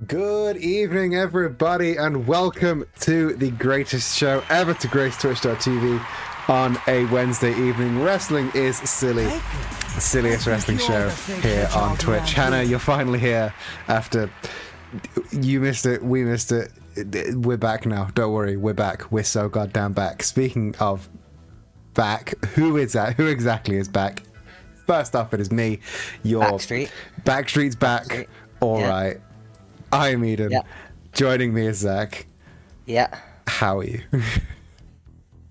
Good evening, everybody, and welcome to the greatest show ever to grace Twitch.tv on a Wednesday evening. Wrestling is silly. The silliest wrestling show here on Twitch. Hannah, you're finally here after you missed it, we missed it. We're back now. Don't worry, we're back. We're so goddamn back. Speaking of back, who is that? Who exactly is back? First up, it is me, your Backstreet. Backstreet's back. Backstreet. All Yeah. right. I'm Eden. Yeah. Joining me is Zach. Yeah, How are you?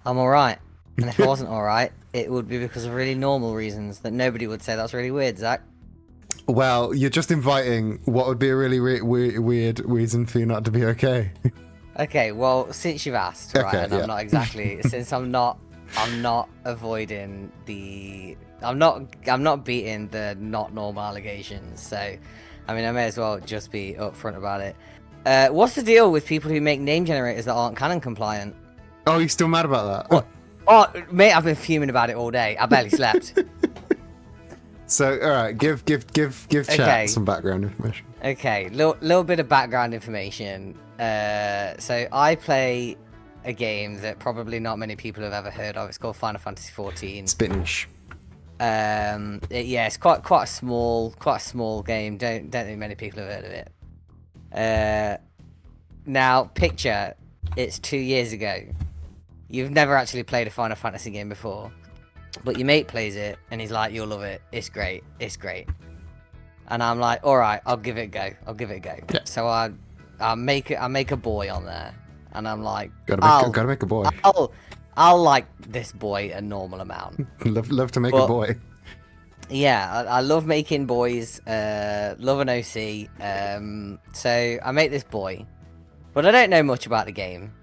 I'm alright. And if I wasn't alright, it would be because of really normal reasons that nobody would say that's really weird, Zach. Well, you're just inviting what would be a really weird reason for you not to be okay. Okay, well, since you've asked, right, Okay, and yeah. I'm not exactly, since I'm not avoiding the, I'm not beating the not normal allegations, so, I mean, I may as well just be upfront about it. What's the deal with people who make name generators that aren't canon compliant? Oh, you're still mad about that? What? Oh, mate, I've been fuming about it all day. I barely slept. So, all right, give chat Okay. some background information. Okay, little bit of background information. So I play a game that probably not many people have ever heard of. It's called Final Fantasy XIV. Spit niche. Yeah, it's quite a small game. Don't think many people have heard of it. Now picture it's 2 years ago. You've never actually played a Final Fantasy game before, but your mate plays it and he's like, "You'll love it. It's great. It's great." And I'm like, "All right, I'll give it a go." Yeah. So I make a boy on there, and I'm like, Gotta make a boy. I'll like this boy a normal amount. love to make a But- boy. Yeah, I love making boys. Love an OC. So I make this boy, but I don't know much about the game.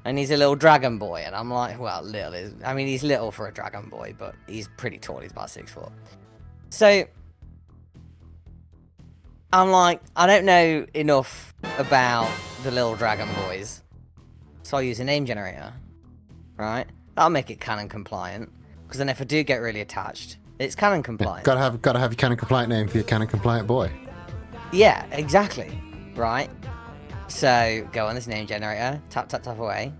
And he's a little dragon boy, and I'm like, well, he's little for a dragon boy, but he's pretty tall. He's about 6 foot. So I'm like, I don't know enough about the little dragon boys, so I use a name generator, right? That'll make it canon compliant, because then if I do get really attached, it's canon compliant. Gotta have your canon compliant name for your canon compliant boy. Yeah, exactly. Right. So go on this name generator, tap away,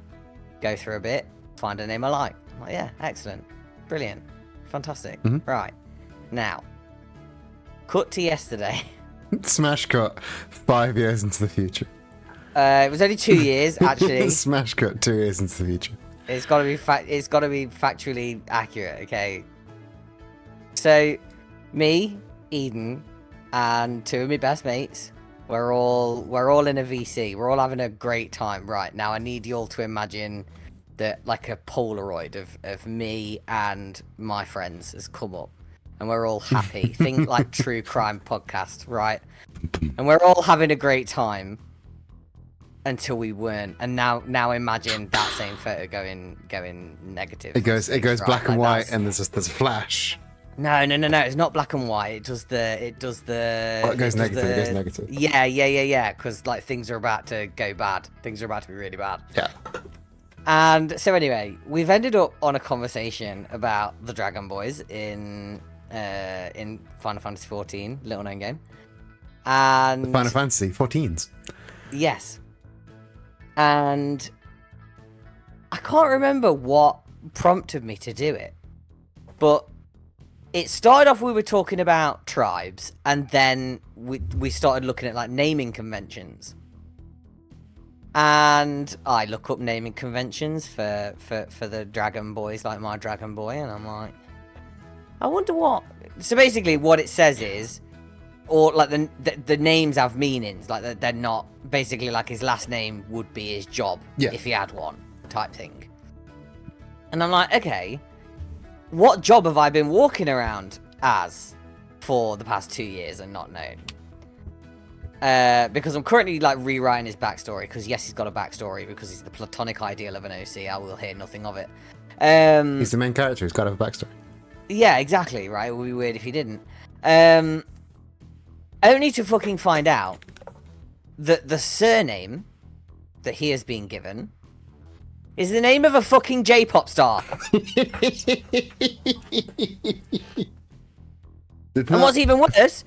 go through a bit, find a name I like. I'm like, yeah, excellent, brilliant, fantastic. Mhm. Right. Now, cut to yesterday. Smash cut 5 years into the future. It was only 2 years actually. Smash cut 2 years into the future. It's got to be factually accurate. Okay. So, me, Eden, and 2 of my best mates. We're all in a VC. We're all having a great time. Right, now I need you all to imagine that like a Polaroid of me and my friends has come up. And we're all happy. Think like true crime podcast, right? And we're all having a great time until we weren't. And now imagine that same photo going negative. It goes right? black and Like white, that's- and there's a flash. No, it's not black and white. It does the. Oh, it goes negative. It goes negative. Yeah. Because like things are about to go bad. Things are about to be really bad. Yeah. And so anyway, we've ended up on a conversation about the Dragon Boys in Final Fantasy XIV, little known game. And Final Fantasy 14s. yes. And I can't remember what prompted me to do it, but it started off we were talking about tribes, and then we started looking at like naming conventions. And I look up naming conventions for the Dragon Boys, like my Dragon Boy, and I'm like, I wonder what. So basically, what it says is, or like the names have meanings, like they're not basically like his last name would be his job if he had one, type thing. And I'm like, okay, what job have I been walking around as for the past 2 years and not known? Because I'm currently like rewriting his backstory, because yes, he's got a backstory, because he's the platonic ideal of an OC. I will hear nothing of it. He's the main character. He's got to have a backstory. Yeah, exactly, right? It would be weird if he didn't. Only to fucking find out that the surname that he has been given is the name of a fucking J-pop star. And what's even worse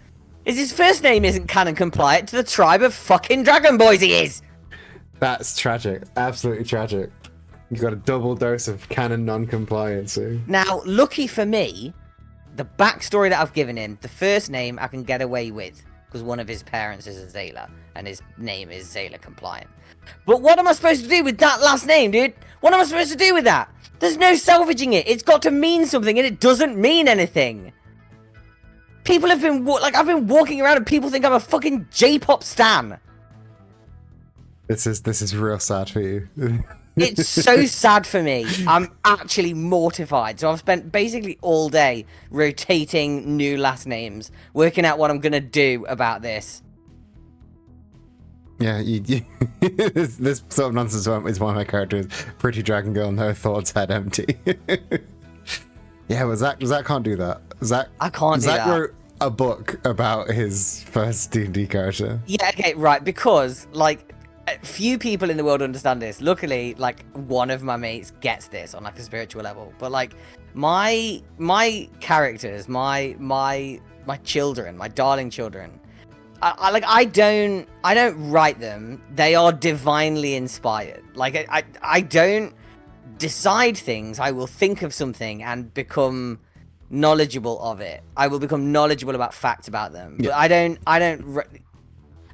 is his first name isn't canon compliant to the tribe of fucking Dragon Boys he is. That's tragic. Absolutely tragic. You got a double dose of canon non-compliance. Now, lucky for me, the backstory that I've given him, the first name I can get away with, because one of his parents is a Zayla, and his name is Zayla compliant. But what am I supposed to do with that last name, dude? What am I supposed to do with that? There's no salvaging it. It's got to mean something, and it doesn't mean anything. People have been, I've been walking around and people think I'm a fucking J-pop stan. This is real sad for you. It's so sad for me. I'm actually mortified. So I've spent basically all day rotating new last names, working out what I'm going to do about this. Yeah, this sort of nonsense is one of my characters. Pretty Dragon Girl, no thoughts, head empty. Yeah, but Zach can't do that. I can't do Zach that. wrote a book about his first D&D character. Yeah, okay, right, because, like, few people in the world understand this. Luckily, like, one of my mates gets this on, like, a spiritual level. But, like, my characters, my children, my darling children, I don't write them. They are divinely inspired. Like, I don't decide things. I will think of something and become knowledgeable of it. I will become knowledgeable about facts about them. Yeah. But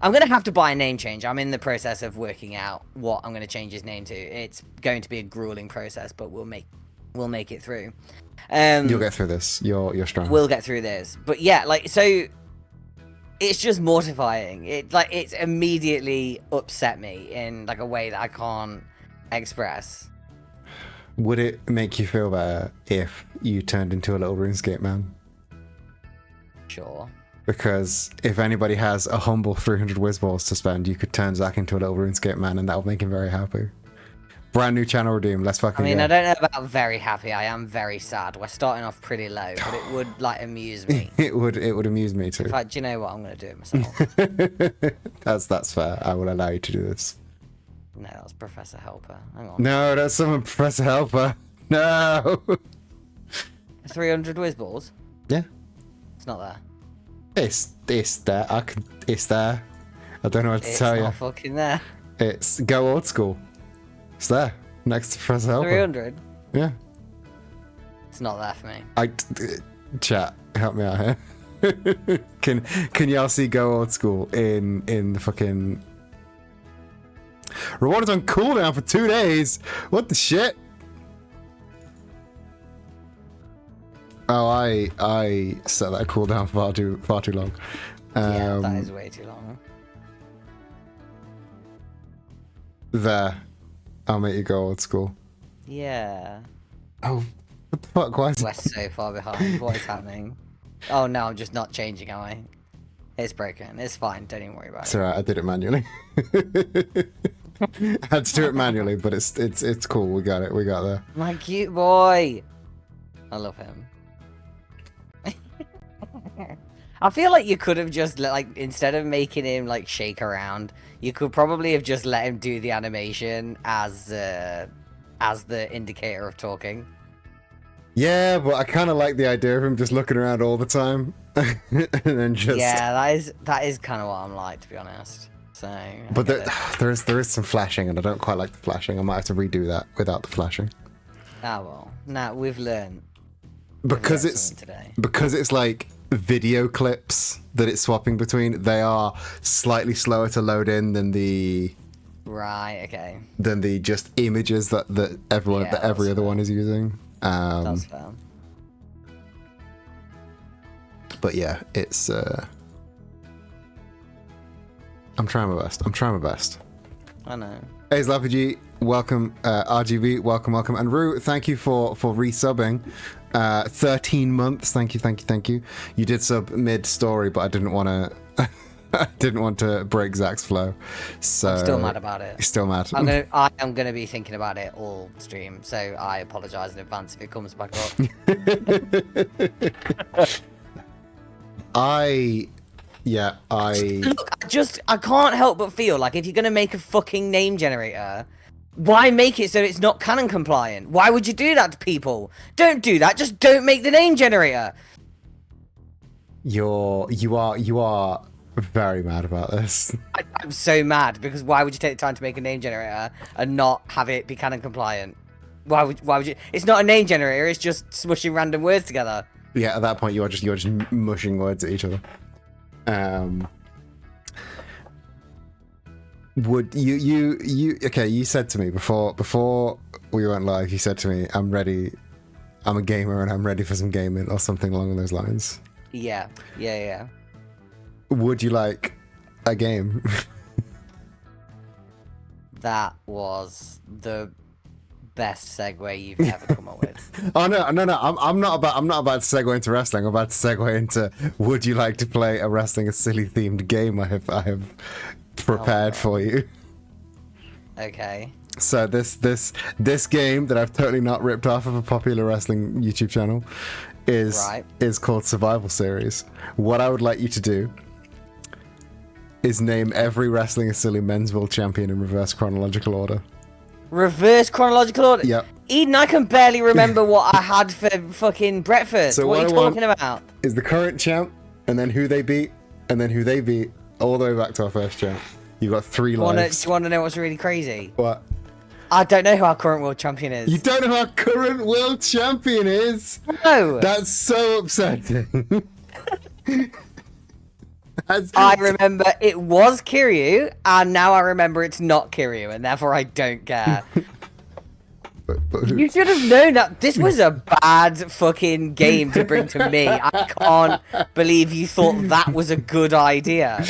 I'm going to have to buy a name change. I'm in the process of working out what I'm going to change his name to. It's going to be a grueling process, but we'll make it through. You'll get through this. You're strong. We'll get through this. But yeah, like, so it's just mortifying. It's immediately upset me in, like, a way that I can't express. Would it make you feel better if you turned into a little RuneScape man? Sure. Because if anybody has a humble 300 whiz balls to spend, you could turn Zach into a little RuneScape man, and that would make him very happy. Brand new channel redeem. Let's fucking I mean, go. I don't know about very happy. I am very sad. We're starting off pretty low, but it would, like, amuse me. It would amuse me too. In fact, do you know what? I'm going to do it myself. That's fair. I will allow you to do this. No, that was Professor Helper. Hang on. No, that's someone Professor Helper. No. 300 whiz balls? Yeah. It's not there. It's there. It's there. I don't know what to It's tell not you. fucking there. It's go old school. It's there. Next to Professor Helper. 300? Yeah. It's not there for me. Chat, help me out here. Can y'all see go old school in the fucking reward is on cooldown for 2 days? What the shit? Oh, I set that cooldown far too long. Yeah, that is way too long. There, I'll make you go old school. Yeah. Oh, what the fuck? Why is We're so far behind. What is happening? Oh no, I'm just not changing, am I? It's broken. It's fine. Don't even worry about It's it. alright. I did it manually. I had to do it manually, but it's cool. We got it. We got there. My cute boy. I love him. I feel like you could have just, like, instead of making him, like, shake around, you could probably have just let him do the animation as the indicator of talking. Yeah, but I kind of like the idea of him just looking around all the time, and then just. Yeah, that is kind of what I'm like, to be honest. So. But there is some flashing, and I don't quite like the flashing. I might have to redo that without the flashing. Ah well, now we've learned. Because We've learned it's something today. like video clips that it's swapping between. They are slightly slower to load in than the Okay. just images that every Yeah, other that's one is using. That's fair. But yeah, it's. I'm trying my best. I know. Hey, Slappy, welcome. RGB, welcome. And Rue, thank you for resubbing. 13 months. Thank you. You did sub mid-story, but I didn't want to. I didn't want to break Zach's flow. So I'm still mad about it. You're still mad. I am gonna be thinking about it all stream, so I apologise in advance if it comes back up. Look, I can't help but feel like if you're gonna make a fucking name generator, why make it so it's not canon compliant? Why would you do that to people? Don't do that. Just don't make the name generator. You are very mad about this. I'm so mad because why would you take the time to make a name generator and not have it be canon compliant? Why would you? It's not a name generator. It's just smushing random words together. Yeah, at that point you're just mushing words at each other. Would you okay, you said to me before we went live, you said to me, I'm ready, I'm a gamer and I'm ready for some gaming or something along those lines. Yeah. Would you like a game? That was the best segue you've ever come up with. Oh no, I'm not about to segue into wrestling. I'm about to segue into would you like to play a silly themed game I have prepared for you. Okay. So this game that I've totally not ripped off of a popular wrestling YouTube channel is called Survival Series. What I would like you to do is name every Wrestling is Silly men's world champion in reverse chronological order. Reverse chronological order? Yep. Eden, I can barely remember what I had for fucking breakfast. So what are you talking about? Is the current champ, and then who they beat, and then who they beat, all the way back to our first champ. You've got 3 lives. Do you want to know what's really crazy? What? I don't know who our current world champion is. You don't know who our current world champion is? No. That's so upsetting. I remember it was Kiryu, and now I remember it's not Kiryu, and therefore I don't care. But You should have known that this was a bad fucking game to bring to me. I can't believe you thought that was a good idea.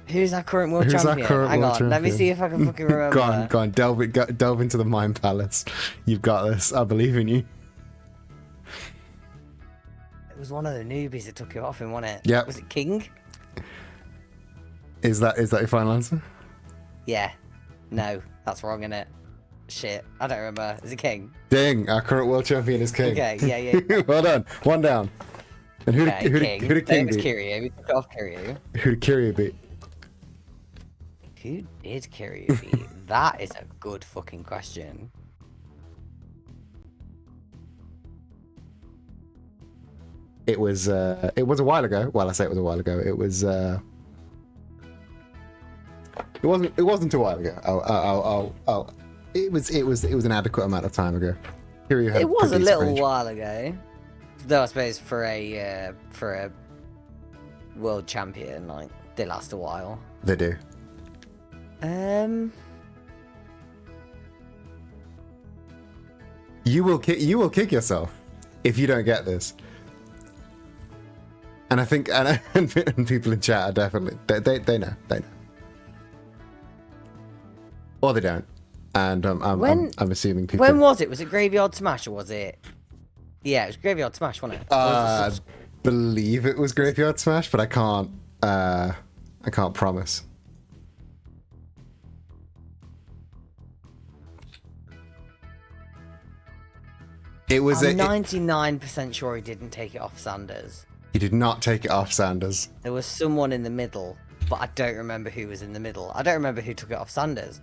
Who's our current world champion? Hang on, let me see if I can fucking remember. Go on, delve into the Mind Palace. You've got this. I believe in you. It was one of the newbies that took it off him, wasn't it? Yeah. Was it King? Is that your final answer? Yeah. No, that's wrong, innit? Shit, I don't remember. Is it King? Ding! Our current world champion is King. Okay, yeah. Well done. One down. And who did King beat? Kiryu. We took off Kiryu. Who did Kiryu beat? Who did Kiryu beat? That is a good fucking question. It was a while ago. Well, I say it was a while ago. It wasn't a while ago. It was an adequate amount of time ago. It was a little while ago. Though I suppose for a world champion, like, they last a while. They do. You will kick yourself if you don't get this. And I think and people in chat are definitely they know. Or they don't. And I'm assuming people. When was it? Was it Graveyard Smash or was it? Yeah, it was Graveyard Smash, wasn't it? I believe it was Graveyard Smash, but I can't promise. It was. I'm 99% sure he didn't take it off Sanders. He did not take it off Sanders. There was someone in the middle, but I don't remember who was in the middle. I don't remember who took it off Sanders.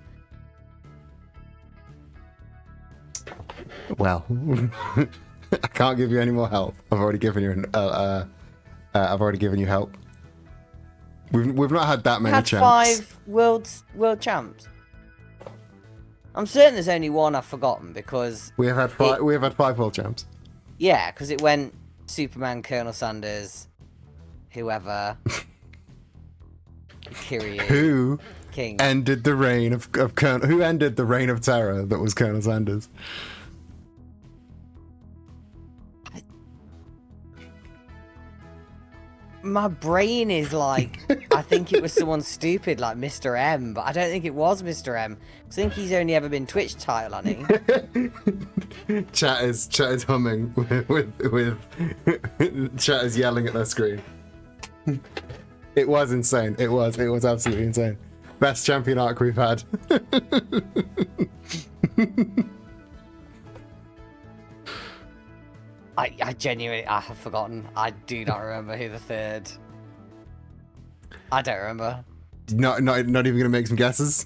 Well, I can't give you any more help. I've already given you help. We've not had that many had champs. 5 world champs. I'm certain there's only one I've forgotten because We have had 5 world champs. Yeah, because it went Superman, Colonel Sanders, whoever, Kiryu, Who King. ended the reign of Colonel? Who ended the reign of terror that was Colonel Sanders? My brain is like, I think it was someone stupid like Mr. M, but I don't think it was Mr. M. I think he's only ever been Twitch title, hasn't he? Chat is humming with chat is yelling at their screen. It was insane. It was absolutely insane. Best champion arc we've had. I genuinely, I have forgotten. I do not remember who the third. I don't remember. Not even gonna make some guesses.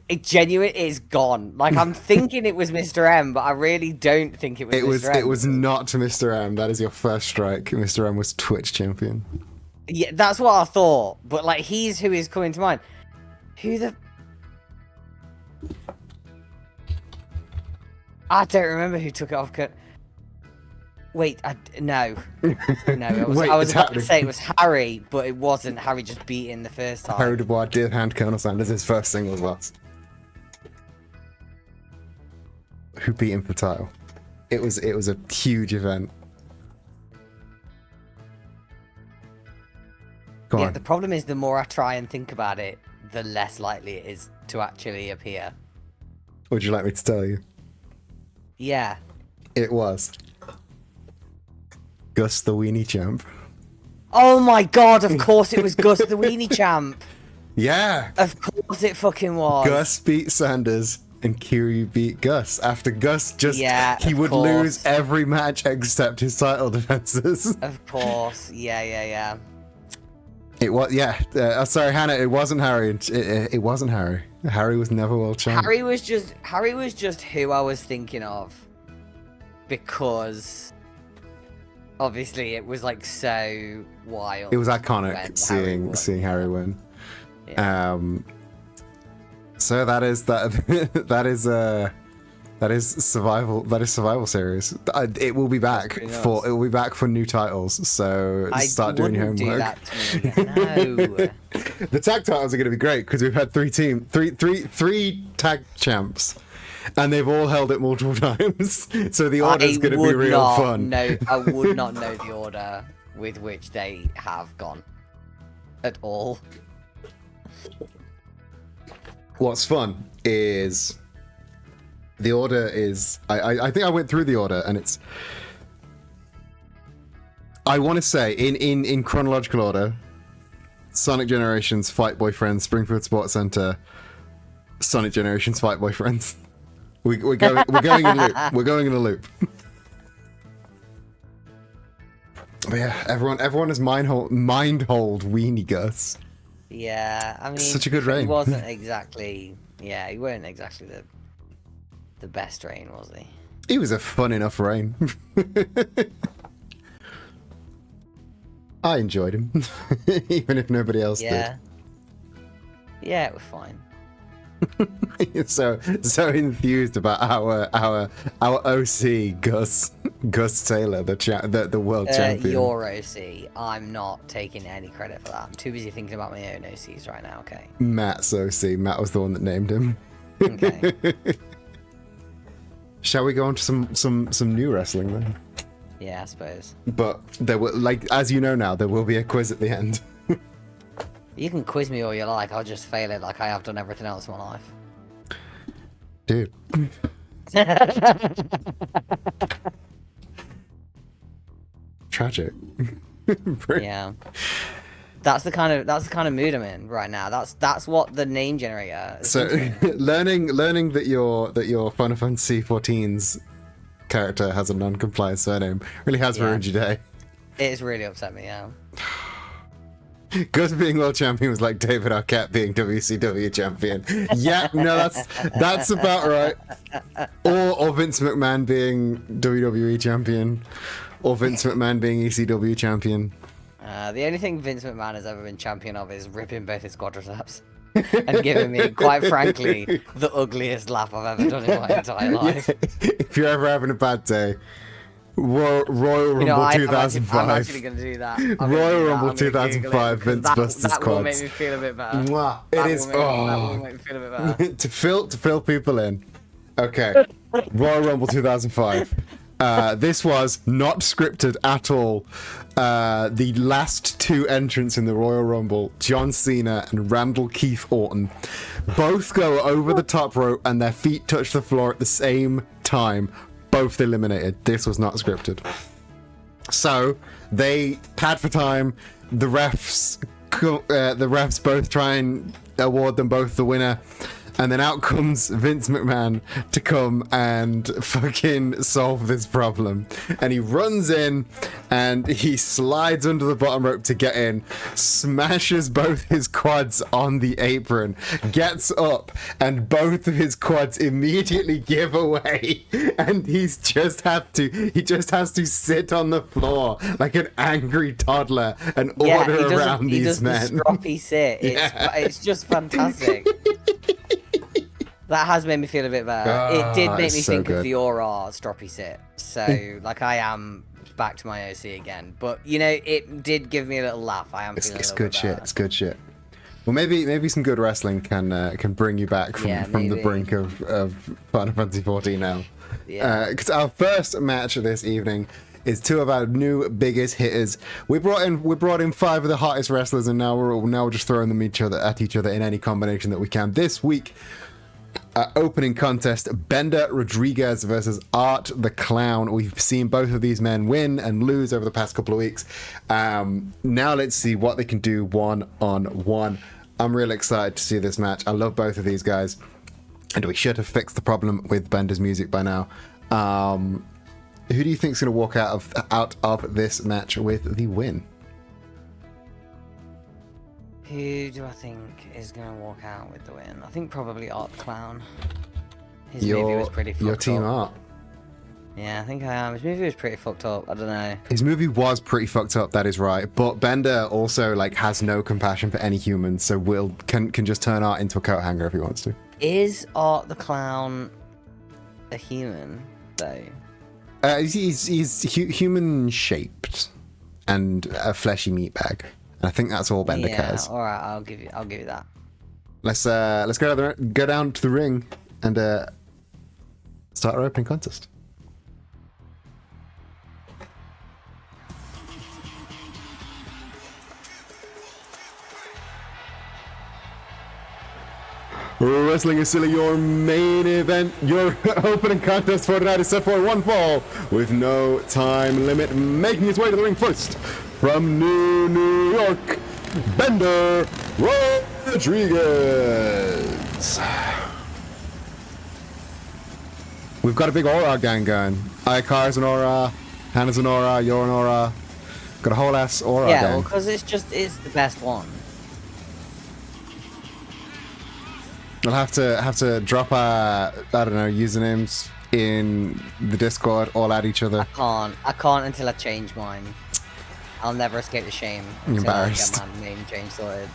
It genuine is gone. Like I'm thinking it was Mr. M, but I really don't think it was. Mr. M. It was not Mr. M. That is your first strike. Mr. M was Twitch champion. Yeah, that's what I thought. But like, he's who is coming to mind. Who the? I don't remember who took it off. Wait, no. I was about to say it was Harry, but it wasn't. Harry just beat in the first time. Harry Dubois did hand Colonel Sanders his first singles loss. Who beat him for the title? It was a huge event. Go on. The problem is the more I try and think about it, the less likely it is to actually appear. Would you like me to tell you? Yeah. It was Gus the Weenie Champ. Oh my god, of course it was Gus the Weenie Champ. Yeah. Of course it fucking was. Gus beat Sanders and Kiryu beat Gus. After Gus he would lose every match except his title defenses. Of course. Yeah. It was, sorry, Hannah, it wasn't Harry. It wasn't Harry. Harry was never world champ. Harry was just who I was thinking of. Because obviously it was like so wild. It was iconic seeing Harry win. Yeah. So that is survival series. It will be back for new titles. So start doing your homework. Do that to me. No. The tag titles are going to be great because we've had three tag champs, and they've all held it multiple times. So the order is going to be real fun. No, I would not know the order with which they have gone at all. What's fun is the order is I think I went through the order, and it's, I want to say in chronological order: Sonic Generations, Fight Boy Friends, Springfield Sports Center, Sonic Generations, Fight Boy Friends. We're going in loop. We're going in a loop. But yeah, everyone is mind hold Weenie Gus. Yeah, I mean, such a good reign. He wasn't exactly. Yeah, he weren't exactly the best reign, was he? He was a fun enough reign. I enjoyed him, even if nobody else did. Yeah, it was fine. so enthused about our OC Gus Taylor, the world champion. Your OC. I'm not taking any credit for that. I'm too busy thinking about my own OCs right now. Okay. Matt's OC. Matt was the one that named him. Okay. Shall we go on to some new wrestling then? Yeah, I suppose. But there will, like, as you know now, there will be a quiz at the end. You can quiz me all you like. I'll just fail it like I have done everything else in my life. Dude. Tragic. Yeah. That's the kind of mood I'm in right now. That's what the name generator. So learning that your Final Fantasy XIV's character has a non-compliant surname really has ruined your day. It's really upset me, yeah. Gus being world champion was like David Arquette being WCW champion. Yeah, no, that's about right. Or Vince McMahon being WWE champion, or Vince McMahon being ECW champion. The only thing Vince McMahon has ever been champion of is ripping both his quadriceps and giving me, quite frankly, the ugliest laugh I've ever done in my entire life. If you're ever having a bad day, Royal Rumble 2005. I'm actually going to do that. Royal Rumble 2005, Vince Buster's That will quads. make me feel a bit better. Mwah. That will make me feel a bit better. to fill people in. Okay. Royal Rumble 2005. This was not scripted at all. The last two entrants in the Royal Rumble, John Cena and Randall Keith Orton, both go over the top rope and their feet touch the floor at the same time. Both eliminated. This was not scripted. So they pad for time. The refs both try and award them both the winner. And then out comes Vince McMahon to come and fucking solve this problem. And he runs in and he slides under the bottom rope to get in, smashes both his quads on the apron, gets up, and both of his quads immediately give away. And he just has to sit on the floor like an angry toddler and order around these men. The stroppy sit. It's just fantastic. That has made me feel a bit better. It did make me think of the Aura stroppy sit. So, like, I am back to my OC again. But, you know, it did give me a little laugh. I am feeling a little bit better. It's good shit. Well, maybe some good wrestling can bring you back from the brink of Final Fantasy 14 now. Yeah. Because our first match of this evening is two of our new biggest hitters. We brought in 5 of the hottest wrestlers, and now we're just throwing them at each other in any combination that we can. This week, opening contest, Bender Rodriguez versus Art the Clown. We've seen both of these men win and lose over the past couple of weeks. Now let's see what they can do one-on-one. I'm really excited to see this match. I love both of these guys, and we should have fixed the problem with Bender's music by now. Who do you think is going to walk out of this match with the win? Who do I think is going to walk out with the win? I think probably Art the Clown. His movie was pretty fucked up. Your team Art. Yeah, I think I am. His movie was pretty fucked up. I don't know. His movie was pretty fucked up, that is right. But Bender also has no compassion for any humans, so can just turn Art into a coat hanger if he wants to. Is Art the Clown a human, though? He's human shaped and a fleshy meatbag. I think that's all Bender cares. All right, I'll give you that. Let's go down to the ring and start our opening contest. Wrestling is Silly, your main event, your opening contest for tonight is set for one fall with no time limit. Making his way to the ring first, from New York, Bender Rodriguez. We've got a big Aura gang going. Icar's an Aura, Hannah's an Aura, you're an Aura. Got a whole ass Aura gang. Yeah, well, because it's the best one. We'll have to drop our, usernames in the Discord, all at each other. I can't until I change mine. I'll never escape the shame until I get my name change sorted.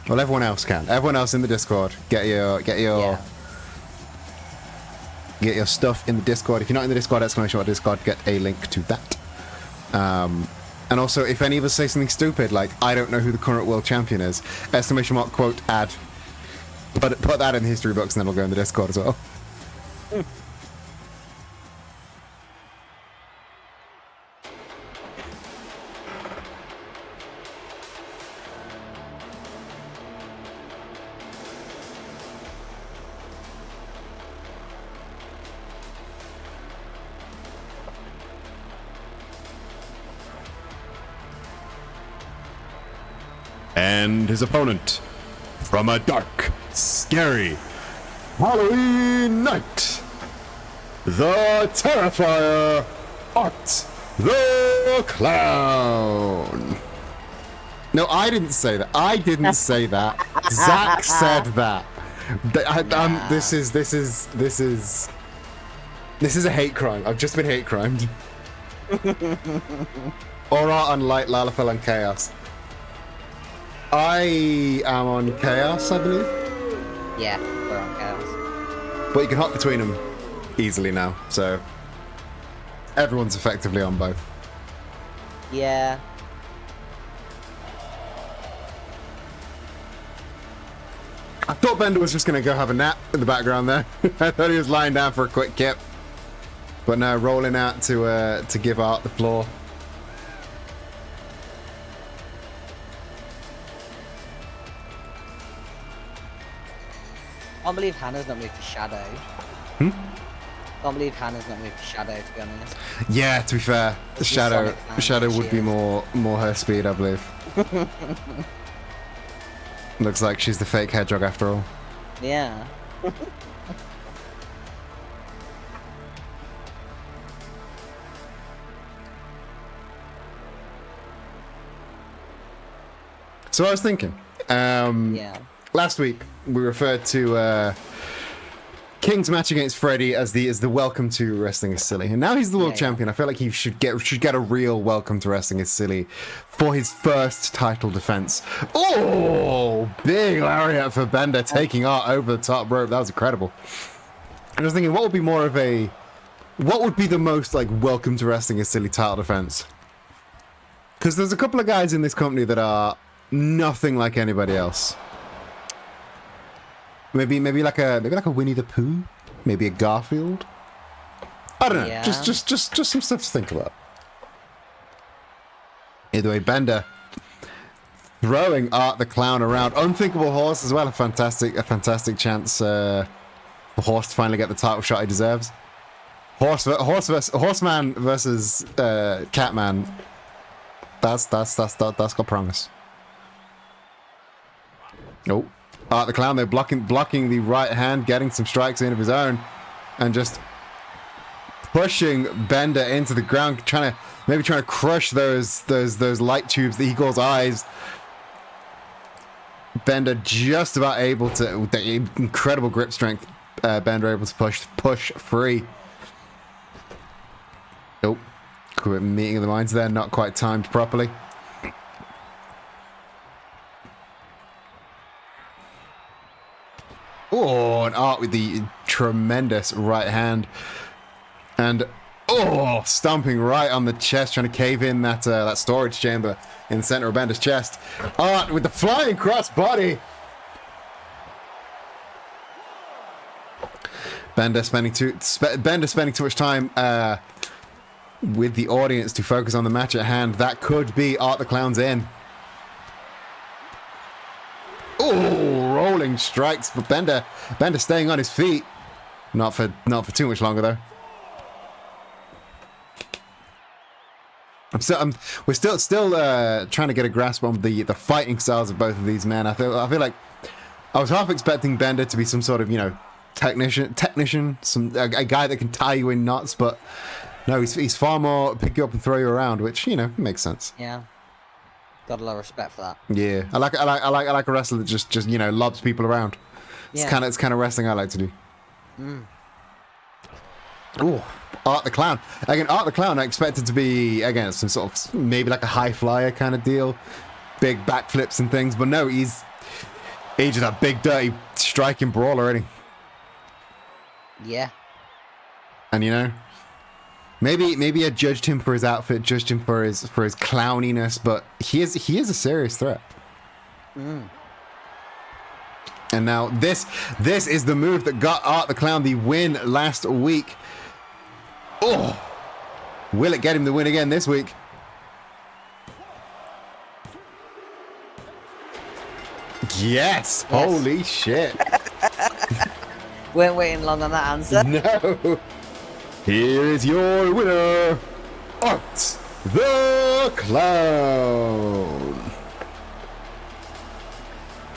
Well, everyone else can. Everyone else in the Discord, get your stuff in the Discord. If you're not in the Discord, Discord, get a link to that. And also, if any of us say something stupid, like, I don't know who the current world champion is, ! Quote, add. Put that in the history books, and then it'll go in the Discord as well. And his opponent, from a dark, scary Halloween night, the Terrifier, Art the Clown. No, I didn't say that. I didn't say that. Zach said that. This is a hate crime. I've just been hate crimed. Aura on Light, Lalafell on Chaos. I am on Chaos, I believe. Yeah, we're on Chaos. But you can hop between them easily now, so everyone's effectively on both. Yeah. I thought Bender was just going to go have a nap in the background there. I thought he was lying down for a quick kip. But now rolling out to give Art the floor. I can't believe Hannah's not moved to Shadow. I can't believe Hannah's not moved to Shadow, to be honest. Yeah, to be fair, Shadow would be more her speed, I believe. Looks like she's the fake hedgehog after all. Yeah. So I was thinking, Yeah. last week we referred to King's match against Freddie as the welcome to Wrestling is Silly, and now he's the world champion. I feel like he should get a real welcome to Wrestling is Silly for his first title defense. Oh, big lariat for Bender, taking Art over the top rope. That was incredible. I was thinking, what would be the most like welcome to Wrestling is Silly title defense? Because there's a couple of guys in this company that are nothing like anybody else. Maybe like a Winnie the Pooh, maybe a Garfield. I don't know. Yeah. Just some stuff to think about. Either way, Bender throwing Art the Clown around. Unthinkable Horse as well. A fantastic chance for Horse to finally get the title shot he deserves. Horseman versus Catman. That's got promise. Oh, Art the Clown, they're blocking the right hand, getting some strikes in of his own, and just pushing Bender into the ground, trying to crush those light tubes that he calls eyes. Bender just about able to, with the incredible grip strength, Bender able to push free. Oh, quick meeting of the minds there, not quite timed properly. Oh, and Art with the tremendous right hand. And, stomping right on the chest, trying to cave in that storage chamber in the center of Bender's chest. Art with the flying cross body. Bender spending too much time with the audience to focus on the match at hand. That could be Art the Clown's in. Oh, rolling strikes, but Bender staying on his feet. Not for too much longer though. We're still trying to get a grasp on the fighting styles of both of these men. I feel like I was half expecting Bender to be some sort of, technician, a guy that can tie you in knots, but no, he's far more pick you up and throw you around, which makes sense. Yeah. Got a lot of respect for that. Yeah, I like a wrestler that just lobs people around. Yeah. It's kind of wrestling I like to do. Oh, Art the Clown. Again, Art the Clown I expected to be, again, some sort of, maybe like a high flyer kind of deal. Big backflips and things, but no, he's just a big, dirty, striking brawler, isn't he? Yeah. And maybe I judged him for his outfit, judged him for his clowniness, but he is a serious threat. And now this is the move that got Art the Clown the win last week. Oh, will it get him the win again this week? Yes. Holy shit. Weren't waiting long on that answer. No. Here is your winner, Art the Clown.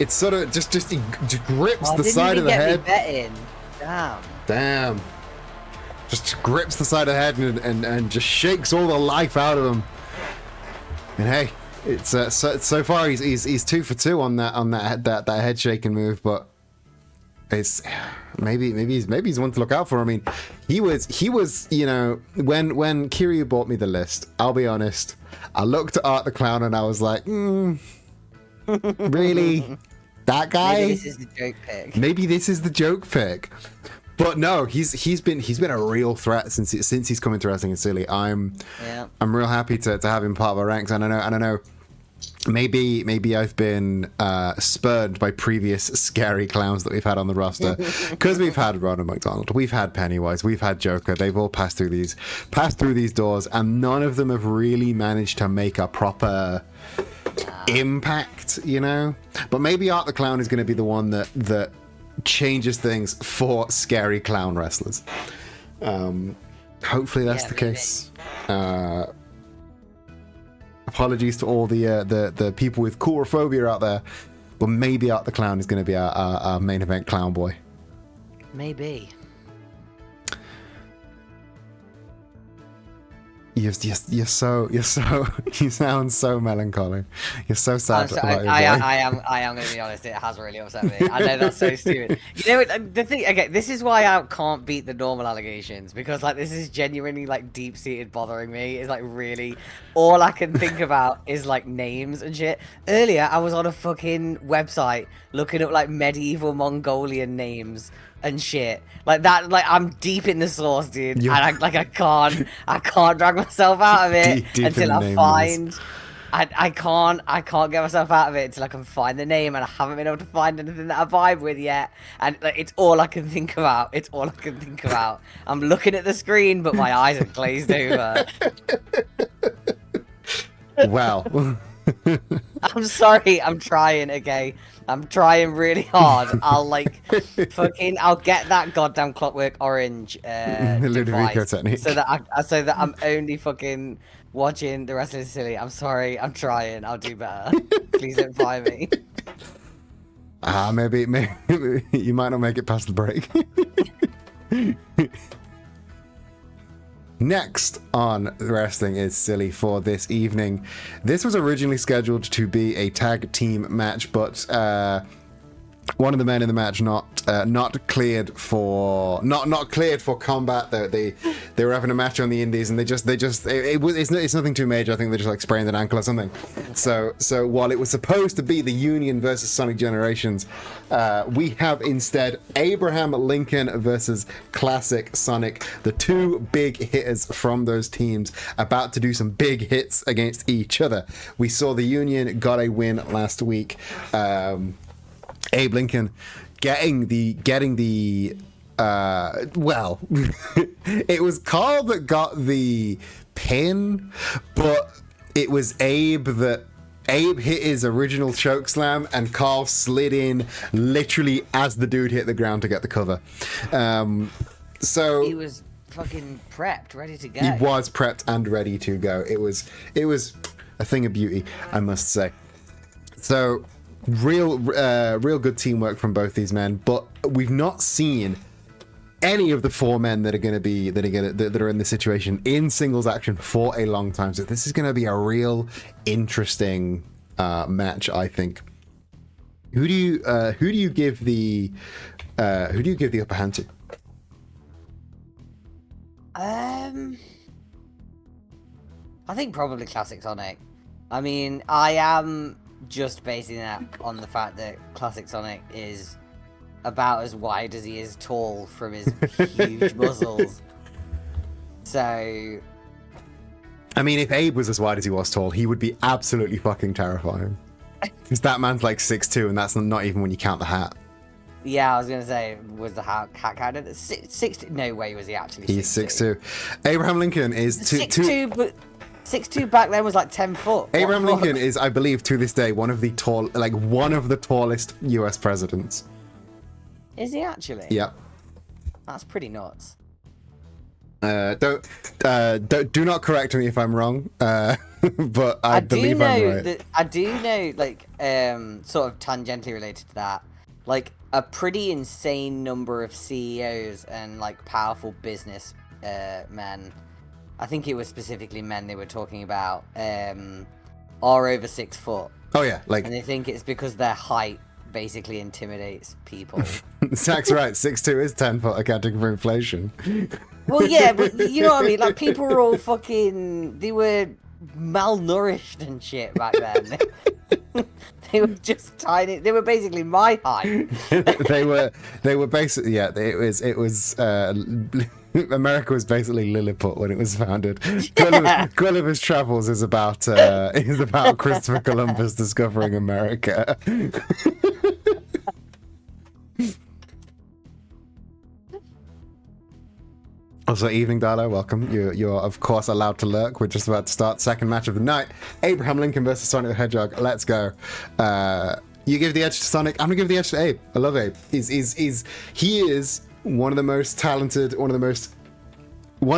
It's sort of just he grips the side of the head. Damn. Just grips the side of the head and just shakes all the life out of him. And hey, it's so far he's 2 for 2 on that head shaking move, but it's maybe he's one to look out for. I mean, he was when Kiryu bought me the list, I'll be honest, I looked at Art the Clown and I was like, really? That guy? Maybe this is the joke pick. Maybe this is the joke pick. But no, he's been a real threat since he's come into Wrestling is Silly. I'm real happy to have him part of our ranks. And I don't know. Maybe I've been spurred by previous scary clowns that we've had on the roster, because we've had Ronald McDonald, we've had Pennywise, we've had Joker. They've all passed through these doors, and none of them have really managed to make a proper impact, But maybe Art the Clown is going to be the one that changes things for scary clown wrestlers. Hopefully that's the case. Apologies to all the people with coulrophobia out there. But maybe Art the Clown is going to be our main event clown boy. Maybe. You sound so melancholy. You're so sad about your boy. I am going to be honest. It has really upset me. I know that's so stupid. You know what, the thing? Okay, this is why I can't beat the normal allegations, because like this is genuinely like deep seated bothering me. It's like really all I can think about is like names and shit. Earlier, I was on a fucking website looking up like medieval Mongolian names and shit like that. Like I'm deep in the source, dude. And I can't drag myself out of it deep until I find. I can't get myself out of it until I can find the name, and I haven't been able to find anything that I vibe with yet. And like, it's all I can think about. It's all I can think about. I'm looking at the screen, but my eyes are glazed over. Wow. I'm sorry. I'm trying. Okay. I'm trying really hard. I'll I'll get that goddamn Clockwork Orange device technique. so that I'm only fucking watching the rest of Silly. I'm sorry. I'm trying. I'll do better. Please don't fire me. Maybe you might not make it past the break. Next on Wrestling is Silly for this evening. This was originally scheduled to be a tag team match, but one of the men in the match not cleared for combat. They were having a match on the indies, and it's nothing too major. I think they just like sprained an ankle or something. So while it was supposed to be the Union versus Sonic Generations, we have instead Abraham Lincoln versus Classic Sonic, the two big hitters from those teams about to do some big hits against each other. We saw the Union got a win last week. Abe Lincoln getting the it was Carl that got the pin, but it was Abe hit his original choke slam, and Carl slid in literally as the dude hit the ground to get the cover. So he was fucking prepped, ready to go. He was prepped and ready to go. It was a thing of beauty, I must say. So real good teamwork from both these men, but we've not seen any of the four men that are in this situation in singles action for a long time. So this is going to be a real interesting match, I think. Who do you give the upper hand to? I think probably Classic Sonic. I mean, I am just basing that on the fact that Classic Sonic is about as wide as he is tall from his huge muscles. So, I mean, if Abe was as wide as he was tall, he would be absolutely fucking terrifying. Because that man's like 6'2", and that's not even when you count the hat. Yeah, I was gonna say, was the hat counted? 6'2"? No way, was he actually 6'2"? He's 6'2". Abraham Lincoln is 6'2", but 6'2" back then was like 10 foot. Abraham Lincoln is, I believe, to this day, one of the tallest U.S. presidents. Is he actually? Yep. That's pretty nuts. Do not correct me if I'm wrong, but I believe I'm right. I do know, like, sort of tangentially related to that, like, a pretty insane number of CEOs and, like, powerful business men, I think it was specifically men they were talking about, are over 6 foot. Oh, yeah. And they think it's because their height basically intimidates people. Zach's right. 6'2" is 10 foot accounting for inflation. Well, yeah, but you know what I mean? Like, people were all fucking... They were malnourished and shit back then. They were just tiny. They were basically my height. they were basically... Yeah, it was America was basically Lilliput when it was founded. Gulliver's Travels is about Christopher Columbus discovering America. Also, evening, Darlo, welcome. You're of course allowed to lurk. We're just about to start second match of the night. Abraham Lincoln versus Sonic the Hedgehog. Let's go. You give the edge to Sonic. I'm gonna give the edge to Abe. I love Abe. He is one of the most talented, one of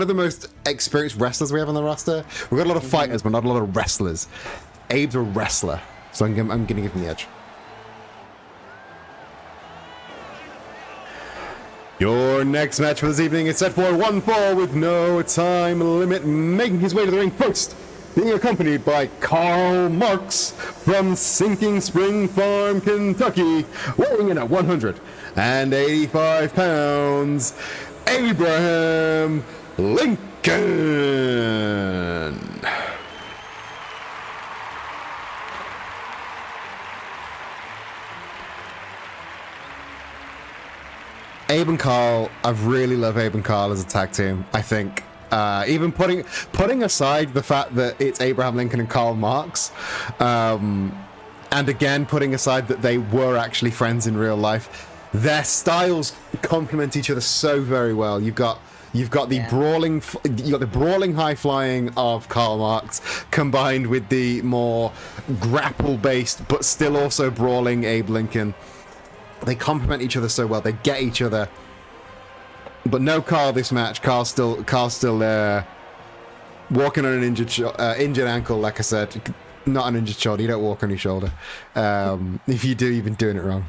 the most experienced wrestlers we have on the roster. We've got a lot of fighters, but not a lot of wrestlers. Abe's a wrestler, so I'm gonna give him the edge. Your next match for this evening is set for 1 fall with no time limit, making his way to the ring first, being accompanied by Karl Marx from Sinking Spring Farm, Kentucky, weighing in at 185 pounds, Abraham Lincoln. Abe and Carl, I really love Abe and Carl as a tag team. I think even putting aside the fact that it's Abraham Lincoln and Karl Marx, and again putting aside that they were actually friends in real life, their styles complement each other so very well. You've got the brawling high flying of Karl Marx combined with the more grapple based but still also brawling Abe Lincoln. They complement each other so well. They get each other. But no Carl this match. Carl's still walking on an injured ankle, like I said. Not an injured shoulder. You don't walk on your shoulder. If you do, you've been doing it wrong.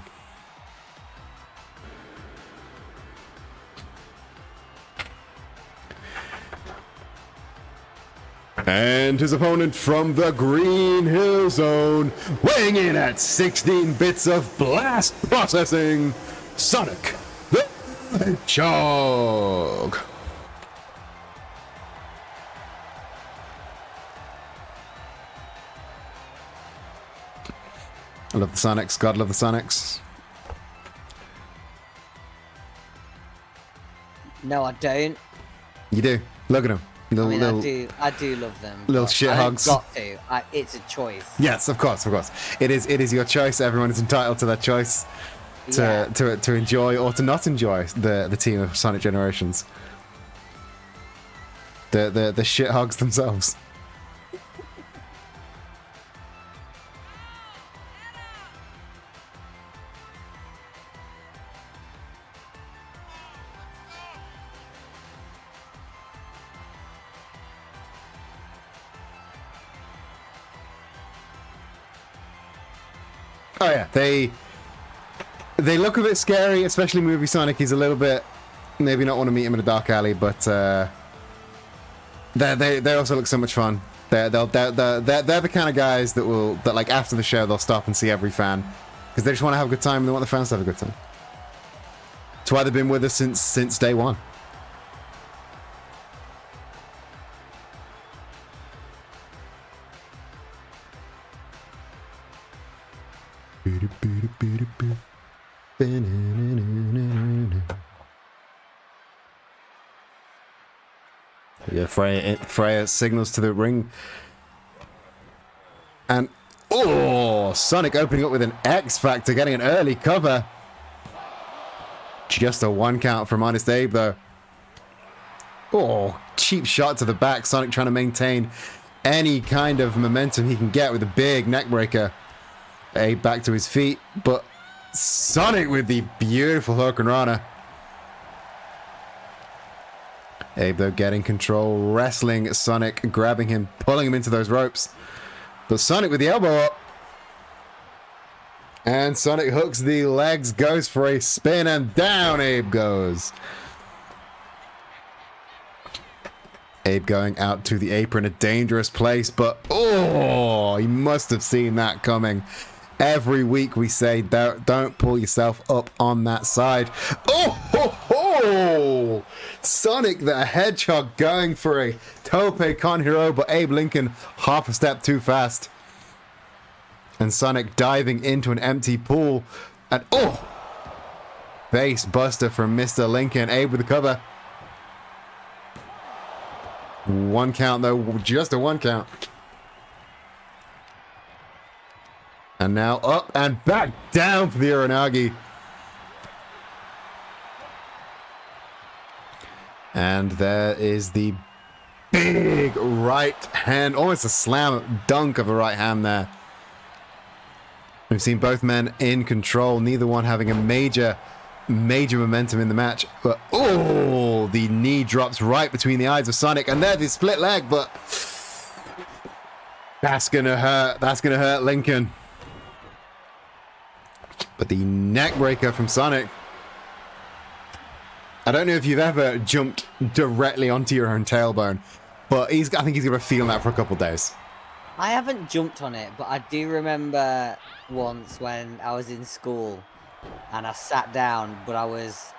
And his opponent from the Green Hill Zone, weighing in at 16 bits of blast processing, Sonic the Hedgehog. I love the Sonics. God love the Sonics. No, I don't. You do. Look at them. I do love them. Little shit hogs. I've got to. It's a choice. Yes, of course. It is your choice. Everyone is entitled to that choice to enjoy or to not enjoy the team of Sonic Generations. The shit hogs themselves. Oh yeah, they look a bit scary, especially movie Sonic. He's a little bit, maybe not want to meet him in a dark alley, but they also look so much fun. They're the kind of guys that like after the show they'll stop and see every fan because they just want to have a good time and they want the fans to have a good time. That's why they've been with us since day one. Yeah, Freya signals to the ring. And Sonic opening up with an X Factor, getting an early cover. Just a 1 count from Honest Abe though. Cheap shot to the back. Sonic trying to maintain any kind of momentum he can get with a big neck breaker. Abe back to his feet, but Sonic with the beautiful Hurricanrana. Abe though getting control, wrestling Sonic, grabbing him, pulling him into those ropes. But Sonic with the elbow up. And Sonic hooks the legs, goes for a spin, and down Abe goes. Abe going out to the apron, a dangerous place, but he must have seen that coming. Every week we say, don't pull yourself up on that side. Sonic the Hedgehog going for a tope con hero, but Abe Lincoln half a step too fast. And Sonic diving into an empty pool. And face buster from Mr. Lincoln. Abe with the cover. 1 count though, just a 1 count. And now up and back down for the Uranagi. And there is the big right hand, almost a slam dunk of a right hand there. We've seen both men in control, neither one having a major momentum in the match. But the knee drops right between the eyes of Sonic, and there's the split leg, but that's gonna hurt. That's gonna hurt Lincoln. But the neck breaker from Sonic. I don't know if you've ever jumped directly onto your own tailbone, but I think he's going to feel that for a couple of days. I haven't jumped on it, but I do remember once when I was in school and I sat down, but I was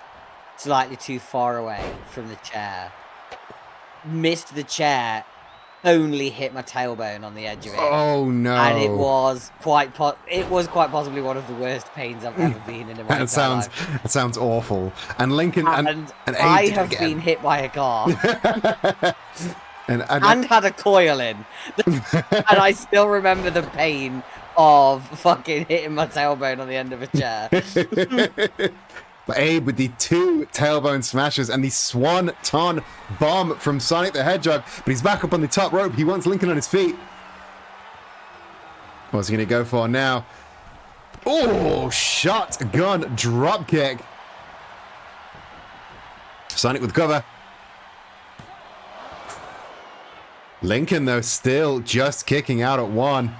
slightly too far away from the chair. Missed the chair, only hit my tailbone on the edge of it. Oh no! And it was quite possibly one of the worst pains I've ever been in my entire life. That sounds awful. And Lincoln and I have been hit by a car. and had a coil in. And I still remember the pain of fucking hitting my tailbone on the end of a chair. But Abe with the 2 tailbone smashes and the Swanton bomb from Sonic the Hedgehog. But he's back up on the top rope. He wants Lincoln on his feet. What's he going to go for now? Oh, shotgun drop kick. Sonic with cover. Lincoln, though, still just kicking out at 1.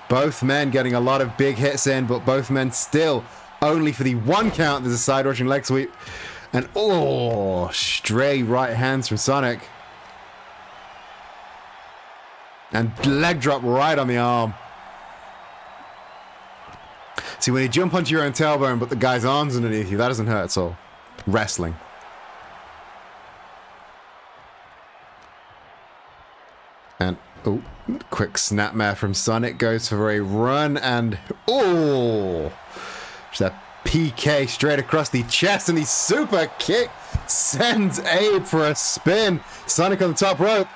Both men getting a lot of big hits in, but both men still only for the 1 count. There's a side rushing leg sweep. And oh, stray right hands from Sonic. And leg drop right on the arm. See, when you jump onto your own tailbone, but the guy's arm's underneath you, that doesn't hurt at all. Wrestling. And, oh, quick snapmare from Sonic. Goes for a run and, oh, just a PK straight across the chest, and the super kick sends Abe for a spin. Sonic on the top rope,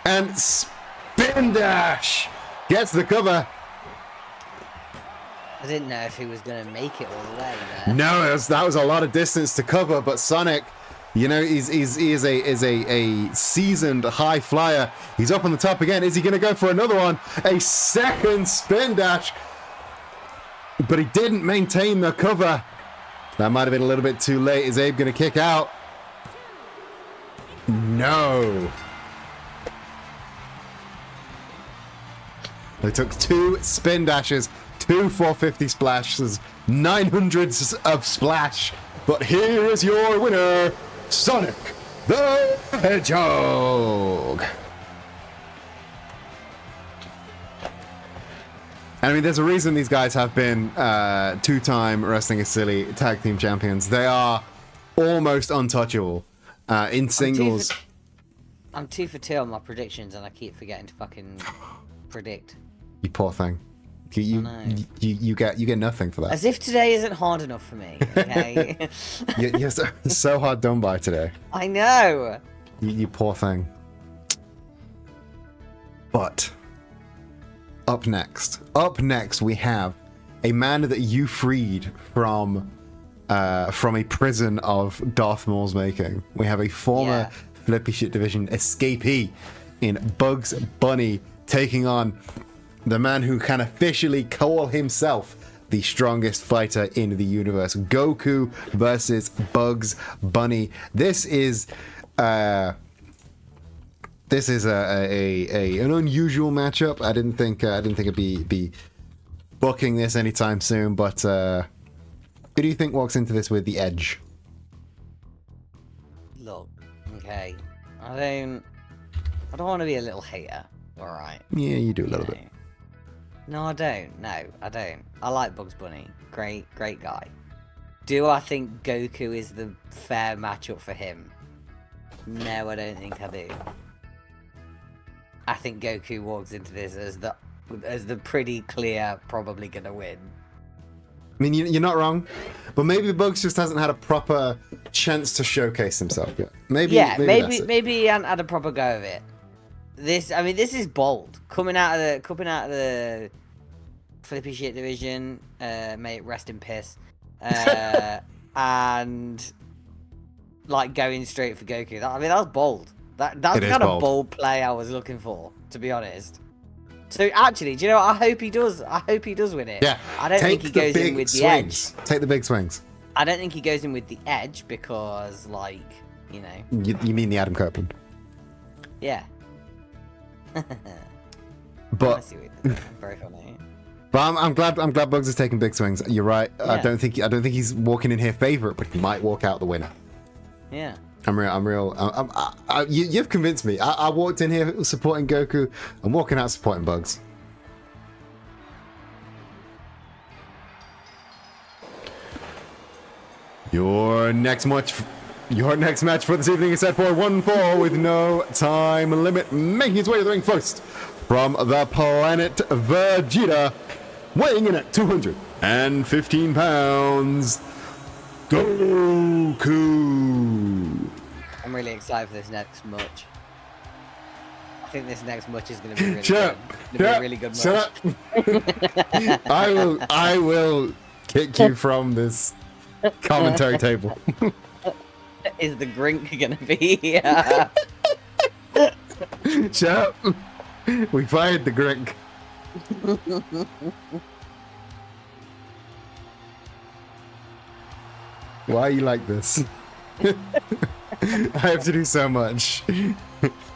and spin dash gets the cover. I didn't know if he was going to make it all the way there. No, that was a lot of distance to cover, but Sonic, you know, he is a seasoned high flyer. He's up on the top again. Is he going to go for another one? A second spin dash. But he didn't maintain the cover. That might have been a little bit too late. Is Abe going to kick out? No. They took 2 spin dashes, 2 450 splashes, 900s of splash. But here is your winner, Sonic the Hedgehog. I mean, there's a reason these guys have been 2-time Wrestling is Silly tag team champions. They are almost untouchable in singles. I'm 2 for 2 on my predictions, and I keep forgetting to fucking predict. You poor thing. You get nothing for that. As if today isn't hard enough for me. Okay. You're so hard done by today. I know. You poor thing. But up next we have a man that you freed from a prison of Darth Maul's making. We have a former Flippy Shit Division escapee in Bugs Bunny taking on the man who can officially call himself the strongest fighter in the universe. Goku versus Bugs Bunny. This is an unusual matchup. I didn't think it'd be booking this anytime soon, but who do you think walks into this with the edge? Look, okay, I don't want to be a little hater, alright? Yeah, you do a little bit. No, I don't. No, I don't. I like Bugs Bunny. Great guy. Do I think Goku is the fair matchup for him? No, I don't think I do. I think Goku walks into this as the pretty clear, probably gonna win. I mean, you're not wrong, but maybe Bugs just hasn't had a proper chance to showcase himself yet. Maybe he hadn't had a proper go of it. This is bold. Coming out of the Flippy Shit Division, may it rest in piss, and like going straight for Goku. That was bold. That's the kind of bold play I was looking for, to be honest. So actually, do you know what? I hope he does. I hope he does win it. Yeah. I don't think he goes in with the edge. Take the big swings. I don't think he goes in with the edge because, like, you know. You mean the Adam Copeland? Yeah. But very funny. But I'm glad Bugs is taking big swings. You're right. Yeah. I don't think he's walking in here favorite, but he might walk out the winner. Yeah. I'm real. You've convinced me. I walked in here supporting Goku. I'm walking out supporting Bugs. Your next match for this evening is set for 1-4 with no time limit. Making his way to the ring first from the planet Vegeta, weighing in at 215 pounds, Goku. I'm really excited for this next match. I think this next match is going to be really Shut good. up. It's going to be a really good match. I will kick you from this commentary table. Is the Grink going to be here? Shut up. We fired the Grink. Why are you like this? I have to do so much.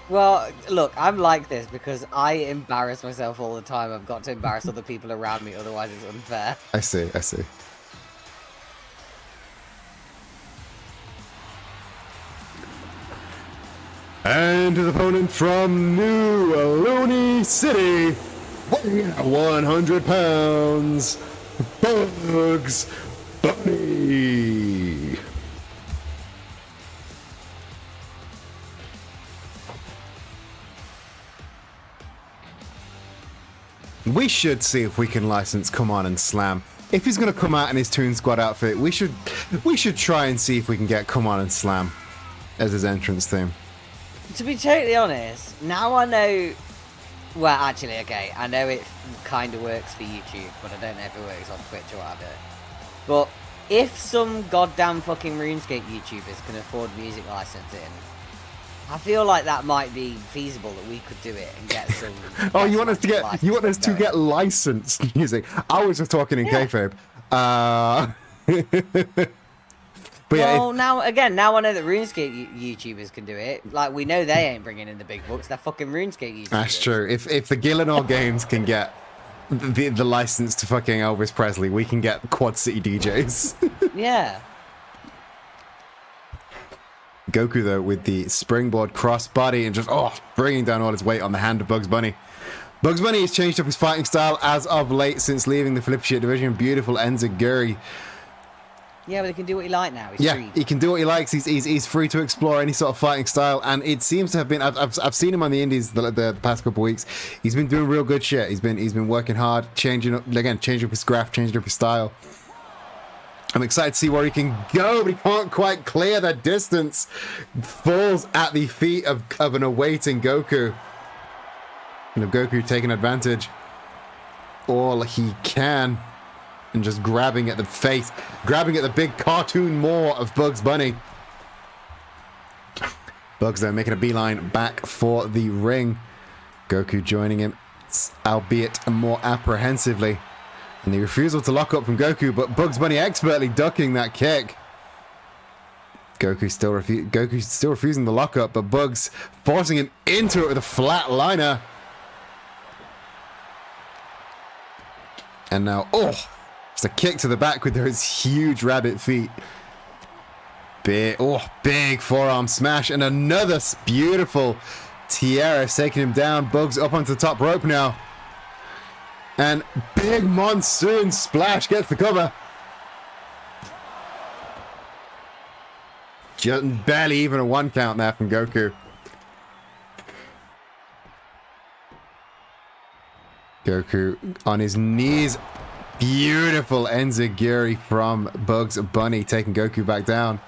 Well, look, I'm like this because I embarrass myself all the time. I've got to embarrass other people around me, otherwise it's unfair. I see. And his opponent from New Looney City, weighing at 100 pounds, Bugs Bunny. We should see if we can license Come On and Slam. If he's going to come out in his Toon Squad outfit, we should try and see if we can get Come On and Slam as his entrance theme. To be totally honest, now I know... Well, actually, okay, I know it kind of works for YouTube, but I don't know if it works on Twitch or whatever. But if some goddamn fucking RuneScape YouTubers can afford music licensing, I feel like that might be feasible that we could do it and get some... Oh, you want us to get licensed music? I was just talking in kayfabe. But well, now I know that RuneScape YouTubers can do it. Like, we know they ain't bringing in the big bucks. They're fucking RuneScape YouTubers. That's true. If the Gillinor Games can get the license to fucking Elvis Presley, we can get Quad City DJs. Yeah. Goku, though, with the springboard cross body and just, bringing down all his weight on the hand of Bugs Bunny. Bugs Bunny has changed up his fighting style as of late since leaving the Flip Shit division. Beautiful Enziguri. Yeah, but he can do what he like now. He's free. He can do what he likes. He's free to explore any sort of fighting style, and it seems to have been. I've seen him on the Indies the past couple of weeks. He's been doing real good shit. He's been working hard, changing up his graph, changing up his style. I'm excited to see where he can go, but he can't quite clear the distance. Falls at the feet of an awaiting Goku. Goku taking advantage all he can. And just grabbing at the face, grabbing at the big cartoon maw of Bugs Bunny. Bugs, though, making a beeline back for the ring. Goku joining him, albeit more apprehensively. And the refusal to lock up from Goku, but Bugs Bunny expertly ducking that kick. Goku's still refusing the lockup, but Bugs forcing him into it with a flatliner. And now, it's a kick to the back with those huge rabbit feet. Big forearm smash and another beautiful Tierra taking him down. Bugs up onto the top rope now. And big monsoon splash gets the cover. Just barely even a 1 count there from Goku. Goku on his knees. Beautiful Enziguri from Bugs Bunny taking Goku back down.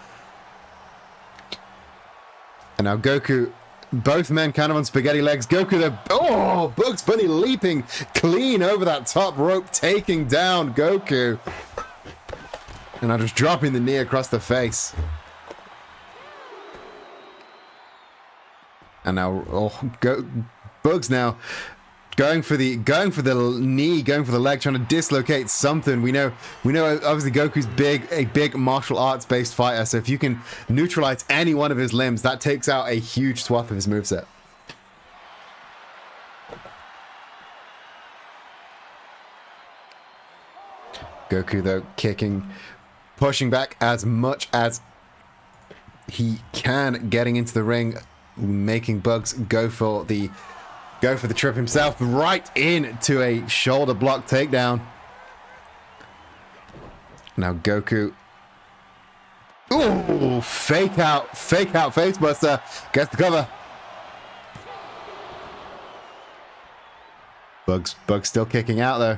And now Goku, both men kind of on spaghetti legs. Goku, Bugs Bunny leaping clean over that top rope, taking down Goku. And now just dropping the knee across the face. And now, Bugs now going for the knee, going for the leg, trying to dislocate something. We know obviously Goku's a big martial arts based fighter, so if you can neutralize any one of his limbs, that takes out a huge swath of his moveset. Goku, though, kicking, pushing back as much as he can, getting into the ring, making Bugs go for the trip himself, right into a shoulder block takedown. Now Goku. Ooh, fake out facebuster, gets the cover. Bugs still kicking out though.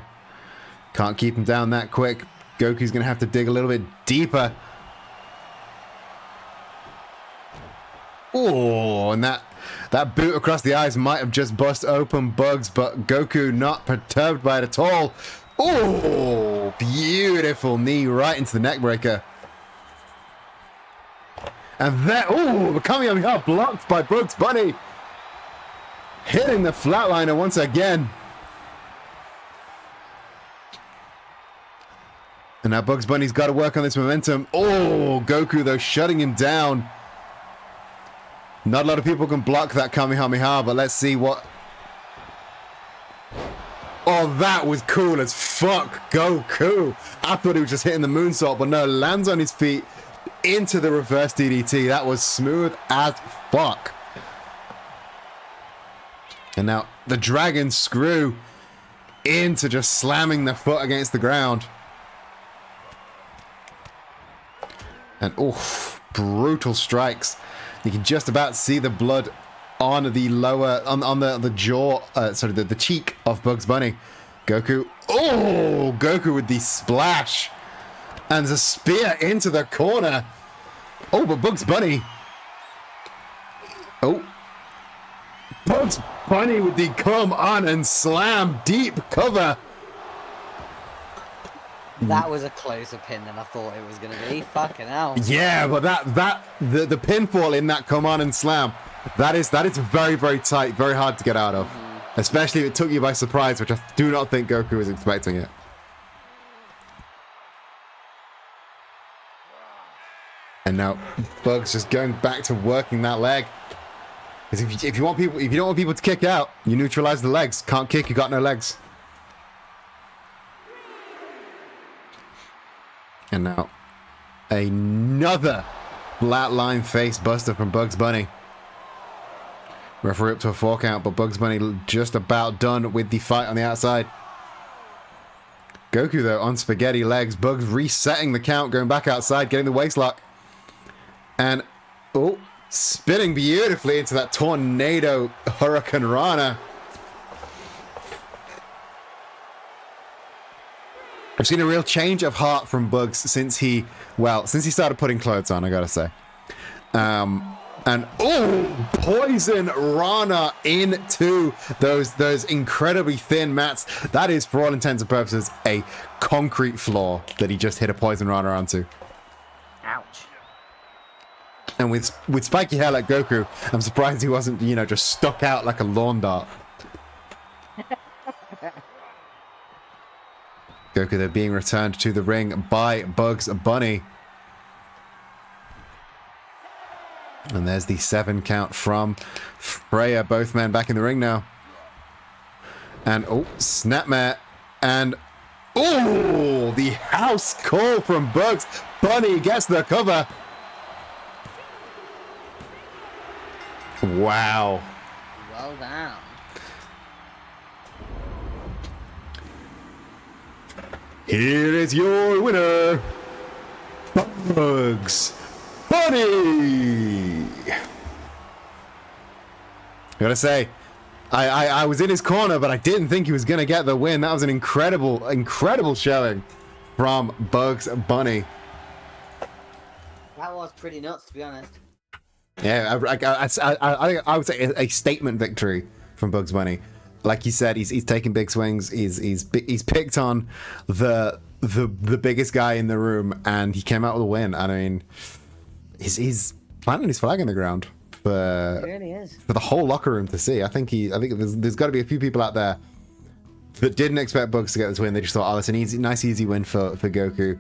Can't keep him down that quick. Goku's gonna have to dig a little bit deeper. Oh, and that boot across the eyes might have just bust open Bugs, but Goku not perturbed by it at all. Oh, beautiful knee right into the neck breaker. And then, oh, the Kamehameha blocked by Bugs Bunny. Hitting the flatliner once again. And now Bugs Bunny's got to work on this momentum. Oh, Goku, though, shutting him down. Not a lot of people can block that Kamehameha, but let's see what... Oh, that was cool as fuck, Goku. I thought he was just hitting the moonsault, but no, lands on his feet into the reverse DDT. That was smooth as fuck. And now the dragon screw into just slamming the foot against the ground. And oof, brutal strikes. You can just about see the blood on the lower, on the jaw, sorry, the cheek of Bugs Bunny. Goku, oh, Goku with the splash. And the spear into the corner. Oh, but Bugs Bunny. Oh. Bugs Bunny with the come on and slam deep cover. That was a closer pin than I thought it was going to be. Fucking hell. Yeah, but the pinfall in that come on and slam, that is very, very tight, very hard to get out of. Especially if it took you by surprise, which I do not think Goku was expecting it. And now Bugs just going back to working that leg. Because if you don't want people to kick out, you neutralize the legs. Can't kick, you got no legs. And now another flatline face buster from Bugs Bunny. Referee up to a 4 count, but Bugs Bunny just about done with the fight on the outside. Goku though on spaghetti legs. Bugs resetting the count, going back outside, getting the waist lock. And oh, spinning beautifully into that tornado Hurricane Rana. I've seen a real change of heart from Bugs since he started putting clothes on, I gotta say. And oh, poison Rana into those incredibly thin mats. That is, for all intents and purposes, a concrete floor that he just hit a poison Rana onto. Ouch. And with spiky hair like Goku, I'm surprised he wasn't, just stuck out like a lawn dart. Goku, they're being returned to the ring by Bugs Bunny. And there's the 7 count from Freya. Both men back in the ring now. And, oh, snapmare. And, oh, the house call from Bugs Bunny gets the cover. Wow. Well done. Here is your winner, Bugs Bunny. I gotta say, I was in his corner, but I didn't think he was gonna get the win. That was an incredible showing from Bugs Bunny. That was pretty nuts, to be honest. Yeah, I would say a statement victory from Bugs Bunny. Like you said, he's taking big swings. He's picked on the biggest guy in the room, and he came out with a win. I mean, he's planting his flag in the ground for, It really is. for the whole locker room to see. I think there's got to be a few people out there that didn't expect Bugs to get this win. They just thought, oh, that's an nice easy win for Goku.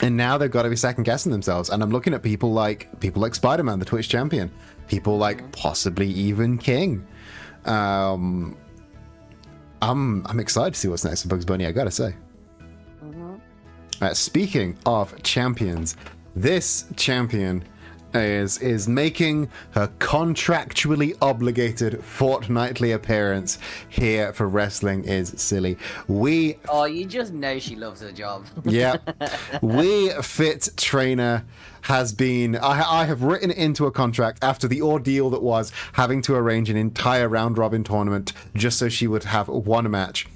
And now they've got to be second guessing themselves. And I'm looking at people like Spider-Man, the Twitch champion, people like possibly even King. I'm excited to see what's next for Bugs Bunny, I gotta say. Speaking of champions, this champion is making her contractually obligated fortnightly appearance here for Wrestling is Silly. Oh, you just know she loves her job. Yeah. We Fit Trainer has been... I have written into a contract after the ordeal that was having to arrange an entire round-robin tournament just so she would have one match.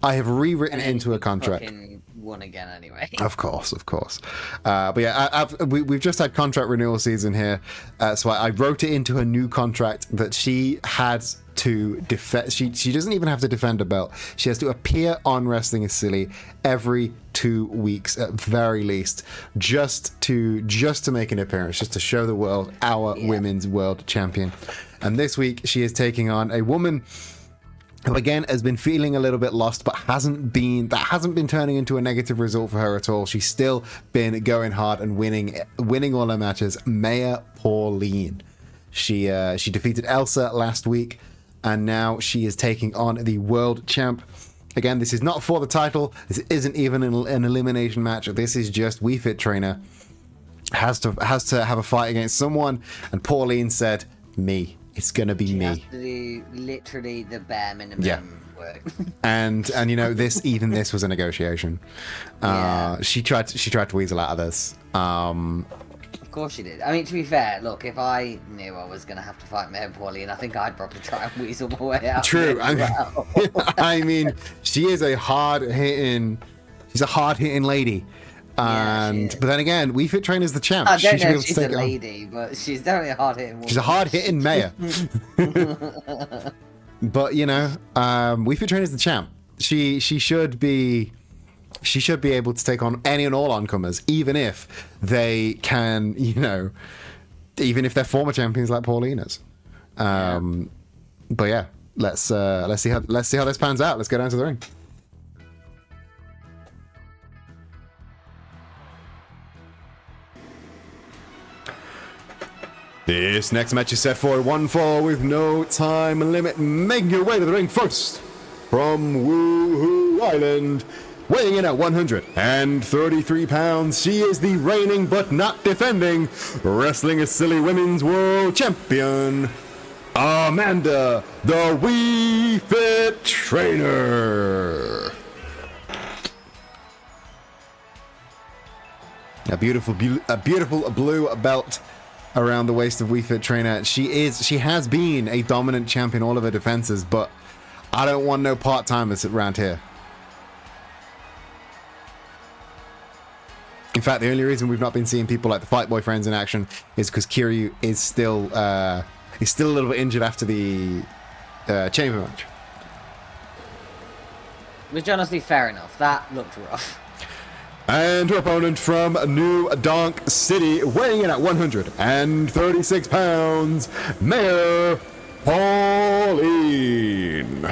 I have rewritten into a contract. Won again anyway. Of course. But yeah, we've just had contract renewal season here, so I wrote it into a new contract that she had to defend. She doesn't even have to defend a belt. She has to appear on Wrestling is Silly every 2 weeks at very least, just to make an appearance, just to show the world our women's world champion. And this week she is taking on a woman who again has been feeling a little bit lost, but hasn't been turning into a negative result for her at all. She's still been going hard and winning all her matches. Maya Pauline. She defeated Elsa last week, and now she is taking on the world champ. Again, this is not for the title. This isn't even an elimination match. This is just We Fit Trainer has to have a fight against someone, and Pauline said, "Me." It's gonna be me. Has to do literally the bare minimum work. and you know, this was a negotiation. She tried to weasel out of this. Of course she did. I mean, to be fair, look, if I knew I was gonna have to fight Maya Pauline, I think I'd probably try and weasel my way out. True. I mean, she is a hard hitting lady. But then again, We Fit Trainer's the champ. I don't know if she's a lady, but she's definitely a hard-hitting woman. She's a hard-hitting mayor. But, you know, We Fit Trainer's the champ. She should be able to take on any and all oncomers, even if they can, you know, even if they're former champions like Pauline is. But yeah, let's see how this pans out. Let's go down to the ring. This next match is set for a 1-fall with no time limit. Making your way to the ring first from Woohoo Island, weighing in at 133 pounds, she is the reigning but not defending Wrestling is Silly Women's World Champion, Amanda, the We Fit Trainer. A beautiful blue belt around the waist of We Fit Trainer. She has been a dominant champion all of her defenses, but I don't want no part-timers around here. In fact, the only reason we've not been seeing people like the Fight Boyfriends in action is because Kiryu is still a little bit injured after the chamber match. Which honestly, fair enough. That looked rough. And her opponent from New Donk City, weighing in at 136 pounds, Maya Pauline.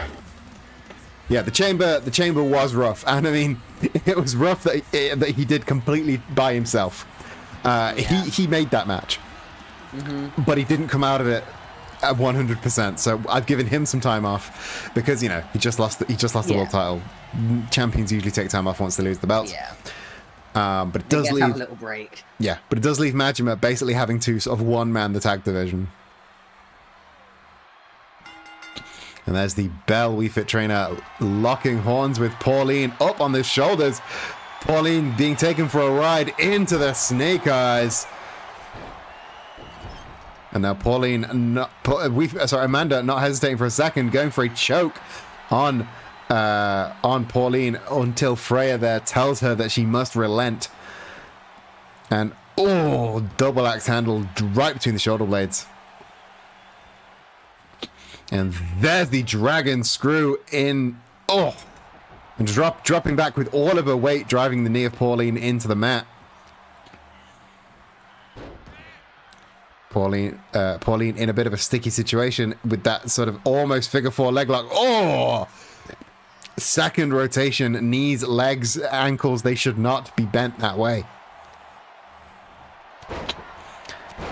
Yeah, the chamber was rough, and I mean, it was rough that he did completely by himself. He made that match, but he didn't come out of it at 100%. So I've given him some time off because, you know, he just lost the world title. Champions usually take time off once they lose the belts. Yeah. But it does leave have a little break. Yeah, but it does leave Majima basically having to sort of one-man the tag division. And there's the Bell We Fit Trainer locking horns with Pauline up on the shoulders. Pauline being taken for a ride into the Snake Eyes. And now Amanda not hesitating for a second, going for a choke on Pauline until Freya there tells her that she must relent. And double axe handle right between the shoulder blades. And there's the dragon screw in. And dropping back with all of her weight, driving the knee of Pauline into the mat. Pauline in a bit of a sticky situation with that sort of almost figure four leg lock. Second rotation, knees, legs, ankles, they should not be bent that way.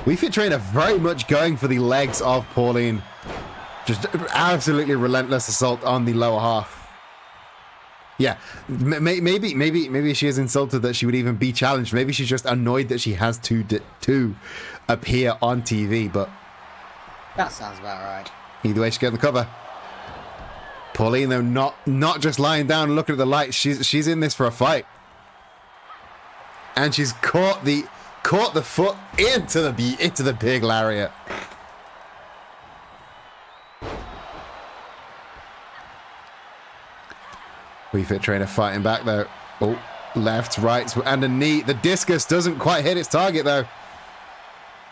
We Fit Trainer very much going for the legs of Pauline. Just absolutely relentless assault on the lower half. Yeah, maybe she is insulted that she would even be challenged. Maybe she's just annoyed that she has to appear on TV. But that sounds about right. Either way, she's getting the cover. Pauline, though, not just lying down and looking at the lights. She's in this for a fight, and she's caught the foot into the big lariat. Wii Fit Trainer fighting back though. Oh, left, right, and a knee. The discus doesn't quite hit its target though,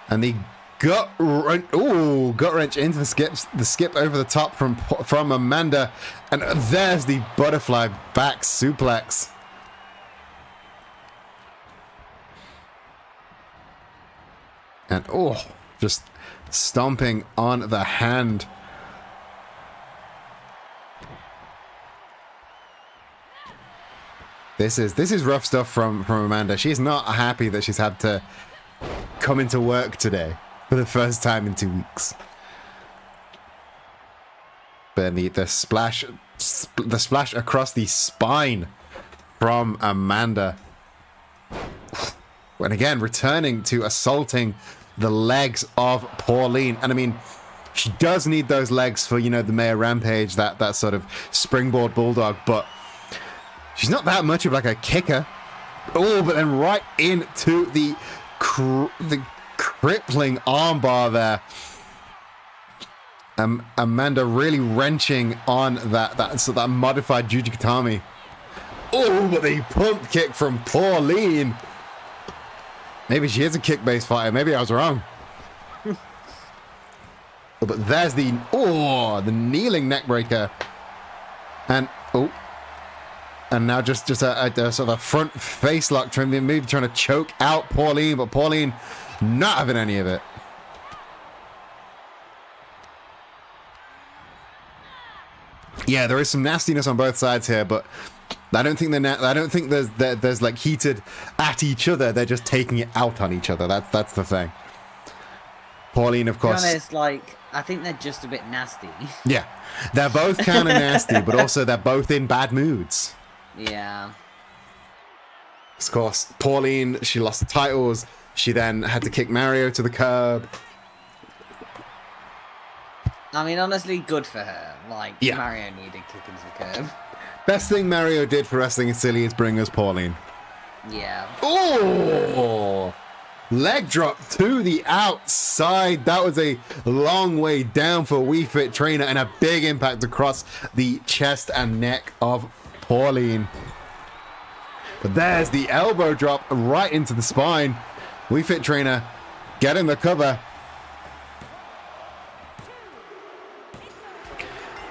and the gut wrench into the skip over the top from Amanda, and there's the butterfly back suplex. And just stomping on the hand. This is rough stuff from Amanda. She's not happy that she's had to come into work today for the first time in 2 weeks. But the splash across the spine from Amanda. And again, returning to assaulting the legs of Pauline. And I mean, she does need those legs for, the Mayor Rampage, that sort of springboard bulldog, but she's not that much of like a kicker. Oh, but then right into the crippling armbar there. Amanda really wrenching on that modified Jujikatami. Oh, but the pump kick from Pauline. Maybe she is a kick-based fighter. Maybe I was wrong. But there's the kneeling neckbreaker. And now just a sort of a front face lock, maybe trying to choke out Pauline, but Pauline not having any of it. Yeah, there is some nastiness on both sides here, but I don't think there's like heated at each other. They're just taking it out on each other. That's the thing. Pauline, of course. To be honest, I think they're just a bit nasty. Yeah, they're both kind of nasty, but also they're both in bad moods. Yeah. Of course, Pauline, she lost the titles. She then had to kick Mario to the curb. I mean, honestly, good for her. Yeah. Mario needed kicking to the curb. Best thing Mario did for Wrestling is Silly is bring us Pauline. Yeah. Oh! Leg drop to the outside. That was a long way down for Wii Fit Trainer and a big impact across the chest and neck of Pauline. But there's the elbow drop right into the spine. Wii Fit Trainer getting the cover.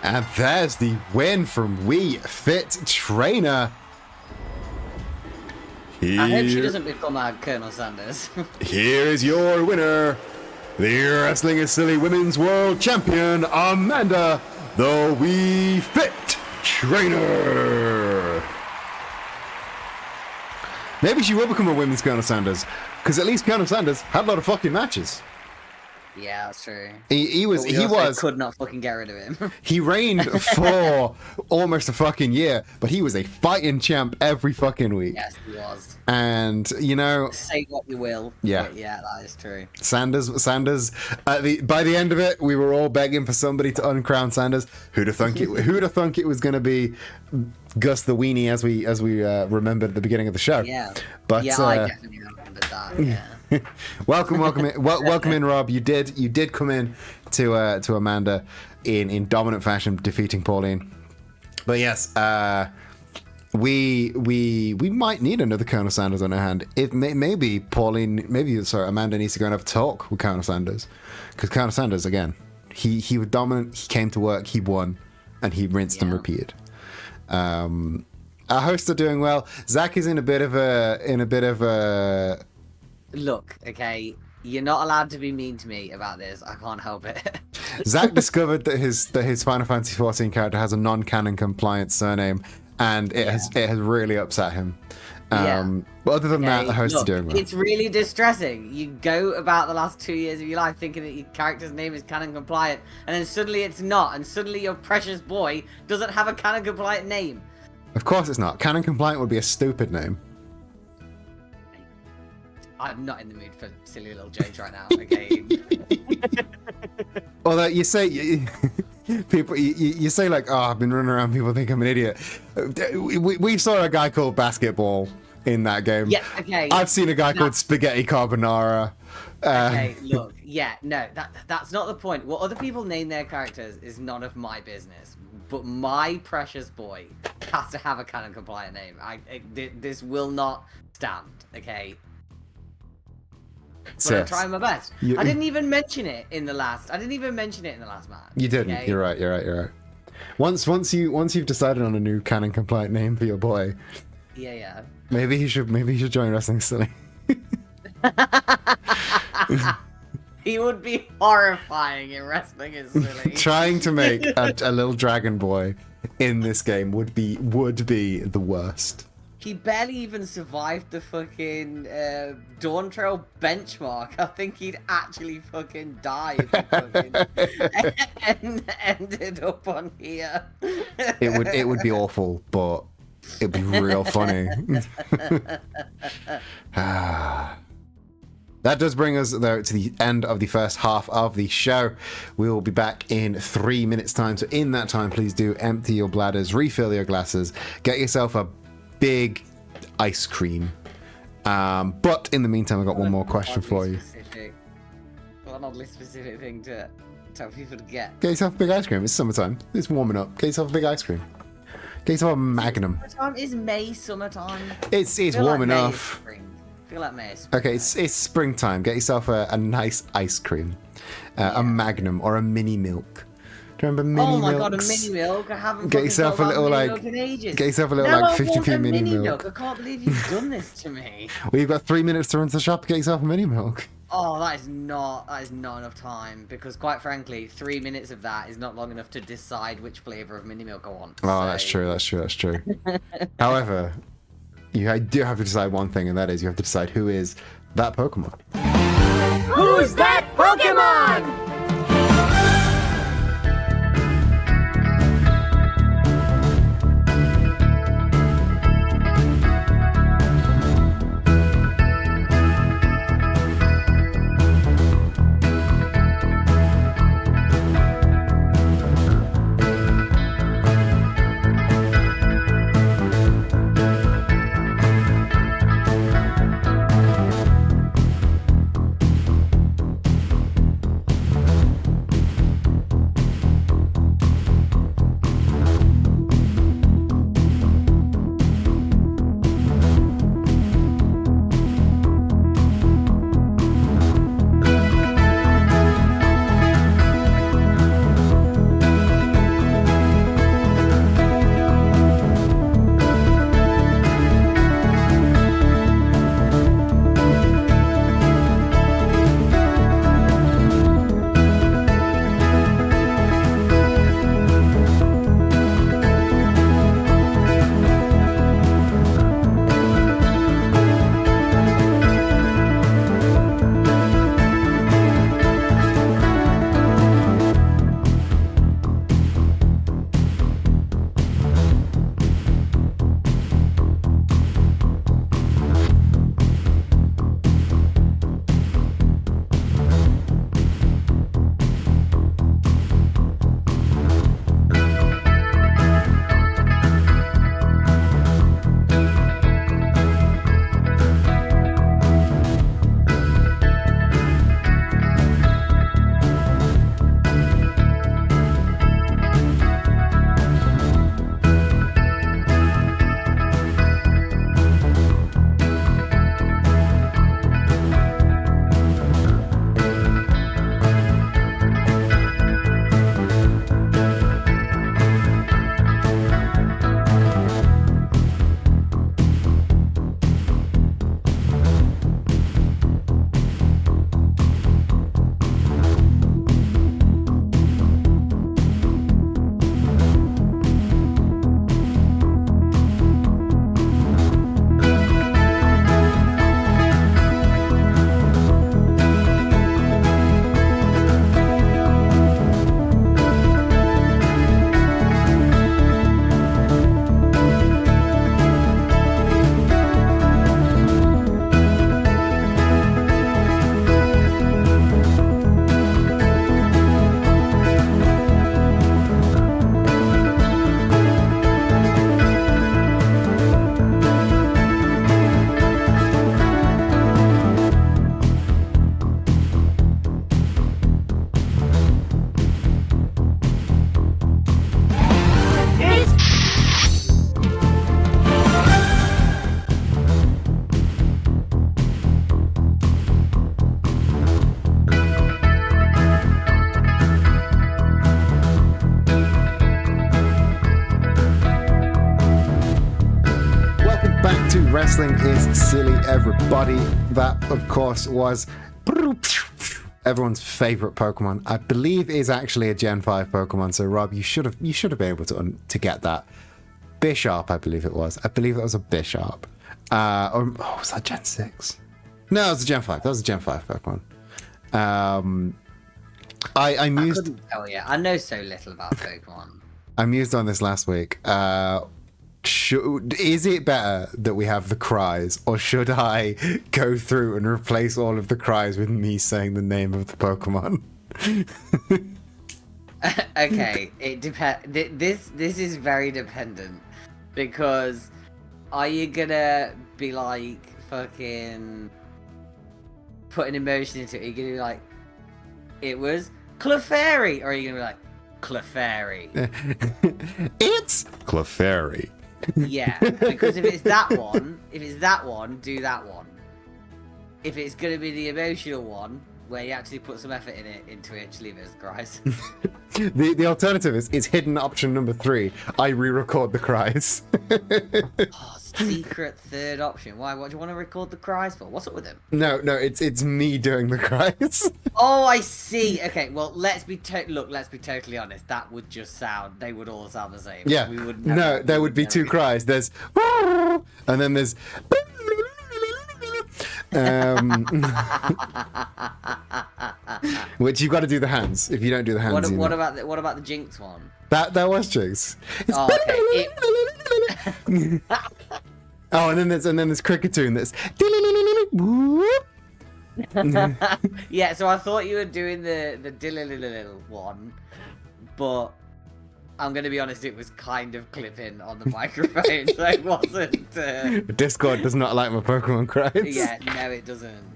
And there's the win from Wii Fit Trainer. I hope she doesn't become our Colonel Sanders. Here is your winner, the Wrestling is Silly Women's World Champion, Amanda, the Wii Fit Trainer. Maybe she will become a women's Colonel Sanders, because at least Colonel Sanders had a lot of fucking matches. Yeah, that's true. He could not fucking get rid of him. He reigned for almost a fucking year, but he was a fighting champ every fucking week. Yes, he was. And say what you will. Yeah, but yeah, that is true. Sanders. By the end of it, we were all begging for somebody to uncrown Sanders. Who'd have thunk it was going to be Gus the Weenie, as we remembered at the beginning of the show. Yeah. But yeah, I definitely remembered that. Yeah. welcome in, Rob. You did come in to Amanda in dominant fashion, defeating Pauline. But yes, we might need another Colonel Sanders on our hand. Maybe Amanda needs to go and have a talk with Colonel Sanders, because Colonel Sanders, again, he was dominant. He came to work, he won, and he rinsed and repeated. Our hosts are doing well. Zach is in a bit of a Look, okay, you're not allowed to be mean to me about this. I can't help it. Zach discovered that his Final Fantasy XIV character has a non-canon compliant surname, and it has really upset him. But other than that, the hosts are doing well. It's really distressing. You go about the last 2 years of your life thinking that your character's name is canon compliant, and then suddenly it's not, and suddenly your precious boy doesn't have a canon compliant name. Of course it's not. Canon compliant would be a stupid name. I'm not in the mood for silly little jokes right now. Okay. Although you say people, you say like, oh, I've been running around. People think I'm an idiot. We saw a guy called Basketball in that game. Yeah. Okay. I've seen a guy called Spaghetti Carbonara. Okay, look, yeah, no, that's not the point. What other people name their characters is none of my business. But my precious boy has to have a canon compliant name. This will not stand, okay? But I'm trying my best. I didn't even mention it in the last. I didn't even mention it in the last match. You didn't. Okay? You're right. Once you've decided on a new canon compliant name for your boy. Yeah. Maybe he should join Wrestling Silly. He would be horrifying in Wrestling is Silly. Trying to make a little dragon boy in this game would be the worst. He barely even survived the fucking Dawn Trail benchmark. I think he'd actually fucking died and ended up on here. It would be awful, but it'd be real funny. That does bring us, though, to the end of the first half of the show. We will be back in 3 minutes' time. So in that time, please do empty your bladders, refill your glasses, get yourself a big ice cream. But in the meantime, I've got one more question for you. What an oddly specific thing to tell people to get. Get yourself a big ice cream. It's summertime. It's warming up. Get yourself a big ice cream. Get yourself a Magnum. Summertime? Is May summertime? It's warm enough. I feel like May is okay, it's springtime. Get yourself a nice ice cream. A Magnum or a mini milk. Do you remember mini milk? Oh my god, a mini milk! I haven't get yourself a little like. Get yourself a little like 50p mini milk. I can't believe you've done this to me. Well, you've got 3 minutes to run to the shop. Get yourself a mini milk. Oh, that is not enough time because, quite frankly, 3 minutes of that is not long enough to decide which flavor of mini milk I want. Oh, so. That's true. However, you do have to decide one thing, and that is you have to decide who is that Pokemon. Who's that Pokemon? Wrestling is Silly, everybody. That, of course, was everyone's favorite Pokemon. I believe is actually a Gen 5 Pokemon. So, Rob, you should have been able to get that. Bisharp, I believe it was. I believe that was a Bisharp. Or was that Gen 6? No, it was a Gen 5. That was a Gen 5 Pokemon. I mused. couldn't tell you. I know so little about Pokemon. I mused on this last week. Is it better that we have the cries, or should I go through and replace all of the cries with me saying the name of the Pokemon? Okay, it depends. This is very dependent, because are you gonna be like fucking putting emotion into it? Are you gonna be like, it was Clefairy, or are you gonna be like Clefairy? It's Clefairy. Yeah, because if it's that one, do that one. If it's gonna be the emotional one, where you actually put some effort into it, just leave it as cries. The alternative is hidden option number 3. I re-record the cries. Oh, secret third option. Why? What do you want to record the cries for? What's up with him? No, it's me doing the cries. Oh, I see. Okay, well, let's be totally honest. That would just sound. They would all sound the same. Yeah. We would No, there would be 2 cries. There's and then there's which you've got to do the hands. If you don't do the hands, what about the Jinx one? that was Jigs. Oh, okay. Oh, and then there's Cricketune that's Yeah, so I thought you were doing the little one, but I'm gonna be honest, it was kind of clipping on the microphone, so it wasn't. Discord does not like my Pokemon cries. Yeah, no, it doesn't.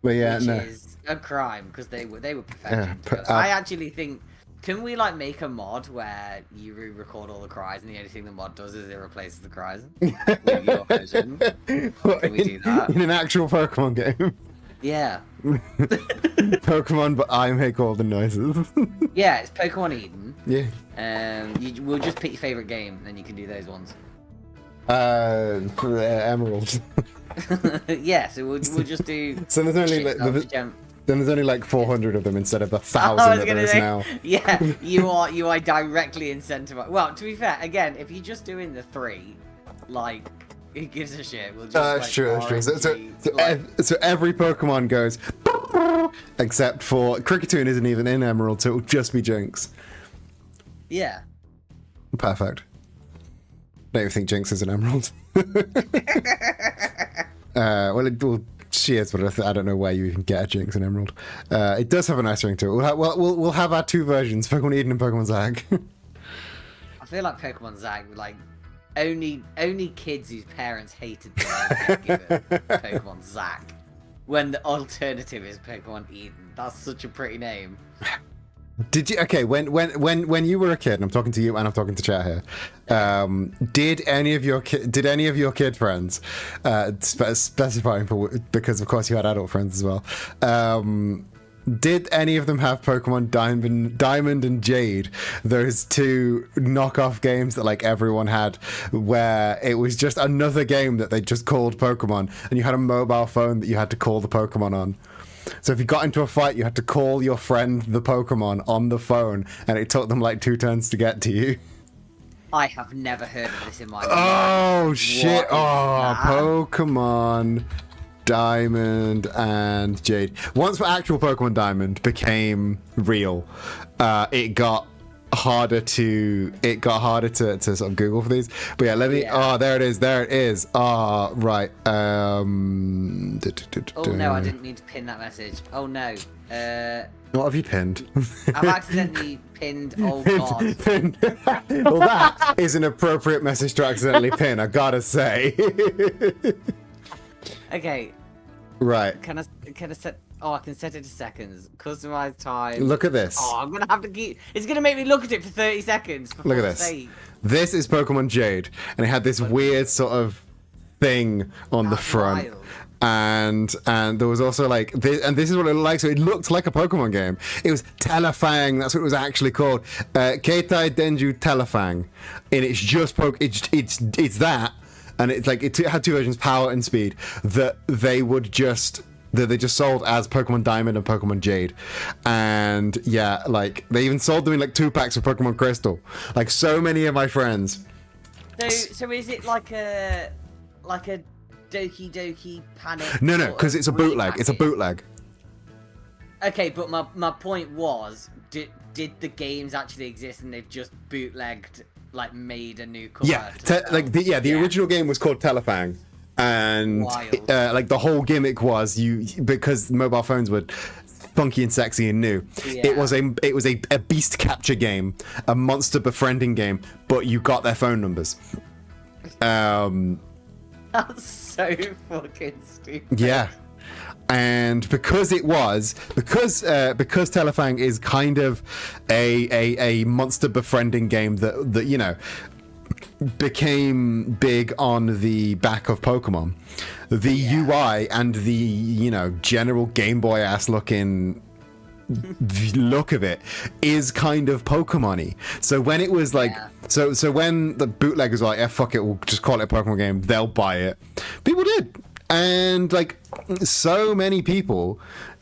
But yeah, Which no. is a crime, because they were perfection. Yeah, I actually think, can we like make a mod where you re-record all the cries and the only thing the mod does is it replaces the cries with your version? Can we do that? In an actual Pokemon game. Yeah. Pokemon, but I make all the noises. Yeah, it's Pokemon Eden. Yeah. We'll just pick your favorite game, and then you can do those ones. Emerald. Yeah, so we'll just do. So there's only shit like of the gem. then there's only like 400 of them instead of the I 1,000 was that there gonna is say, now. yeah, you are directly incentivized. Well, to be fair, again, if you're just doing the 3, like, who gives a shit? We'll just like, Sure. RNG, So every Pokemon goes except for Cricketune isn't even in Emerald, so it'll just be Jinx. yeah. Perfect. Don't even think Jinx is an Emerald. Well, she is, but I don't know where you even get a Jinx in Emerald. It does have a nice ring to it. We'll have our 2 versions, Pokemon Eden and Pokemon Zag. I feel like Pokemon Zag, like, only kids whose parents hated them would give it Pokemon Zag, when the alternative is Pokemon Eden. That's such a pretty name. Did you? Okay, when you were a kid, and I'm talking to you and I'm talking to chat here. Did any of your kid friends, specifying because of course you had adult friends as well. Did any of them have Pokemon Diamond and Jade? Those 2 knockoff games that like everyone had, where it was just another game that they just called Pokemon, and you had a mobile phone that you had to call the Pokemon on. So if you got into a fight, you had to call your friend the Pokemon on the phone, and it took them like 2 turns to get to you. I have never heard of this in my life. Oh shit! What is that? Pokemon Diamond and Jade. Once actual Pokemon Diamond became real, it got harder to sort of Google for these. But yeah, let me. Yeah. Oh, there it is. Oh, right. Oh no, I didn't mean to pin that message. Oh no. What have you pinned? I've accidentally pinned. Oh god. Pinned. Well, that is an appropriate message to accidentally pin, I gotta say. Okay. Right. Can I set? Oh, I can set it to seconds. Customize time. Look at this. Oh, I'm gonna have to keep. It's gonna make me look at it for 30 seconds. For Look at fuck's this. sake. This is Pokemon Jade, and it had this weird sort of thing on the That's front. wild. And there was also like this, and this is what it looked like. So it looked like a Pokemon game. It was Telefang. That's what it was actually called. Keitai Denju Telefang, and it's just it's that. and it's like it had two versions, power and speed, that they just sold as Pokemon Diamond and Pokemon Jade. And yeah, like they even sold them in like 2-packs of Pokemon Crystal. Like so many of my friends. So is it like a Doki Doki Panic? No, because it's a bootleg. It's a bootleg. Okay, but my point was, did the games actually exist and they've just bootlegged, like made a new cover? Yeah, the original game was called Telefang, and like the whole gimmick was because mobile phones were funky and sexy and new. Yeah. It was a beast capture game, a monster befriending game, but you got their phone numbers. That's so fucking stupid. Yeah. And because Telefang is kind of a monster befriending game that you know became big on the back of Pokemon, the UI and the, you know, general Game Boy ass looking look of it is kind of Pokemon-y. So when it was like so when the bootleggers were like, yeah, fuck it, we'll just call it a Pokemon game, they'll buy it. People did. And like so many people's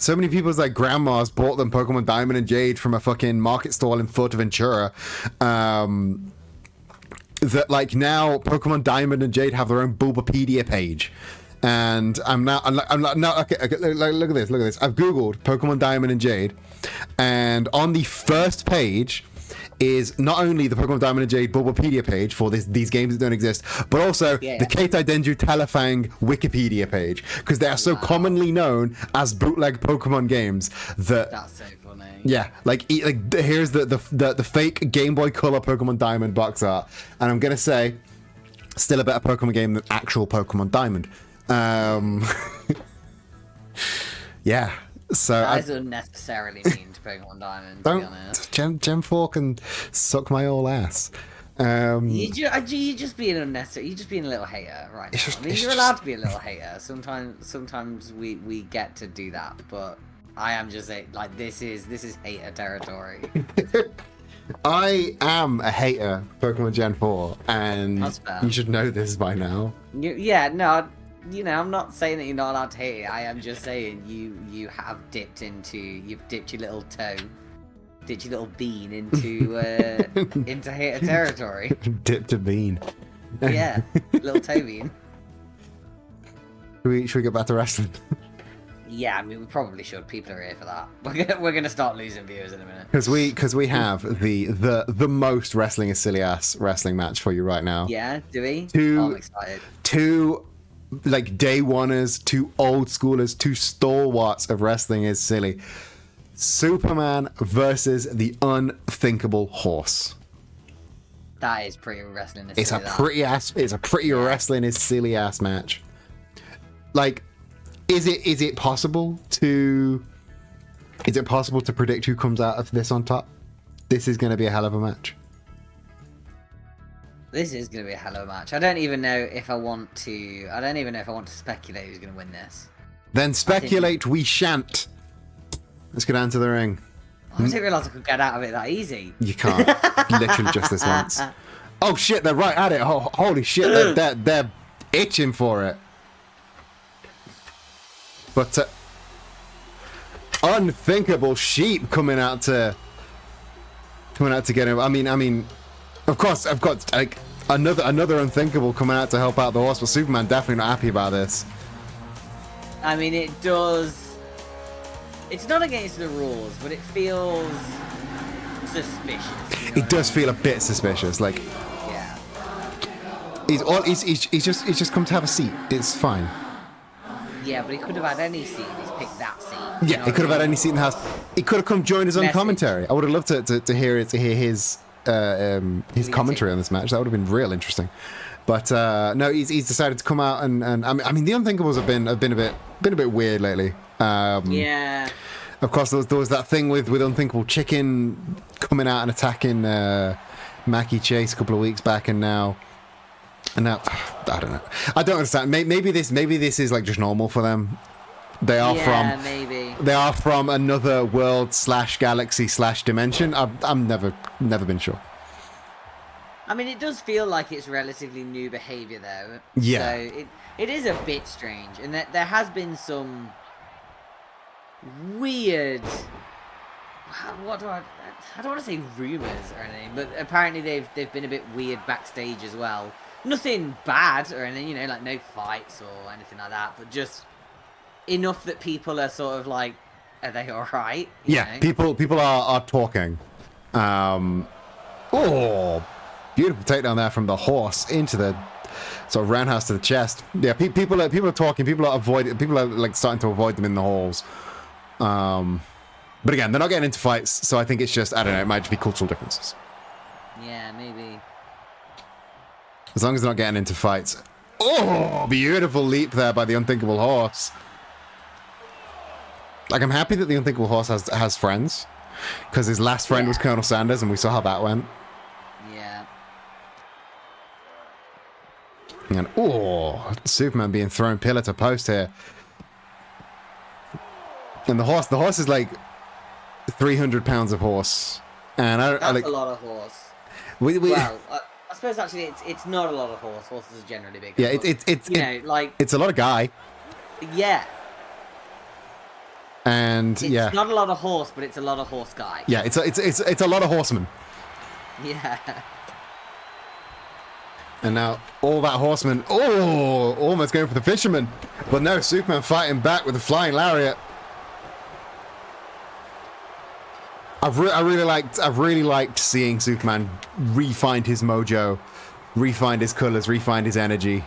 like grandmas bought them Pokemon Diamond and Jade from a fucking market stall in Fuerteventura, that like now Pokemon Diamond and Jade have their own Bulbapedia page. And I'm not okay, look at this. I've googled Pokemon Diamond and Jade, and on the first page is not only the Pokemon Diamond and Jade Bulbapedia page for these games that don't exist, but also the Keitai Denju Telefang Wikipedia page, because they are so commonly known as bootleg Pokemon games that That's so funny. yeah, like here's the fake Game Boy Color Pokemon Diamond box art, and I'm gonna say still a better Pokemon game than actual Pokemon Diamond. Yeah. So that is unnecessarily mean to Pokemon Diamond, to be honest. Gen 4 can suck my old ass. You're just being unnecessary. You're just being a little hater right now. I mean, you're allowed to be a little hater. Sometimes we get to do that, but I am just saying, like, this is hater territory. I am a hater of Pokemon Gen 4, and you should know this by now. You know, I'm not saying that you're not allowed to hate it. I am just saying you have dipped your little toe, dipped your little bean into into hater territory. Dipped a bean. Yeah, little toe bean. Should we get back to wrestling? Yeah, I mean, we probably should. People are here for that. We're gonna start losing viewers in a minute. Because we have the most wrestling is silly ass wrestling match for you right now. Yeah, do we? I'm excited. Two like day oneers, two old schoolers, two stalwarts of wrestling is silly. Superman versus the Unthinkable Horse. That is pretty wrestling. It's a pretty wrestling is silly ass match. Like, is it possible to predict who comes out of this on top? This is going to be a hell of a match. This is going to be a hell of a match. I don't even know if I want to speculate who's going to win this. Then speculate we shan't. Let's go down to the ring. I didn't realise I could get out of it that easy. You can't. Literally just this once. Oh shit, they're right at it. Oh, holy shit, they're itching for it. But Unthinkable Sheep coming out to get him. I mean, of course, I've got like another Unthinkable coming out to help out the horse, but Superman definitely not happy about this. I mean, it does. It's not against the rules, but it feels suspicious. You know it does feel a bit suspicious. Like, yeah. He's just come to have a seat. It's fine. Yeah, but he could have had any seat. He's picked that seat. Yeah, he could have had any seat in the house. He could have come join his own commentary. I would have loved to hear his commentary on this match. That would have been real interesting. But no, he's decided to come out and I mean the Unthinkables have been a bit weird lately. Yeah. Of course, there was that thing with Unthinkable Chicken coming out and attacking Mackie Chase a couple of weeks back, and now I don't know. I don't understand. Maybe this is like just normal for them. They are from another world / galaxy / dimension. I'm never been sure. I mean, it does feel like it's relatively new behavior, though. Yeah. So it is a bit strange, and there has been some weird. What do I don't want to say rumors or anything, but apparently they've been a bit weird backstage as well. Nothing bad or anything, you know, like no fights or anything like that, but just enough that people are sort of like, are they all right? Yeah, You know? people are talking. Oh, beautiful takedown there from the horse into the sort of roundhouse to the chest. Yeah, people are talking. People are like starting to avoid them in the halls. But again, they're not getting into fights, so I think it's just, I don't know, it might just be cultural differences. Yeah, maybe. As long as they're not getting into fights. Oh, beautiful leap there by the Unthinkable Horse. Like, I'm happy that the Unthinkable Horse has friends, because his last friend was Colonel Sanders, and we saw how that went. Yeah. And oh, Superman being thrown pillar to post here. And the horse is like 300 pounds of horse. And I That's like a lot of horse. Well, I suppose actually it's not a lot of horse. Horses are generally big. yeah, but, it's a lot of guy. yeah. And It's not a lot of horse, but it's a lot of horse guy. yeah, it's a lot of horsemen. Yeah. And now all that horsemen, almost going for the fisherman, but no, Superman fighting back with a flying lariat. I've really liked seeing Superman re-find his mojo, re-find his colors, re-find his energy.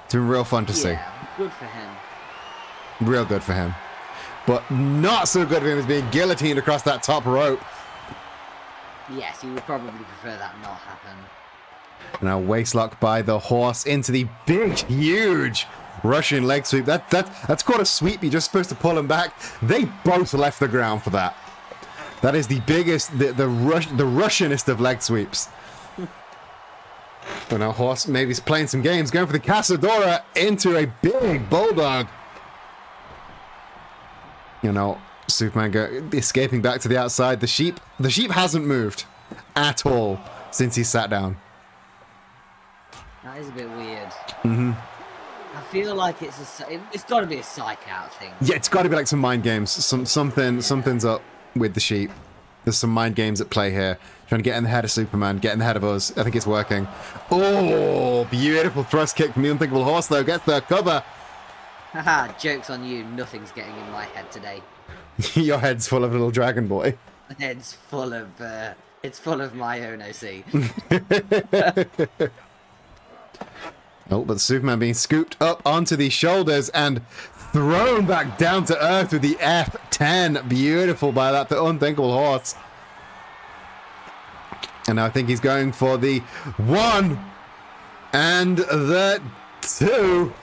It's been real fun to see. Good for him. Real good for him. But not so good for him as being guillotined across that top rope. Yes, you would probably prefer that not happen. Now waistlock by the horse into the big, huge Russian leg sweep. That's quite a sweep. You're just supposed to pull him back. They both left the ground for that. That is the biggest, the Russianest of leg sweeps. But now horse maybe he's playing some games, going for the Casadora into a big bulldog. You know, Superman escaping back to the outside. The sheep hasn't moved at all since he sat down. That is a bit weird. Mm-hmm. I feel like it's got to be a psych out thing. Yeah, it's got to be like some mind games. Something's up with the sheep. There's some mind games at play here. Trying to get in the head of Superman, get in the head of us. I think it's working. Oh, beautiful thrust kick from the Unthinkable Horse, though. Gets the cover. Haha, joke's on you. Nothing's getting in my head today. Your head's full of little dragon boy. My head's full of, it's full of my own OC. Oh, but Superman being scooped up onto the shoulders and thrown back down to earth with the F10. Beautiful by that, the Unthinkable Horse. And now I think he's going for the 1 and the 2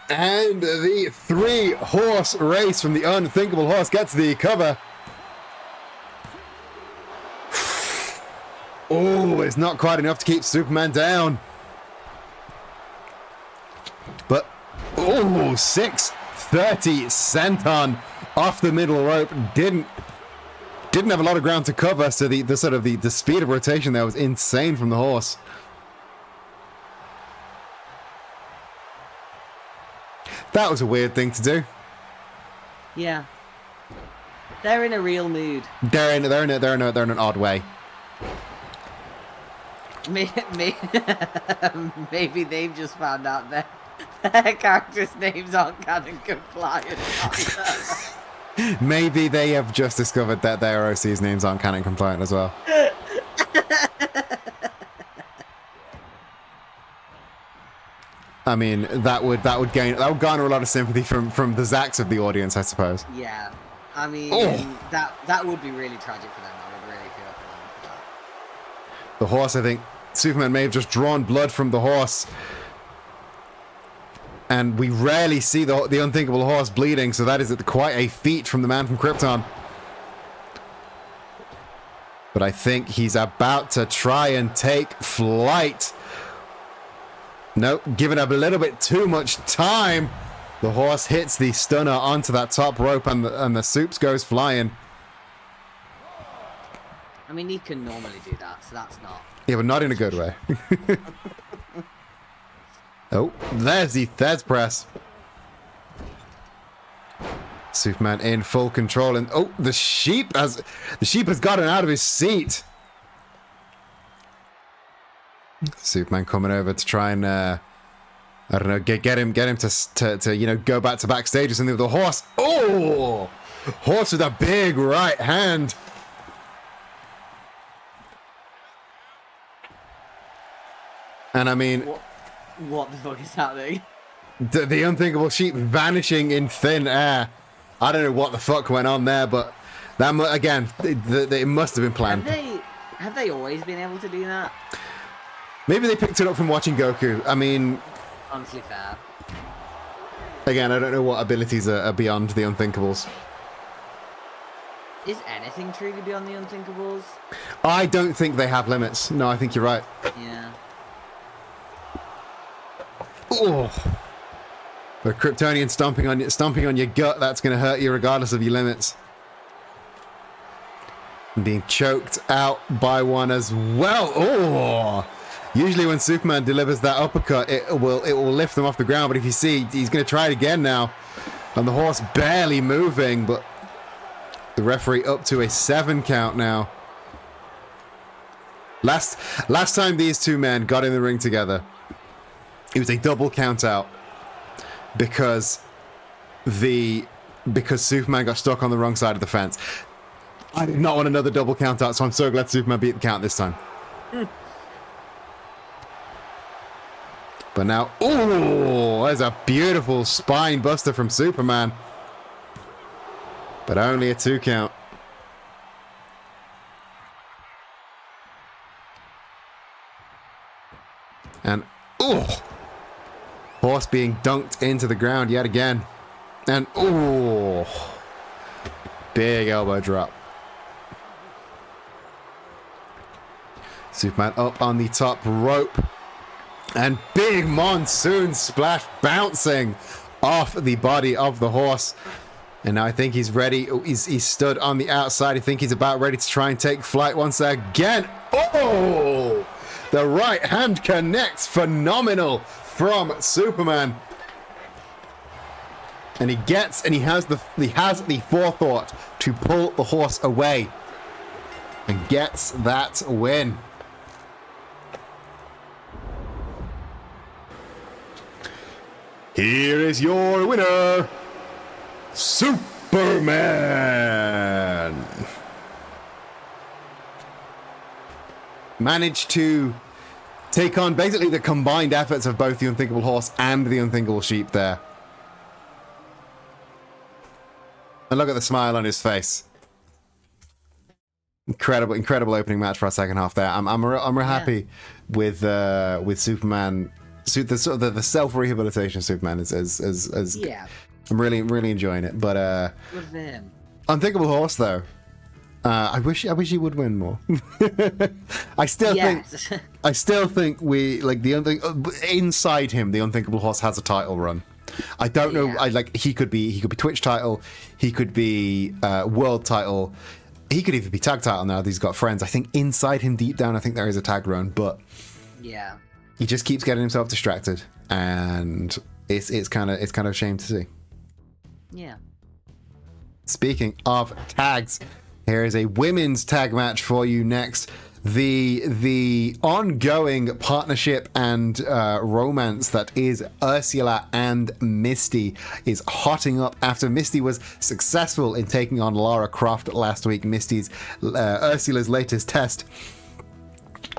and the 3 horse race from the Unthinkable Horse. Gets the cover. Oh, it's not quite enough to keep Superman down. But, 630 senton off the middle rope. Didn't have a lot of ground to cover, so the sort of the speed of rotation there was insane from the horse. That was a weird thing to do. Yeah. They're in a real mood. They're in an odd way. Maybe they've just found out their characters' names aren't canon compliant. Maybe they have just discovered that their OC's names aren't canon compliant as well. I mean, that would garner a lot of sympathy from the Zacks of the audience, I suppose. Yeah, I mean that would be really tragic for them. I would really feel for them for that. The horse, I think Superman may have just drawn blood from the horse, and we rarely see the Unthinkable Horse bleeding, so that is quite a feat from the man from Krypton. But I think he's about to try and take flight. Nope, giving up a little bit too much time. The horse hits the stunner onto that top rope, and the Supes goes flying. I mean, he can normally do that, so that's not Yeah, but not in a good way. Oh, there's the Thez press. Superman in full control, and oh, the sheep has gotten out of his seat. Superman coming over to try and I don't know, get him to go back to backstage or something with the horse. Oh, horse with a big right hand. And I mean, What the fuck is happening? the unthinkable sheep vanishing in thin air. I don't know what the fuck went on there, but that again, it must have been planned. Have they always been able to do that? Maybe they picked it up from watching Goku. I mean, Honestly, fair. again, I don't know what abilities are beyond the Unthinkables. Is anything truly beyond the Unthinkables? I don't think they have limits. No, I think you're right. Yeah. Oh, the Kryptonian stomping on your gut, that's going to hurt you regardless of your limits. Being choked out by one as well. Oh, usually when Superman delivers that uppercut, it will lift them off the ground. But if you see, he's going to try it again now, and the horse barely moving, but the referee up to a 7 count now. Last time these two men got in the ring together, it was a double count out because Superman got stuck on the wrong side of the fence. I did not want another double count out, so I'm so glad Superman beat the count this time. But now, oh, there's a beautiful spine buster from Superman. But only a 2 count. And, oh, horse being dunked into the ground yet again. And, oh, big elbow drop. Superman up on the top rope. And big monsoon splash bouncing off the body of the horse. And now I think he's ready. He's stood on the outside. I think he's about ready to try and take flight once again. Oh! The right hand connects. Phenomenal from Superman. And he has the forethought to pull the horse away. And gets that win. Here is your winner, Superman. Managed to take on basically the combined efforts of both the Unthinkable Horse and the Unthinkable Sheep there. And look at the smile on his face. Incredible opening match for our second half there. I'm real happy with Superman. The self-rehabilitation of Superman is Yeah. I'm really enjoying it. But Good for him. Unthinkable Horse though, I wish he would win more. I still think we like inside him the Unthinkable Horse has a title run. I don't know. He could be Twitch title, he could be world title, he could even be tag title now that he's got friends. I think inside him deep down I think there is a tag run, but yeah. He just keeps getting himself distracted, and it's kind of a shame to see. Yeah. Speaking of tags, here is a women's tag match for you next. The ongoing partnership and romance that is Ursula and Misty is hotting up after Misty was successful in taking on Lara Croft last week. Ursula's latest test.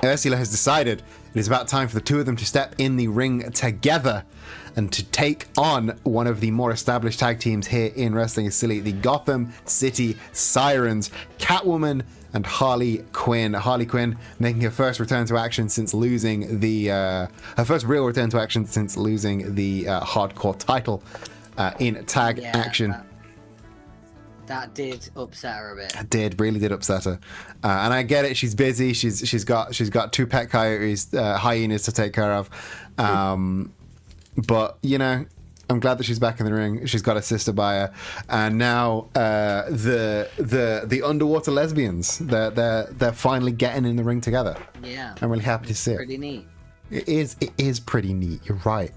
Ursula has decided it is about time for the two of them to step in the ring together and to take on one of the more established tag teams here in Wrestling is Silly, the Gotham City Sirens, Catwoman and Harley Quinn. Harley Quinn making her first return to action since losing her first real return to action since losing the hardcore title in tag action. That did upset her a bit. It really did upset her, and I get it. She's busy. She's got 2 pet coyotes, hyenas to take care of. But I'm glad that she's back in the ring. She's got a sister by her, and now the underwater lesbians. They're finally getting in the ring together. Yeah. I'm really happy to see it. Pretty neat. It is pretty neat. You're right.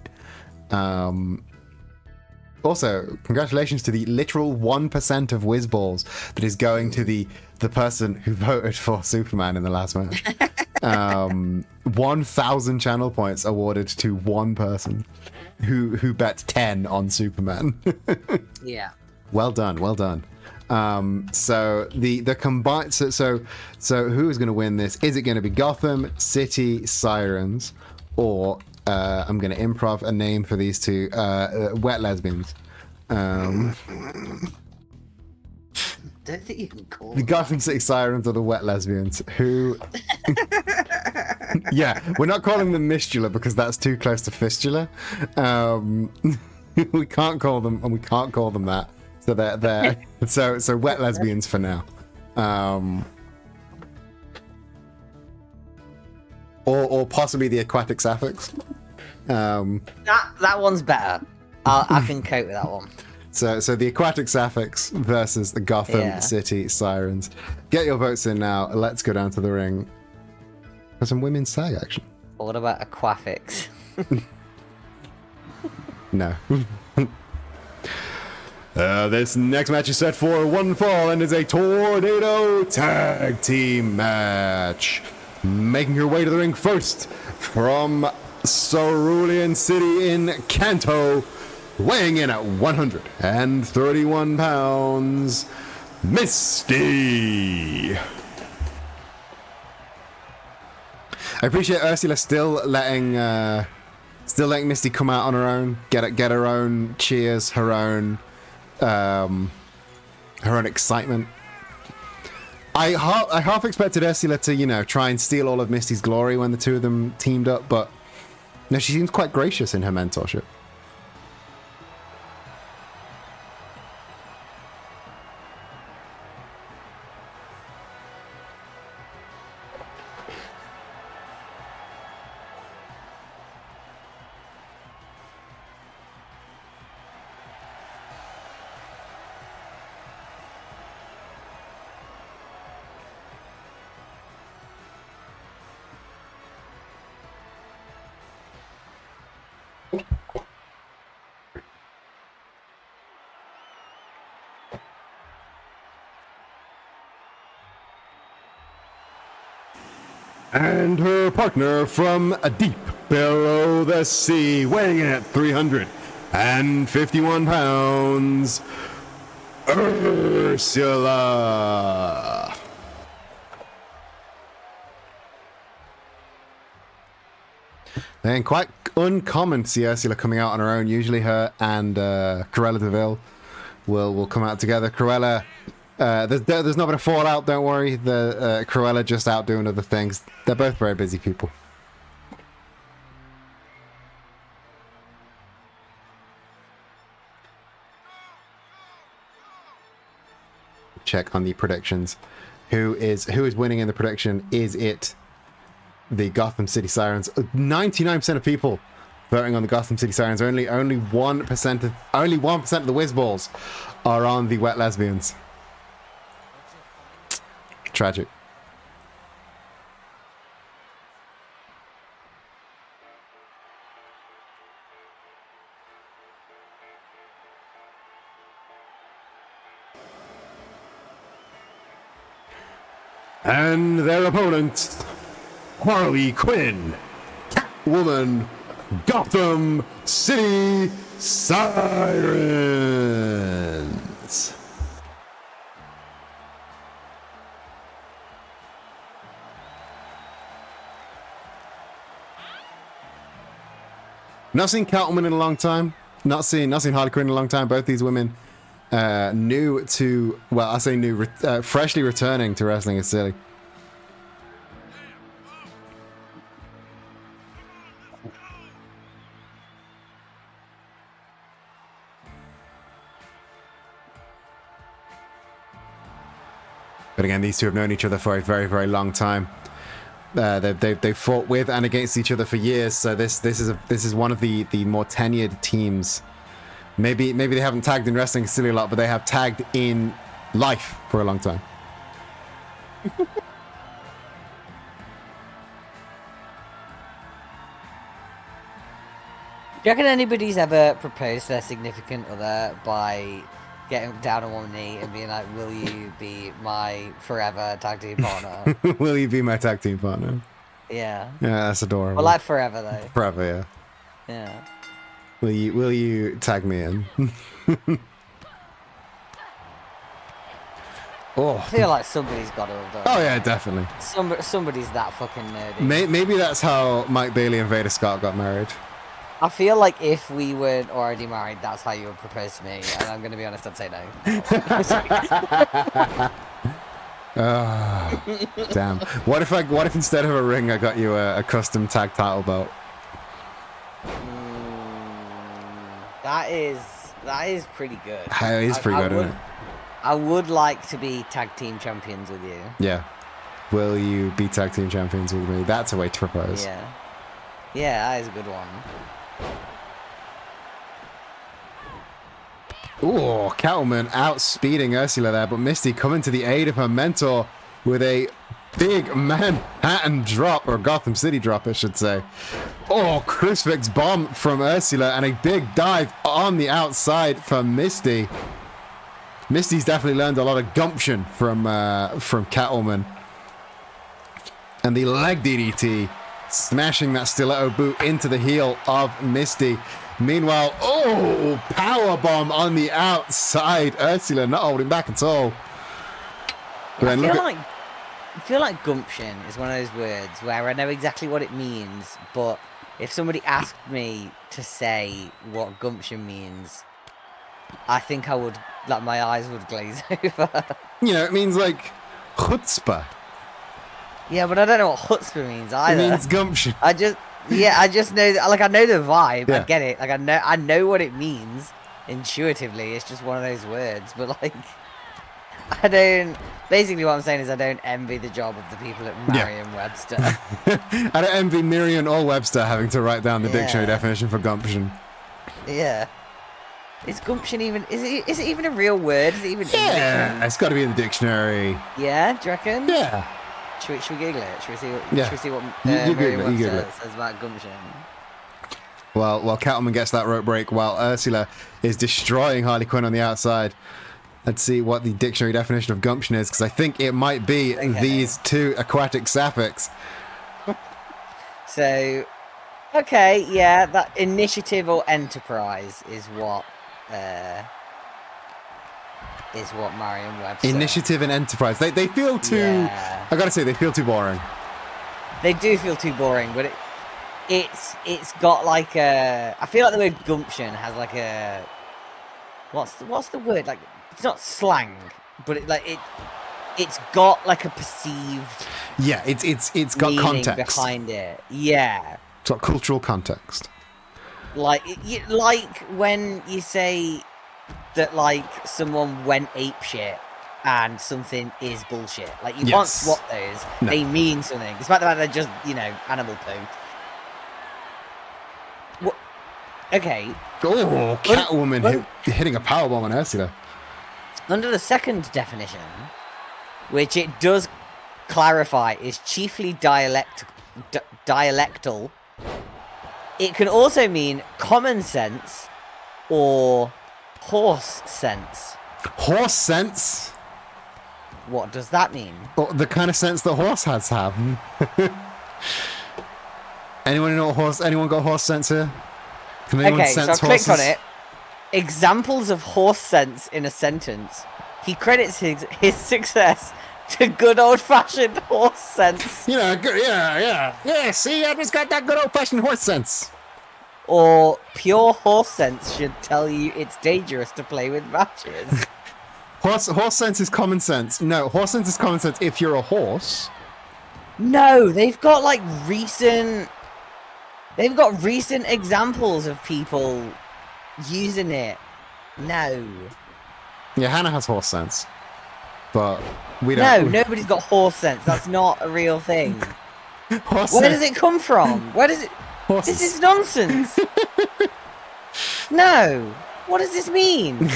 Also, congratulations to the literal 1% of Whizballs that is going to the person who voted for Superman in the last match. 1,000 channel points awarded to one person who bet 10 on Superman. Yeah. Well done, well done. So the combined so who is going to win this? Is it going to be Gotham City Sirens, or I'm going to improv a name for these two wet lesbians? Don't think you can call The Gotham City Sirens or the wet lesbians? Who? Yeah, we're not calling them Mistula because that's too close to fistula. We can't call them, and we can't call them that. So they're so wet lesbians for now. Or possibly the aquatic sapphics. That one's better. I can cope with that one. So the aquatic sapphics versus the Gotham City Sirens. Get your votes in now. Let's go down to the ring for some women's tag action. What about aquafics? No. This next match is set for one fall and is a tornado tag team match. Making her way to the ring first from Cerulean City in Kanto, weighing in at 131 pounds, Misty. I appreciate Ursula still letting Misty come out on her own, get her own cheers, her own excitement. I half expected Ursula to, try and steal all of Misty's glory when the two of them teamed up, but no, she seems quite gracious in her mentorship. And her partner from deep below the sea, weighing in at 351 pounds, Ursula. And quite uncommon to see Ursula coming out on her own. Usually her and Cruella de Vil will come out together. Cruella, there's not been a fallout, don't worry. Cruella just out doing other things. They're both very busy people. Check on the predictions. Who is winning in the prediction? Is it the Gotham City Sirens? 99% of people voting on the Gotham City Sirens. Only 1% of the Whizballs are on the wet lesbians. Tragic. And their opponent, Harley Quinn, Catwoman, Gotham City Sirens. Not seen Catwoman in a long time. Not seen Harley Quinn in a long time. Both these women freshly returning to wrestling is silly. But again, these two have known each other for a very, very long time. They've fought with and against each other for years. So this is one of the more tenured teams Maybe they haven't tagged in wrestling silly a lot, but they have tagged in life for a long time. Do you reckon anybody's ever proposed their significant other by getting down on one knee and being like, will you be my forever tag team partner? Will you be my tag team partner? Yeah. Yeah, that's adorable. Well, like forever, though. Forever, yeah. Yeah. Will you tag me in? Oh. I feel like somebody's got to have done Oh, it. yeah, definitely. Somebody's that fucking nerdy. Maybe that's how Mike Bailey and Vader Scott got married. I feel like if we weren't already married, that's how you would propose to me. And I'm going to be honest, I'd say no. Oh, damn. What if instead of a ring, I got you a custom tag title belt? That is pretty good. It is pretty good, isn't it? I would like to be tag team champions with you. Yeah. Will you be tag team champions with me? That's a way to propose. Yeah. Yeah, that is a good one. Ooh, Cattleman outspeeding Ursula there, but Misty coming to the aid of her mentor with a big Manhattan drop, or Gotham City drop, I should say. Oh, crucifix bomb from Ursula, and a big dive on the outside from Misty. Misty's definitely learned a lot of gumption from Cattleman. And the leg DDT, smashing that stiletto boot into the heel of Misty. Meanwhile, oh, powerbomb on the outside. Ursula not holding back at all. I feel like gumption is one of those words where I know exactly what it means, but if somebody asked me to say what gumption means, I think I would, like, my eyes would glaze over. You know, it means like chutzpah. Yeah, but I don't know what chutzpah means either. It means gumption. I just know, like, I know the vibe. Yeah. I get it. Like, I know what it means intuitively. It's just one of those words. But, like, I don't. Basically, what I'm saying is I don't envy the job of the people at Merriam-Webster. I don't envy Merriam or Webster having to write down the dictionary definition for gumption. Yeah. Is gumption even? Is it even a real word? Is it even? Yeah, it's got to be in the dictionary. Yeah. Do you reckon? Yeah. Should we Google it? Should we see? Yeah. Should we see what You Google it, you Google Merriam-Webster it. says about gumption? Well, Cattleman gets that rope break while Ursula is destroying Harley Quinn on the outside. Let's see what the dictionary definition of gumption is, because I think it might be these two aquatic sapphics. So, okay, yeah, that initiative or enterprise is what Merriam-Webster. Initiative and enterprise. They feel too. Yeah. I gotta say, they feel too boring. They do feel too boring, but it's got like a. I feel like the word gumption has like a. What's the word? Like, it's not slang, but it's got like a perceived. Yeah, it's got meaning context behind it. Yeah. It's got cultural context. Like when you say that, like, someone went apeshit and something is bullshit. Like, you can't swap those. No. They mean something. Despite the fact they're just, animal poo. What? Okay. Oh, Catwoman hitting a powerbomb on Ursula. Under the second definition, which it does clarify is chiefly dialectal, it can also mean common sense or horse sense. Horse sense? What does that mean? Oh, the kind of sense that horse has have. Anyone got horse sense here? Can anyone Okay, so I sense clicked horses? on it. Examples of horse sense in a sentence. He credits his success to good old-fashioned horse sense. Yeah, see, Edward's got that good old-fashioned horse sense. Or pure horse sense should tell you it's dangerous to play with matches. Horse sense is common sense. No, horse sense is common sense if you're a horse. No, they've got like recent examples of people using it. No. Yeah, Hannah has horse sense. But we No, don't. nobody's got horse sense. That's not a real thing. Horse Where sense. does it come from? Where does it... Horses. This is nonsense. No. What does this mean?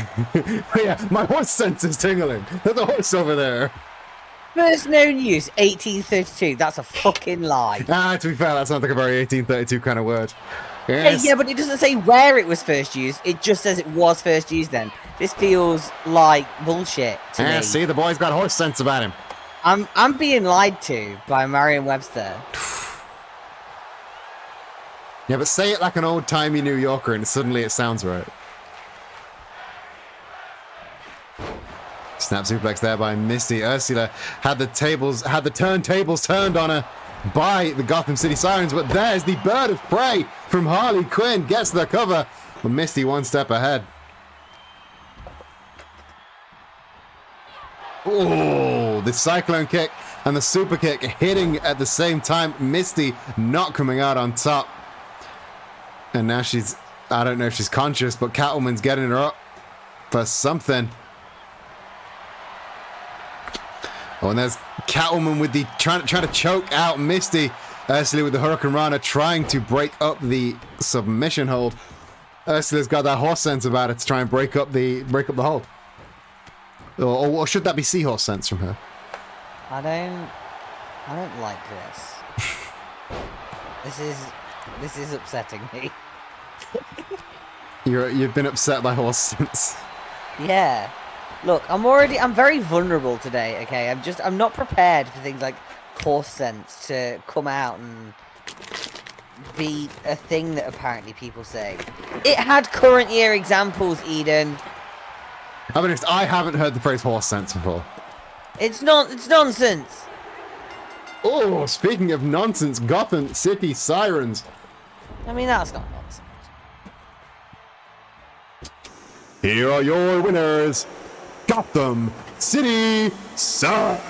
Yeah, my horse sense is tingling. There's a horse over there. First known use, 1832. That's a fucking lie. To be fair, that sounds like a very 1832 kind of word. Hey, Yes. yeah, but it doesn't say where it was first used. It just says it was first used then. This feels like bullshit to me. See, the boy's got horse sense about him. I'm being lied to by Merriam-Webster. Yeah, but say it like an old-timey New Yorker and suddenly it sounds right. Snap suplex there by Misty. Ursula had the turntables turned on her by the Gotham City Sirens, but there's the bird of prey from Harley Quinn. Gets the cover, but Misty one step ahead. Oh, the cyclone kick and the super kick hitting at the same time. Misty not coming out on top. And now I don't know if she's conscious, but Catwoman's getting her up for something. Oh, and there's Catwoman with the trying to choke out Misty. Ursula with the Hurricane Rana trying to break up the submission hold. Ursula's got that horse sense about it to try and break up the hold. Or should that be seahorse sense from her? I don't like this. This is upsetting me. You've been upset by horse sense. Yeah. Look, I'm very vulnerable today, okay? I'm not prepared for things like horse sense to come out and be a thing that apparently people say. It had current year examples, Eden. I'll be honest, I haven't heard the phrase horse sense before. It's nonsense. Oh, speaking of nonsense, Gotham City Sirens. I mean, that's not nonsense. Here are your winners, Gotham City Sirens.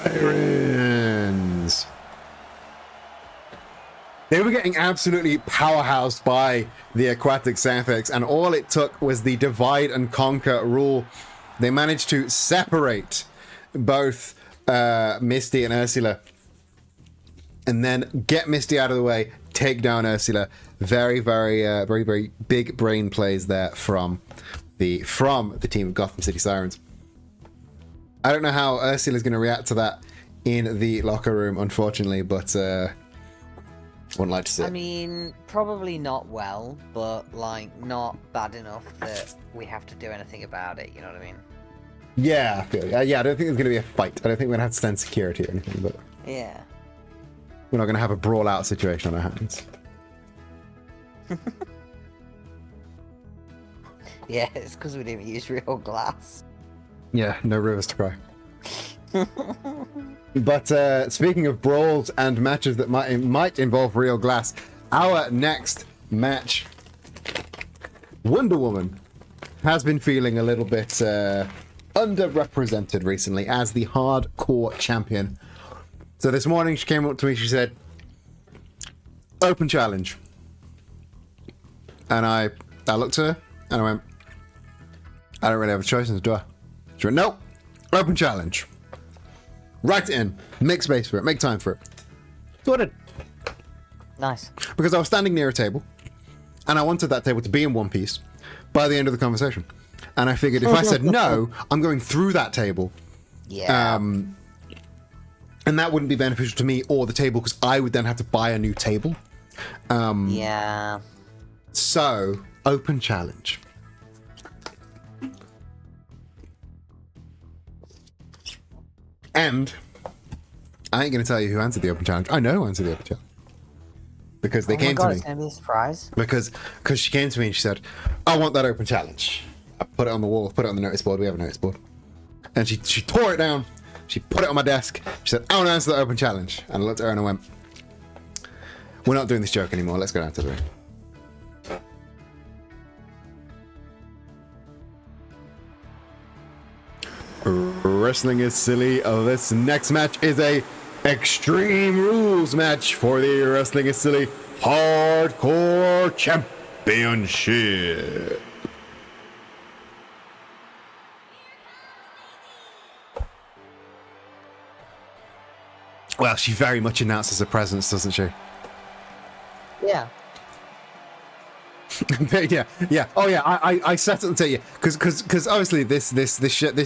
They were getting absolutely powerhoused by the Aquatic Sapphics, and all it took was the divide and conquer rule. They managed to separate both Misty and Ursula, and then get Misty out of the way, take down Ursula. Very, very big brain plays there from the team of Gotham City Sirens. I don't know how Ursula's going to react to that in the locker room, unfortunately, but wouldn't like to see it. I mean, probably not well, but like not bad enough that we have to do anything about it. You know what I mean? Yeah, I feel yeah. I don't think there's going to be a fight. I don't think we're going to have to stand security or anything, but Yeah. we're not going to have a brawl out situation on our hands. Yeah, it's because we didn't use real glass. Yeah, no rivers to cry. But speaking of brawls and matches that might involve real glass, our next match, Wonder Woman has been feeling a little bit underrepresented recently as the hardcore champion. So this morning she came up to me, she said, open challenge. And I looked at her and I went, I don't really have a choice, do I? She went, nope, open challenge. Write it in, make space for it, make time for it. So I did. Nice. Because I was standing near a table and I wanted that table to be in one piece by the end of the conversation. And I figured if I said no, I'm going through that table. Yeah. And that wouldn't be beneficial to me or the table because I would then have to buy a new table. Yeah. So, open challenge. And I ain't going to tell you who answered the open challenge. I know who answered the open challenge. Because they came to me. It's going to be a surprise. Because she came to me and she said, I want that open challenge. I put it on the wall, put it on the notice board. We have a notice board. And she tore it down. She put it on my desk. She said, I want to answer that open challenge. And I looked at her and I went, we're not doing this joke anymore. Let's go down to the ring. Wrestling is silly. This next match is a Extreme Rules match for the Wrestling is Silly Hardcore Championship. Well, she very much announces her presence, doesn't she? Yeah. yeah. Oh yeah, I set it to you because obviously this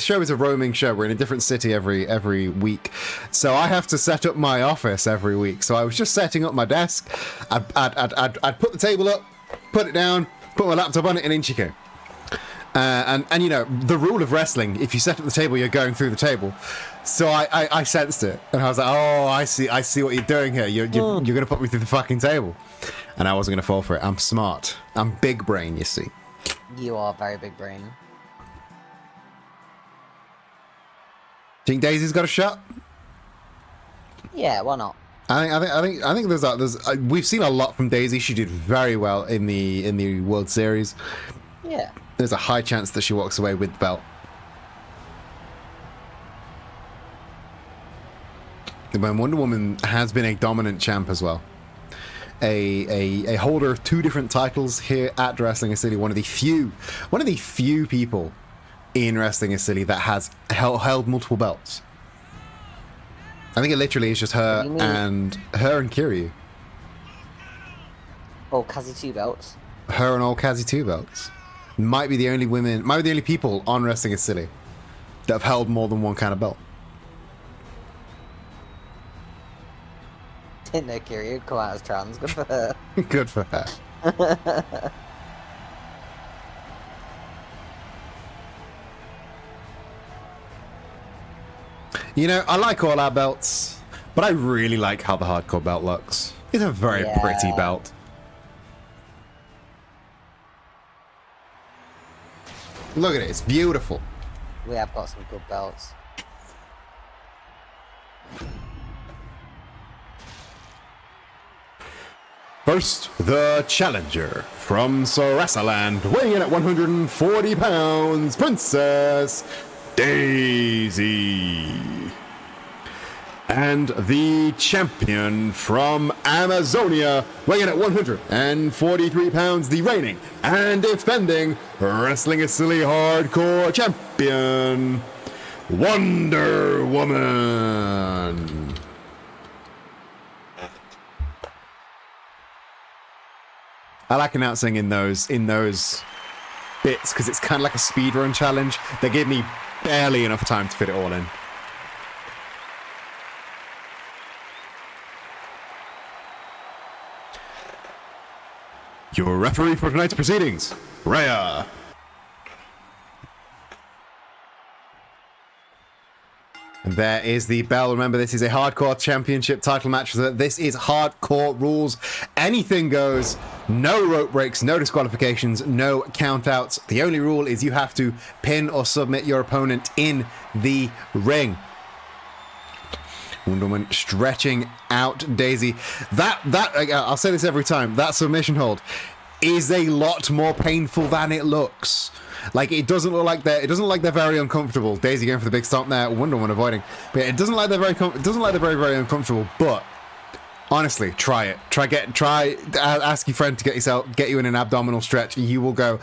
show is a roaming show. We're in a different city every week, so I have to set up my office every week. So I was just setting up my desk. I'd put the table up, put it down, put my laptop on it, and in she came. And you know the rule of wrestling: if you set up the table, you're going through the table. So I sensed it, and I was like, oh, I see what you're doing here. You're gonna put me through the fucking table. And I wasn't going to fall for it. I'm smart. I'm big brain, you see. You are very big brain. Think Daisy's got a shot? Yeah, why not? I think there's we've seen a lot from Daisy. She did very well in the World Series. Yeah. There's a high chance that she walks away with the belt. When Wonder Woman has been a dominant champ as well. A holder of 2 different titles here at Wrestling City. One of the few people in Wrestling City that has held multiple belts. I think it literally is just her and Kiryu. Oh, Kazi 2 belts. Her and all Kazi 2 belts. Might be the only people on Wrestling City that have held more than one kind of belt. Didn't know Kiryu would come out as trans. Good for her. Good for her. You know, I like all our belts, but I really like how the hardcore belt looks. It's a very pretty belt. Look at it, it's beautiful. We have got some good belts. First, the challenger from Sarasaland, weighing in at 140 pounds, Princess Daisy. And the champion from Amazonia, weighing in at 143 pounds, the reigning and defending Wrestling is Silly Hardcore champion, Wonder Woman. I like announcing in those bits because it's kind of like a speedrun challenge. They gave me barely enough time to fit it all in. Your referee for tonight's proceedings, Rhea. And there is the bell. Remember, this is a hardcore championship title match. So this is hardcore rules. Anything goes. No rope breaks, no disqualifications, no countouts. The only rule is you have to pin or submit your opponent in the ring. Wonder Woman stretching out Daisy. I'll say this every time. That submission hold is a lot more painful than it looks. Like, it doesn't look like they're very uncomfortable. Daisy going for the big stomp there, Wonder Woman avoiding. But it doesn't like they're very uncomfortable. But honestly, try it. Try. Ask your friend to get you in an abdominal stretch. You will go,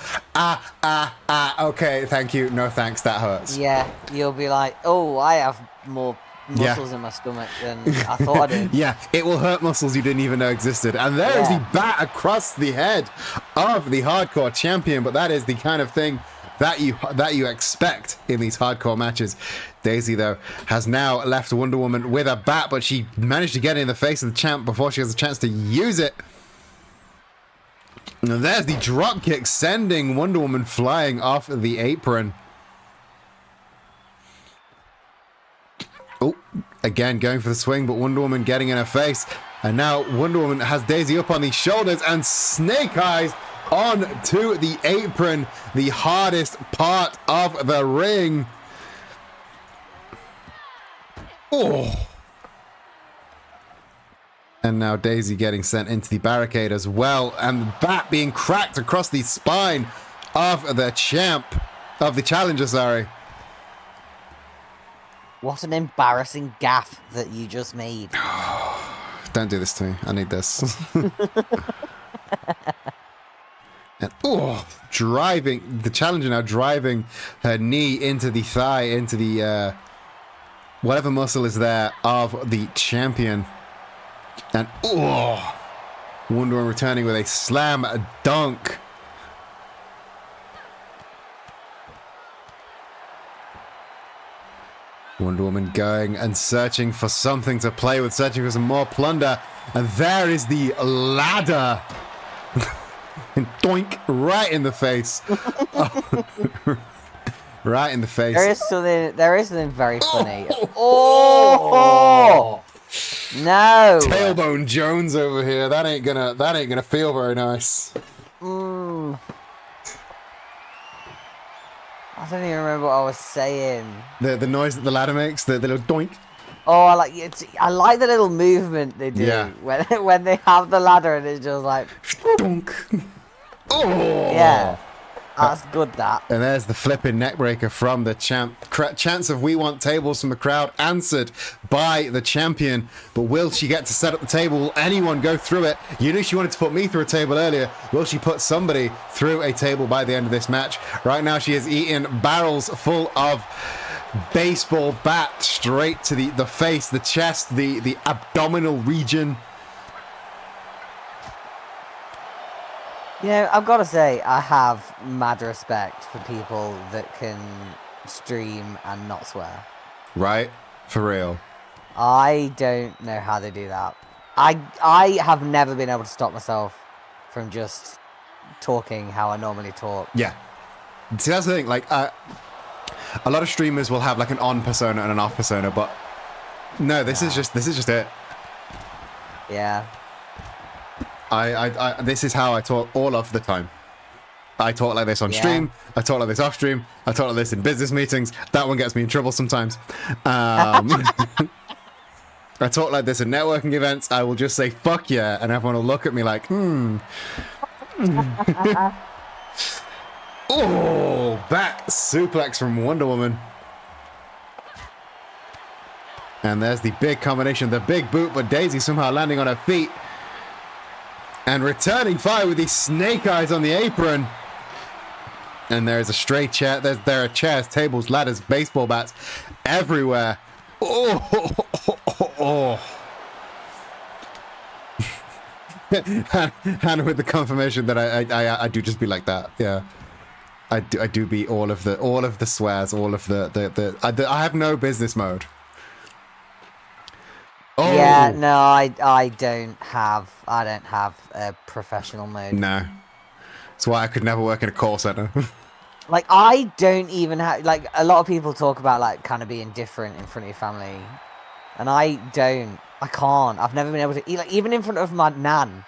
okay, thank you, no thanks, that hurts. Yeah, you'll be like, oh, I have more muscles in my stomach than I thought I did. Yeah, it will hurt muscles you didn't even know existed. And there is the bat across the head of the hardcore champion. But that is the kind of thing that you expect in these hardcore matches. Daisy, though, has now left Wonder Woman with a bat, but she managed to get in the face of the champ before she has a chance to use it. And there's the drop kick, sending Wonder Woman flying off the apron. Oh, again going for the swing, but Wonder Woman getting in her face. And now Wonder Woman has Daisy up on the shoulders and Snake Eyes onto the apron, the hardest part of the ring. Oh. And now Daisy getting sent into the barricade as well, and the bat being cracked across the spine of the challenger, sorry. What an embarrassing gaffe that you just made. Don't do this to me. I need this. And driving the challenger now, driving her knee into the thigh, into the whatever muscle is there of the champion. And Wonder Woman returning with a slam dunk Wonder Woman going and searching for something to play with, searching for some more plunder. And there is the ladder. And doink, right in the face. Right in the face. There is something very funny. Oh! No! Tailbone Jones over here. That ain't gonna feel very nice. I don't even remember what I was saying. The noise that the ladder makes, the little doink. Oh, I like the little movement they do Yeah. when they have the ladder and it's just like Donk. Oh yeah, that's good. That and there's the flipping neckbreaker from the champ. Chance of we want tables from the crowd answered by the champion. But will she get to set up the table? Will anyone go through it? You knew she wanted to put me through a table earlier. Will she put somebody through a table by the end of this match? Right now she is eating barrels full of baseball bat straight to the face, the chest, the abdominal region. you know, I've got to say I have mad respect for people that can stream and not swear. Right? For real. I don't know how they do that. I have never been able to stop myself from just talking how I normally talk. Yeah. See, that's the thing. Like, a lot of streamers will have like an on persona and an off persona, but no, this is just it. Yeah. I this is how I talk all of the time. I talk like this on stream. I talk like this off stream. I talk like this in business meetings. That one gets me in trouble sometimes. I talk like this at networking events. I will just say fuck yeah, and everyone will look at me like Oh, back suplex from Wonder Woman. And there's the big combination, the big boot, but Daisy somehow landing on her feet. And returning fire with these snake eyes on the apron. And there's a straight chair. There are chairs, tables, ladders, baseball bats everywhere. Oh. And with the confirmation that I do just be like that. Yeah. I do be all of the swears, all of I have no business mode. Oh. Yeah, no, I don't have a professional mode. No. That's why I could never work in a call center. Like, I don't even have, like, a lot of people talk about, like, kind of being different in front of your family. And I can't. I've never been able to, like, even in front of my nan,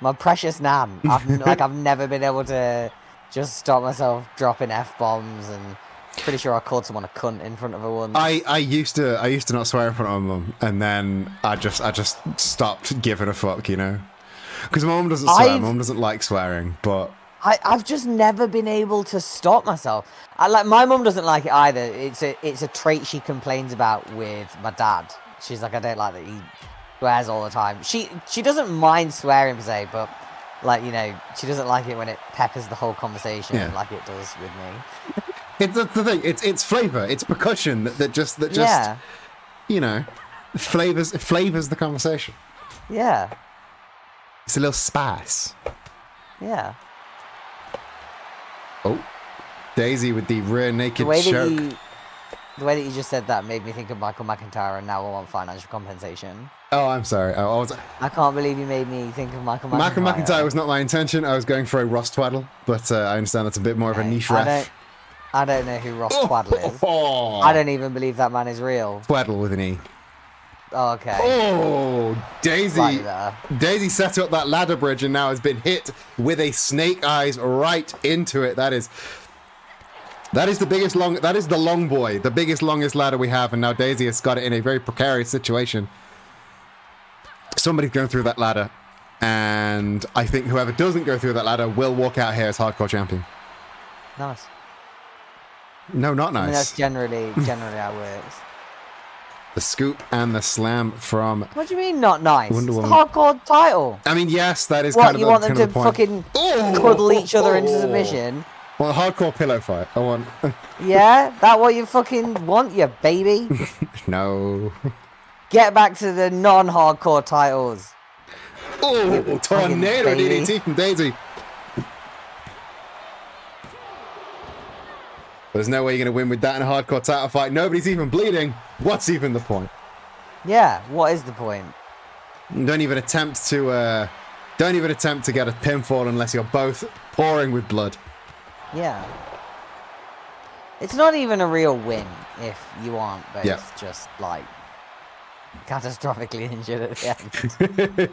my precious nan, I've never been able to just stop myself dropping F-bombs, and pretty sure I called someone a cunt in front of her once. I used to not swear in front of my mum, and then I just stopped giving a fuck, you know? Because my mum doesn't swear. My mum doesn't like swearing, but I've just never been able to stop myself. My mum doesn't like it either. It's a trait she complains about with my dad. She's like, I don't like that he swears all the time. She doesn't mind swearing per se, but like, you know, she doesn't like it when it peppers the whole conversation like it does with me. It's the thing. It's flavor. It's percussion that just you know, flavors the conversation. Yeah. It's a little spice. Yeah. Oh, Daisy with the rear naked The way choke. that you just said that made me think of Michael McIntyre, and now I want financial compensation. Oh, I'm sorry. I can't believe you made me think of Michael McIntyre. Michael McIntyre was not my intention. I was going for a Ross Twaddle, but I understand that's a bit more of a niche ref. I don't know who Ross Twaddle is. I don't even believe that man is real. Twaddle with an E. Oh, okay. Oh, Daisy. Daisy set up that ladder bridge and now has been hit with a snake eyes right into it. That is the long boy, the biggest, longest ladder we have, and now Daisy has got it in a very precarious situation. Somebody's going through that ladder, and I think whoever doesn't go through that ladder will walk out here as hardcore champion. Nice. No, not nice. I mean, that's generally how it works. The scoop and the slam from. What do you mean not nice? Wonder It's the Woman. hardcore title. I mean, yes, that is What, kind of you the, want them kind of to the point. fucking cuddle each other into submission? Well, a hardcore pillow fight. I want. Yeah? That what you fucking want, you baby? No. Get back to the non-hardcore titles. Oh, tornado baby. DDT from Daisy. There's no way you're going to win with that in a hardcore title fight. Nobody's even bleeding. What's even the point? Yeah, what is the point? Don't even attempt to get a pinfall unless you're both pouring with blood. Yeah. It's not even a real win if you aren't both just, like, catastrophically injured at the end.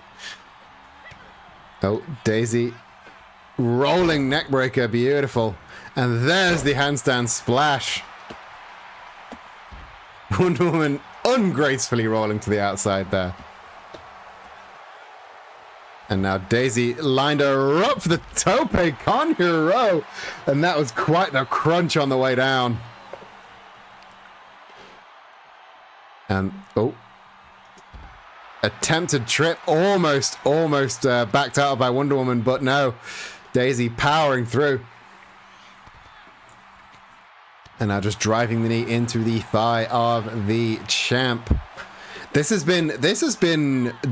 Oh, Daisy. Rolling neckbreaker, beautiful. And there's the handstand splash. Wonder Woman ungracefully rolling to the outside there. And now Daisy lined her up for the tope con hero. And that was quite the crunch on the way down. And, oh. Attempted trip, almost backed out by Wonder Woman, but no. Daisy powering through. And now just driving the knee into the thigh of the champ. This has been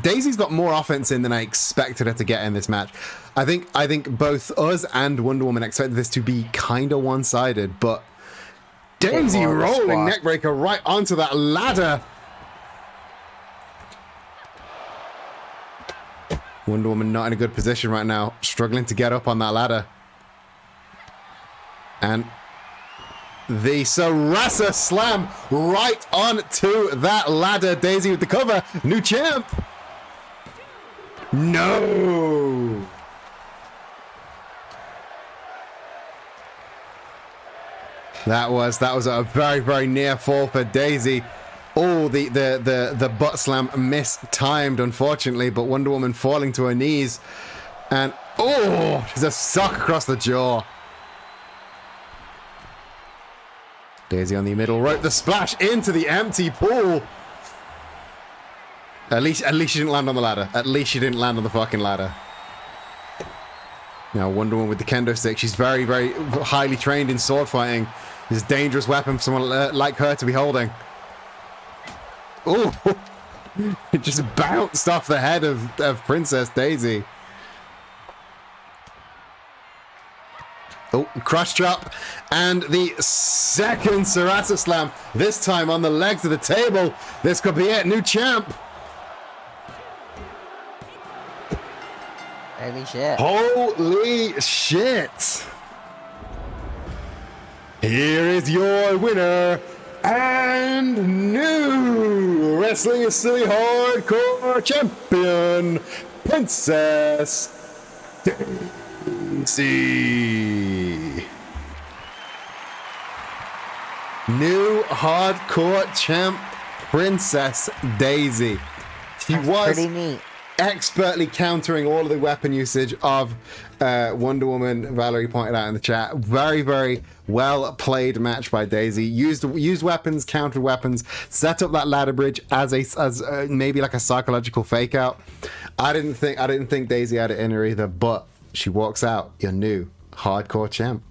Daisy's got more offense in than I expected her to get in this match. I think both us and Wonder Woman expected this to be kind of one-sided, but Daisy rolling neckbreaker right onto that ladder. Wonder Woman not in a good position right now, struggling to get up on that ladder. And the Sarasa slam right onto that ladder. Daisy with the cover. New champ. No. That was a very, very near fall for Daisy. Oh, the butt slam mistimed, unfortunately, but Wonder Woman falling to her knees. And, oh, there's a sock across the jaw. Daisy on the middle rope, the splash into the empty pool. At least she didn't land on the ladder. At least she didn't land on the fucking ladder. Now Wonder Woman with the kendo stick. She's very, very highly trained in sword fighting. It's a dangerous weapon for someone like her to be holding. Oh, it just bounced off the head of Princess Daisy. Oh, crush trap. And the second Sarasa slam. This time on the legs of the table. This could be it. New champ. Holy shit. Holy shit. Here is your winner and new Wrestling is Silly Hardcore champion, Princess Daisy. New hardcore champ, Princess Daisy. She was pretty neat. Expertly countering all of the weapon usage of Wonder Woman. Valerie pointed out in the chat. Very, very well played match by Daisy. Used weapons, countered weapons, set up that ladder bridge as maybe like a psychological fake out. I didn't think Daisy had it in her either, but she walks out your new hardcore champ.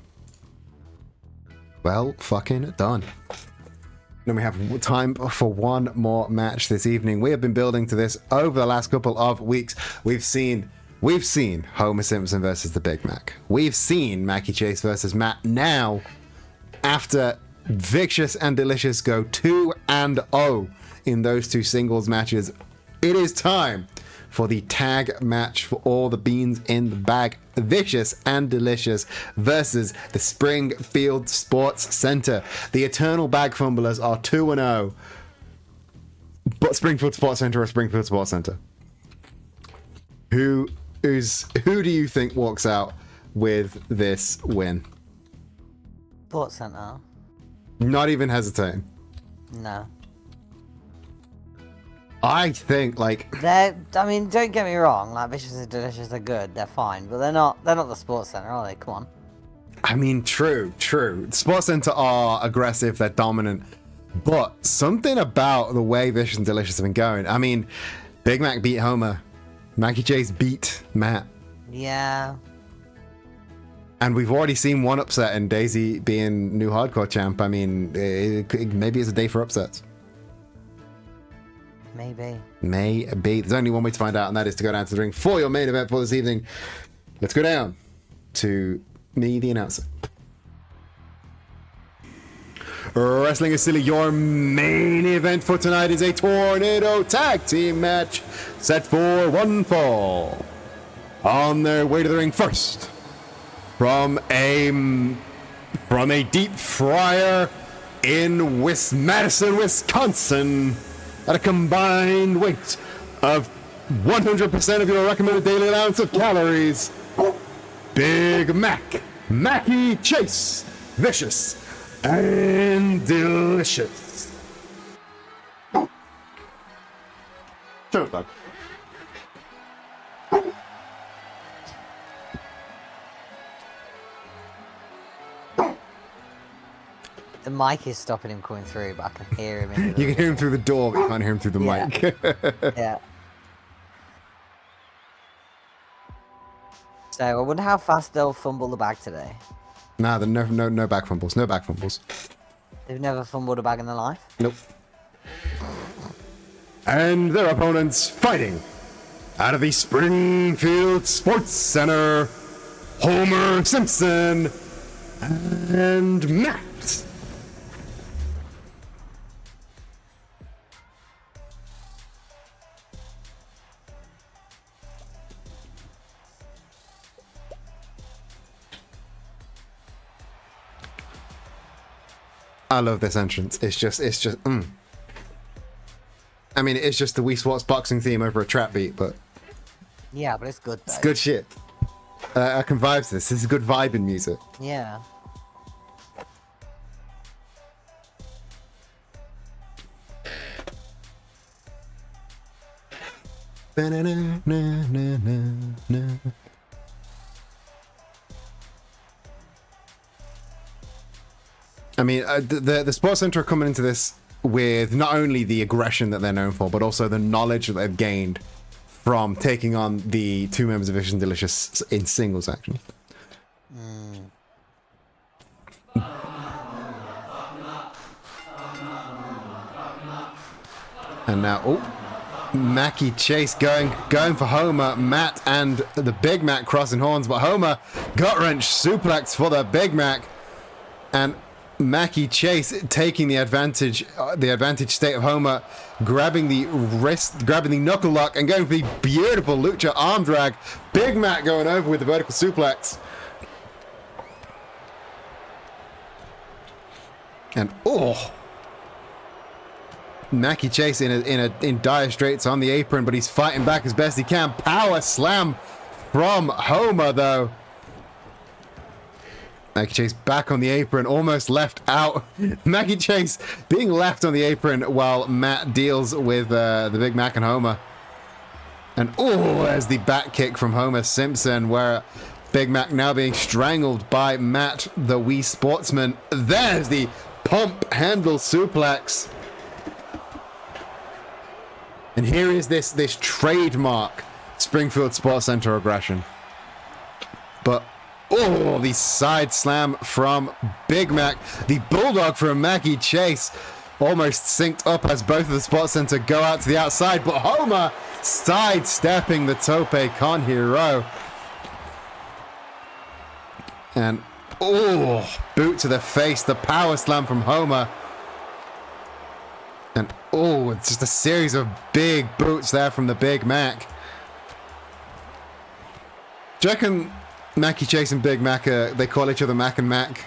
Well, fucking done. Then we have time for one more match this evening. We have been building to this over the last couple of weeks. We've seen Homer Simpson versus the Big Mac. We've seen Mackie Chase versus Matt. Now, after Vicious and Delicious go 2-0 in those two singles matches, it is time for the tag match for all the beans in the bag. Vicious and Delicious versus the Springfield Sports Center. The Eternal Bag Fumblers are 2-0. But Springfield Sports Center or Springfield Sports Center? Who do you think walks out with this win? Sports Center. Not even hesitating. No. I think I mean, don't get me wrong, like Vicious and Delicious are good, they're fine, but they're not the Sports Center, are they? Come on. I mean, true. Sports Center are aggressive, they're dominant, but something about the way Vicious and Delicious have been going. I mean, Big Mac beat Homer, Mackie Chase beat Matt. Yeah. And we've already seen one upset in Daisy being new hardcore champ. I mean, maybe it's a day for upsets. Maybe. There's only one way to find out, and that is to go down to the ring for your main event for this evening. Let's go down to me, the announcer. Wrestling is Silly. Your main event for tonight is a Tornado Tag Team match set for one fall. On their way to the ring first, from a deep fryer in Madison, Wisconsin, at a combined weight of 100% of your recommended daily allowance of calories, Big Mac, Mackie Chase, vicious and delicious. Shut up, dog. The mic is stopping him coming through, but I can hear him. In the You can hear him through the door, but you can't hear him through the mic. Yeah. So I wonder how fast they'll fumble the bag today. Nah, no back fumbles. No back fumbles. They've never fumbled a bag in their life. Nope. And their opponents fighting out of the Springfield Sports Center, Homer Simpson and Matt. I love this entrance. It's just. I mean, it's just the Wii Sports boxing theme over a trap beat, but Yeah, but it's good though. it's good shit. I can vibe to this. This is good vibing music. Yeah. I mean, the Sports Center are coming into this with not only the aggression that they're known for, but also the knowledge that they've gained from taking on the two members of Vicious and Delicious in singles action. And now, Mackie Chase going for Homer. Matt and the Big Mac crossing horns, but Homer gut wrench suplex for the Big Mac, and Mackie Chase taking the advantage state of Homer, grabbing the wrist, grabbing the knuckle lock, and going for the beautiful lucha arm drag. Big Mac going over with the vertical suplex. And Mackie Chase in dire straits on the apron, but he's fighting back as best he can. Power slam from Homer, though. Mackie Chase back on the apron, almost left out. Mackie Chase being left on the apron while Matt deals with the Big Mac and Homer. And there's the back kick from Homer Simpson, where Big Mac now being strangled by Matt, the Wii Sportsman. There's the pump handle suplex. And here is this trademark Springfield Sports Center aggression. But the side slam from Big Mac. The bulldog from Mackie Chase almost synced up as both of the Sports Center go out to the outside, but Homer sidestepping the Tope Con Hero. And boot to the face, the power slam from Homer. And it's just a series of big boots there from the Big Mac. Do you reckon Mackie Chase and Big Mac, they call each other Mac and Mac?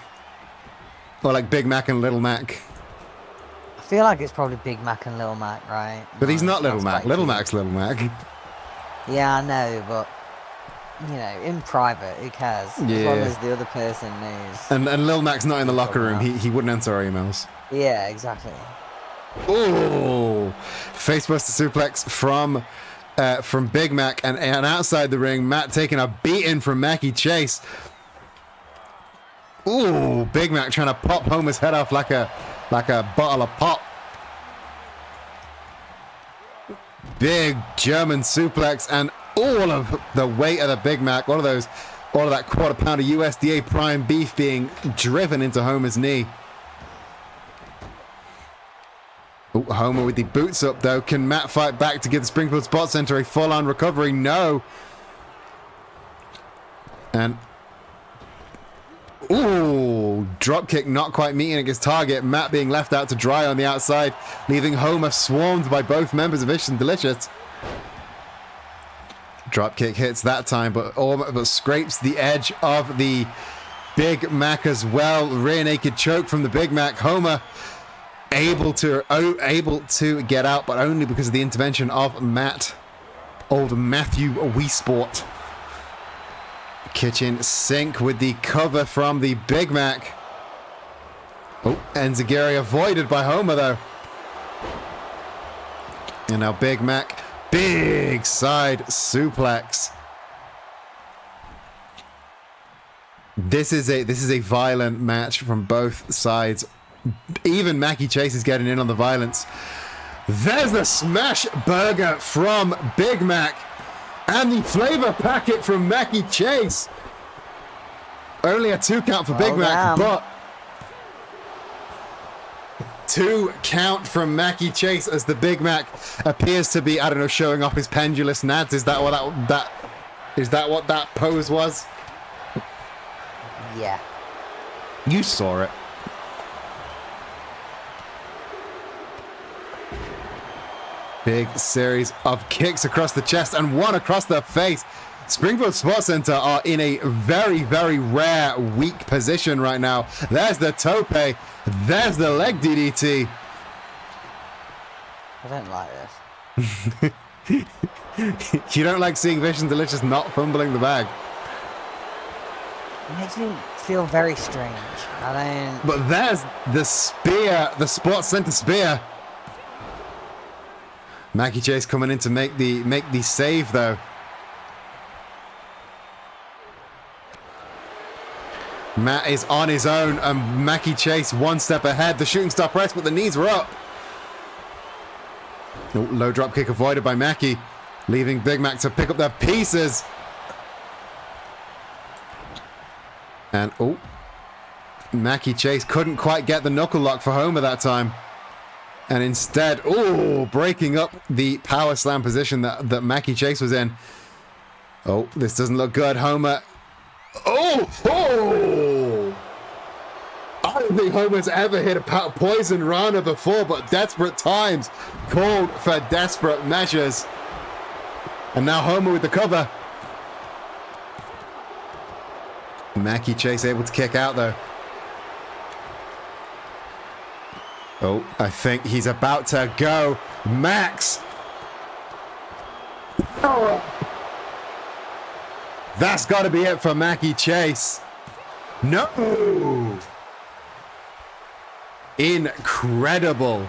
Or like Big Mac and Little Mac? I feel like it's probably Big Mac and Little Mac, right? But he's not Little Mac. Little Mac's Little Mac. Yeah, I know, but you know, in private, who cares? As long as the other person knows. And Lil Mac's not in the locker room. He wouldn't answer our emails. Yeah, exactly. Facebuster suplex from Big Mac, and outside the ring, Matt taking a beating from Mackie Chase. Big Mac trying to pop Homer's head off like a bottle of pop. Big German suplex, and all of the weight of the Big Mac, all of that quarter pounder USDA prime beef being driven into Homer's knee. Homer with the boots up, though. Can Matt fight back to give the Springfield Sports Center a full-on recovery? No. And Ooh, drop kick not quite meeting its target. Matt being left out to dry on the outside, leaving Homer swarmed by both members of Vicious and Delicious. Drop kick hits that time, but scrapes the edge of the Big Mac as well. Rear naked choke from the Big Mac. Homer able to get out, but only because of the intervention of Matt, old Matthew Weesport. Kitchen sink with the cover from the Big Mac. Oh, Enziguri avoided by Homer though. And now Big Mac, big side suplex. This is a violent match from both sides. Even Mackie Chase is getting in on the violence. There's the smash burger from Big Mac. And the flavor packet from Mackie Chase. Only a 2 count for Big Mac, but 2 count from Mackie Chase as the Big Mac appears to be, I don't know, showing off his pendulous nads. Is that what that pose was? Yeah. You saw it. Big series of kicks across the chest and one across the face. Springfield Sports Center are in a very, very rare weak position right now. There's the tope. There's the leg DDT. I don't like this. You don't like seeing Vicious and Delicious not fumbling the bag. It makes me feel very strange. I don't... But there's the spear, the Sports Center spear. Mackie Chase coming in to make the save though. Matt is on his own and Mackie Chase 1 step ahead. The shooting star press, but the knees were up. Oh, low drop kick avoided by Mackie, leaving Big Mac to pick up their pieces. And oh, Mackie Chase couldn't quite get the knuckle lock for Homer that time. And instead, oh, breaking up the power slam position that Mackie Chase was in. Oh, this doesn't look good. Homer. Oh! I don't think Homer's ever hit a poison rana before, but desperate times called for desperate measures. And now Homer with the cover. Mackie Chase able to kick out though. Oh, I think he's about to go. Max. Oh. That's got to be it for Mackie Chase. No. Incredible.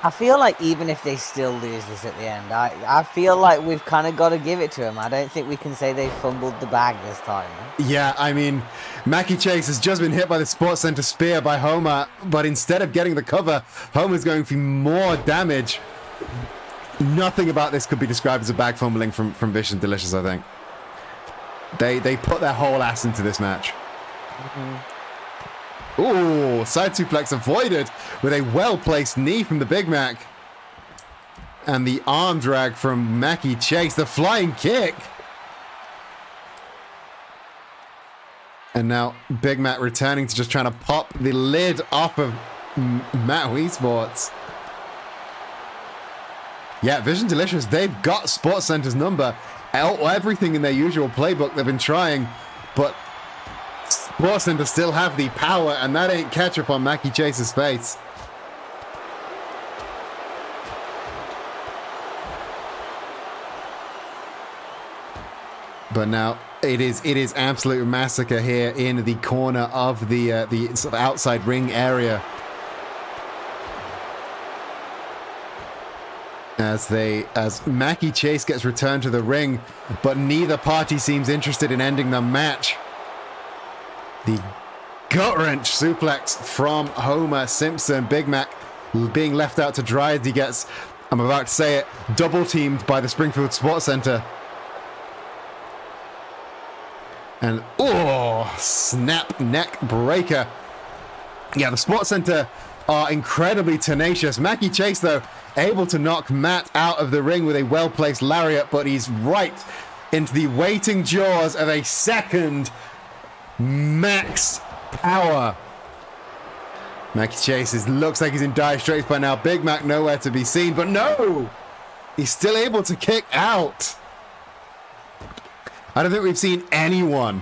I feel like even if they still lose this at the end, I feel like we've kind of got to give it to them. I don't think we can say they fumbled the bag this time. Yeah, I mean, Mackie Chase has just been hit by the Sports Center spear by Homer, but instead of getting the cover, Homer's going for more damage. Nothing about this could be described as a bag fumbling from Vicious and Delicious, I think. They put their whole ass into this match. Ooh, side suplex avoided with a well-placed knee from the Big Mac. And the arm drag from Mackie Chase, the flying kick. And now Big Mac returning to just trying to pop the lid off of Matt Weesports. Yeah, Vicious and Delicious, they've got Sports Center's number. Everything in their usual playbook they've been trying, but Sports Center still have the power, and that ain't ketchup on Mackie Chase's face. But now it is absolute massacre here in the corner of the sort of outside ring area. As Mackie Chase gets returned to the ring, but neither party seems interested in ending the match. The gut-wrench suplex from Homer Simpson. Big Mac being left out to dry as he gets, I'm about to say it, double-teamed by the Springfield Sports Center. And, oh, snap neck breaker. Yeah, the Sports Center are incredibly tenacious. Mackie Chase, though, able to knock Matt out of the ring with a well-placed lariat, but he's right into the waiting jaws of a second max power. Mackie Chase looks like he's in dire straits by now. Big Mac nowhere to be seen, but no! He's still able to kick out. I don't think we've seen anyone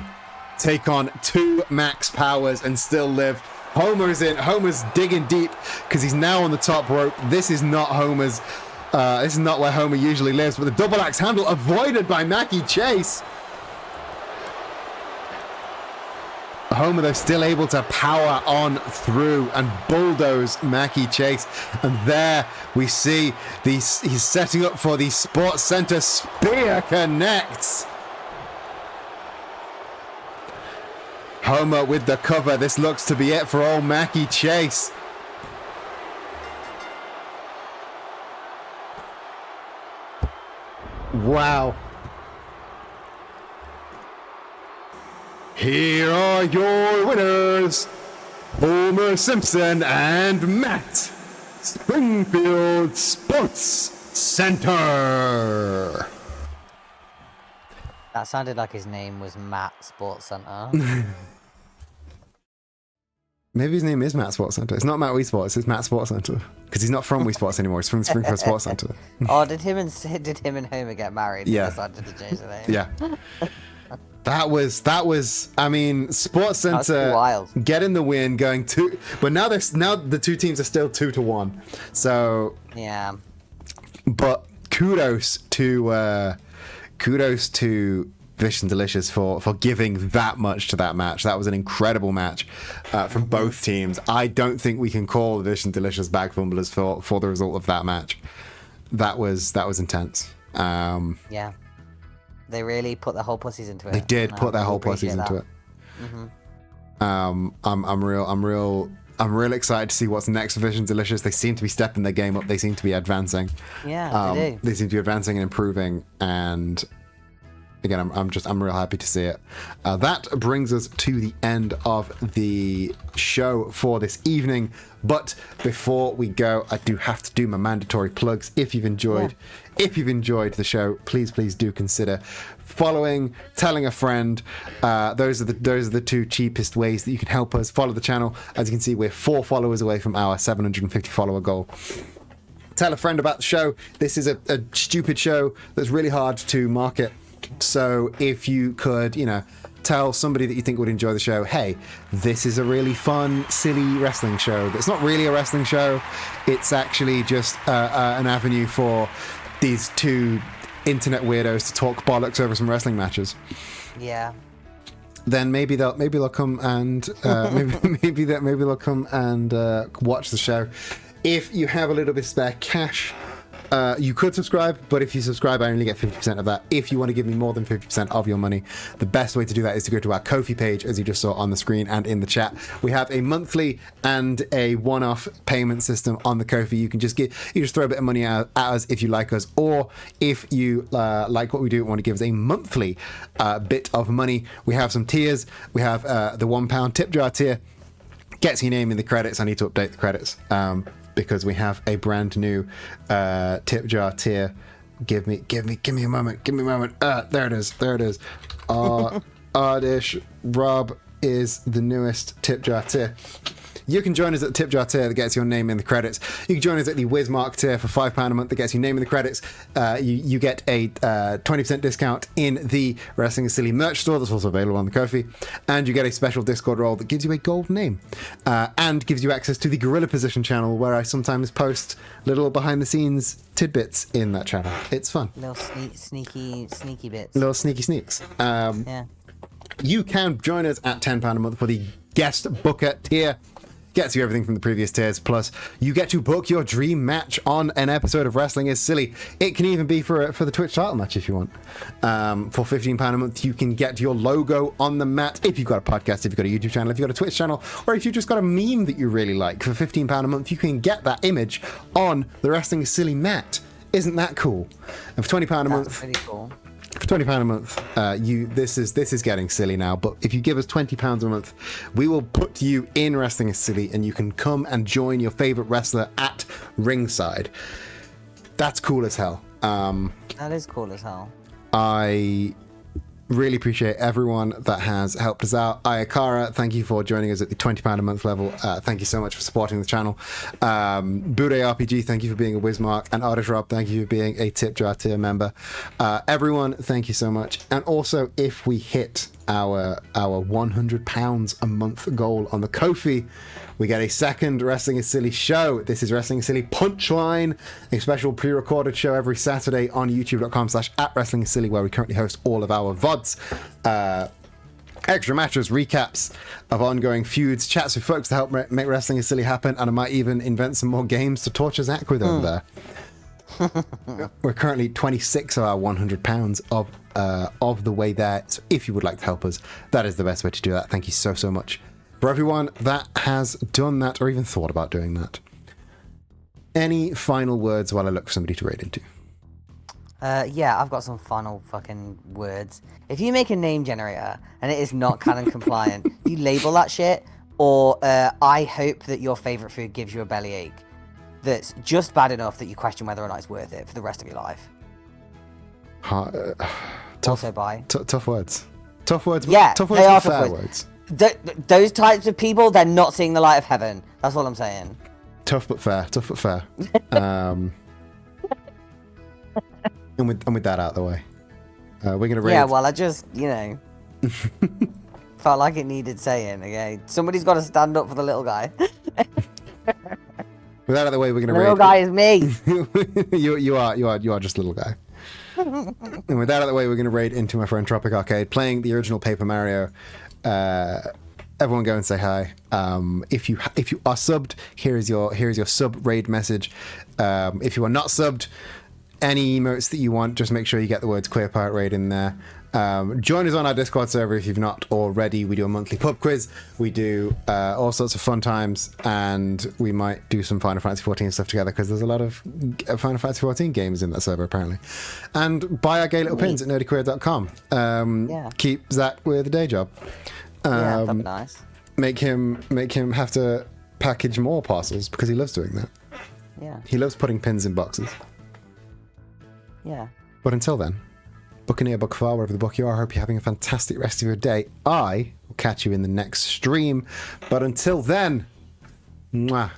take on 2 max powers and still live. Homer's in. Homer's digging deep because he's now on the top rope. This is not Homer's. This is not where Homer usually lives, but the double axe handle avoided by Mackie Chase. Homer, though, still able to power on through and bulldoze Mackie Chase. And there we see he's setting up for the Sports Center Spear connects. Homer with the cover. This looks to be it for old Mackie Chase. Wow. Here are your winners, Homer Simpson and Matt Springfield Sports Center. That sounded like his name was Matt Sports Center. Maybe his name is Matt Sports Center. It's not Matt Wii Sports, it's Matt Sports Center. Because he's not from Wii Sports anymore, he's from the Springfield Sports Center. Oh, did him and Homer get married? Yeah. They decided to change the name. Yeah. That was. I mean, Sports Center wild. getting the win, going 2, but now the 2 teams are still 2-1. So Yeah. but kudos to Vicious and Delicious for giving that much to that match. That was an incredible match from both teams. I don't think we can call Vicious and Delicious bag fumblers for the result of that match. That was intense. Yeah. They really put their whole pussies into it. They did put their really whole pussies appreciate into that. it. I'm real excited to see what's next for Vicious and Delicious. They seem to be stepping their game up. They seem to be advancing. Yeah, they do. They seem to be advancing and improving. And again, I'm real happy to see it. That brings us to the end of the show for this evening. But before we go, I do have to do my mandatory plugs. If you've enjoyed the show, please do consider following, telling a friend. Those are the 2 cheapest ways that you can help us. Follow the channel. As you can see, we're 4 followers away from our 750 follower goal. Tell a friend about the show. This is a stupid show that's really hard to market. So if you could, tell somebody that you think would enjoy the show, hey, this is a really fun, silly wrestling show that's not really a wrestling show. It's actually just an avenue for these 2 internet weirdos to talk bollocks over some wrestling matches. Yeah. Then maybe they'll come and maybe they'll come and watch the show. If you have a little bit of spare cash, you could subscribe, but if you subscribe, I only get 50% of that. If you want to give me more than 50% of your money, the best way to do that is to go to our Ko-fi page, as you just saw on the screen and in the chat. We have a monthly and a one-off payment system on the Ko-fi. You just throw a bit of money at us if you like us, or if you like what we do and want to give us a monthly bit of money. We have some tiers. We have the £1 tip jar tier. Gets your name in the credits. I need to update the credits. Because we have a brand new tip jar tier. Give me a moment. There it is. Ardish Rob is the newest tip jar tier. You can join us at the tip jar tier that gets your name in the credits. You can join us at the Wizmark tier for £5 a month that gets your name in the credits. You get a 20% discount in the Wrestling is Silly merch store that's also available on the Ko-fi. And you get a special Discord role that gives you a gold name. And gives you access to the Gorilla Position channel, where I sometimes post little behind the scenes tidbits in that channel. It's fun. Little sneaky bits. Little sneaky sneaks. Yeah. You can join us at £10 a month for the guest booker tier. Gets you everything from the previous tiers, plus you get to book your dream match on an episode of Wrestling is Silly. It can even be for the Twitch title match if you want. For £15 a month, you can get your logo on the mat. If you've got a podcast, if you've got a YouTube channel, if you've got a Twitch channel, or if you've just got a meme that you really like, for £15 a month, you can get that image on the Wrestling is Silly mat. Isn't that cool? And for £20 a month, That's pretty cool. for £20 a month, this is getting silly now, but if you give us £20 a month, we will put you in Wrestling is Silly, and you can come and join your favorite wrestler at ringside. That's cool as hell. That is cool as hell. I Really appreciate everyone that has helped us out. Ayakara, thank you for joining us at the £20 a month level. Thank you so much for supporting the channel. Bude RPG, thank you for being a Wizmark. And Artist Rob, thank you for being a Tip Jar tier member. Everyone, thank you so much. And also, if we hit our £100 a month goal on the Ko-fi, we get a second Wrestling is Silly show. This is Wrestling is Silly Punchline, a special pre-recorded show every Saturday on youtube.com/@WrestlingIsSilly, where we currently host all of our VODs. Extra matches, recaps of ongoing feuds, chats with folks to help make Wrestling is Silly happen, and I might even invent some more games to torture Zach with over there. We're currently 26 of our £100 of the way there. So if you would like to help us, that is the best way to do that. Thank you so much for everyone that has done that or even thought about doing that. Any final words while I look for somebody to raid into? Yeah, I've got some final fucking words. If you make a name generator and it is not canon compliant, you label that shit, or I hope that your favorite food gives you a bellyache that's just bad enough that you question whether or not it's worth it for the rest of your life. Also bye. Tough words. Tough words. Yeah, tough they are words. tough Fair words. words. Those types of people, they're not seeing the light of heaven. That's all I'm saying. Tough but fair. Tough but fair. And with that out of the way, we're gonna raid. Yeah, well, I just, felt like it needed saying. Okay, somebody's got to stand up for the little guy. With that out of the way, we're gonna The raid. little guy is me. you are just a little guy. And with that out of the way, we're gonna raid into my friend Tropic Arcade, playing the original Paper Mario. Everyone go and say hi. If you are subbed, here is your sub raid message. If you are not subbed, any emotes that you want, just make sure you get the words Queer Pirate Raid in there. Join us on our Discord server if you've not already. We do a monthly pub quiz. We do all sorts of fun times, and we might do some Final Fantasy 14 stuff together because there's a lot of Final Fantasy 14 games in that server apparently. And buy our gay little pins at nerdyqueer.com. Yeah. Keep Zach with a day job. Yeah, that'd be nice. Make him have to package more parcels because he loves doing that. Yeah. He loves putting pins in boxes. Yeah. But until then, Buccaneer, Buck Far, wherever the book you are, I hope you're having a fantastic rest of your day. I will catch you in the next stream. But until then, mwah,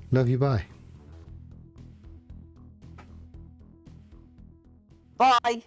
love you, bye. Bye.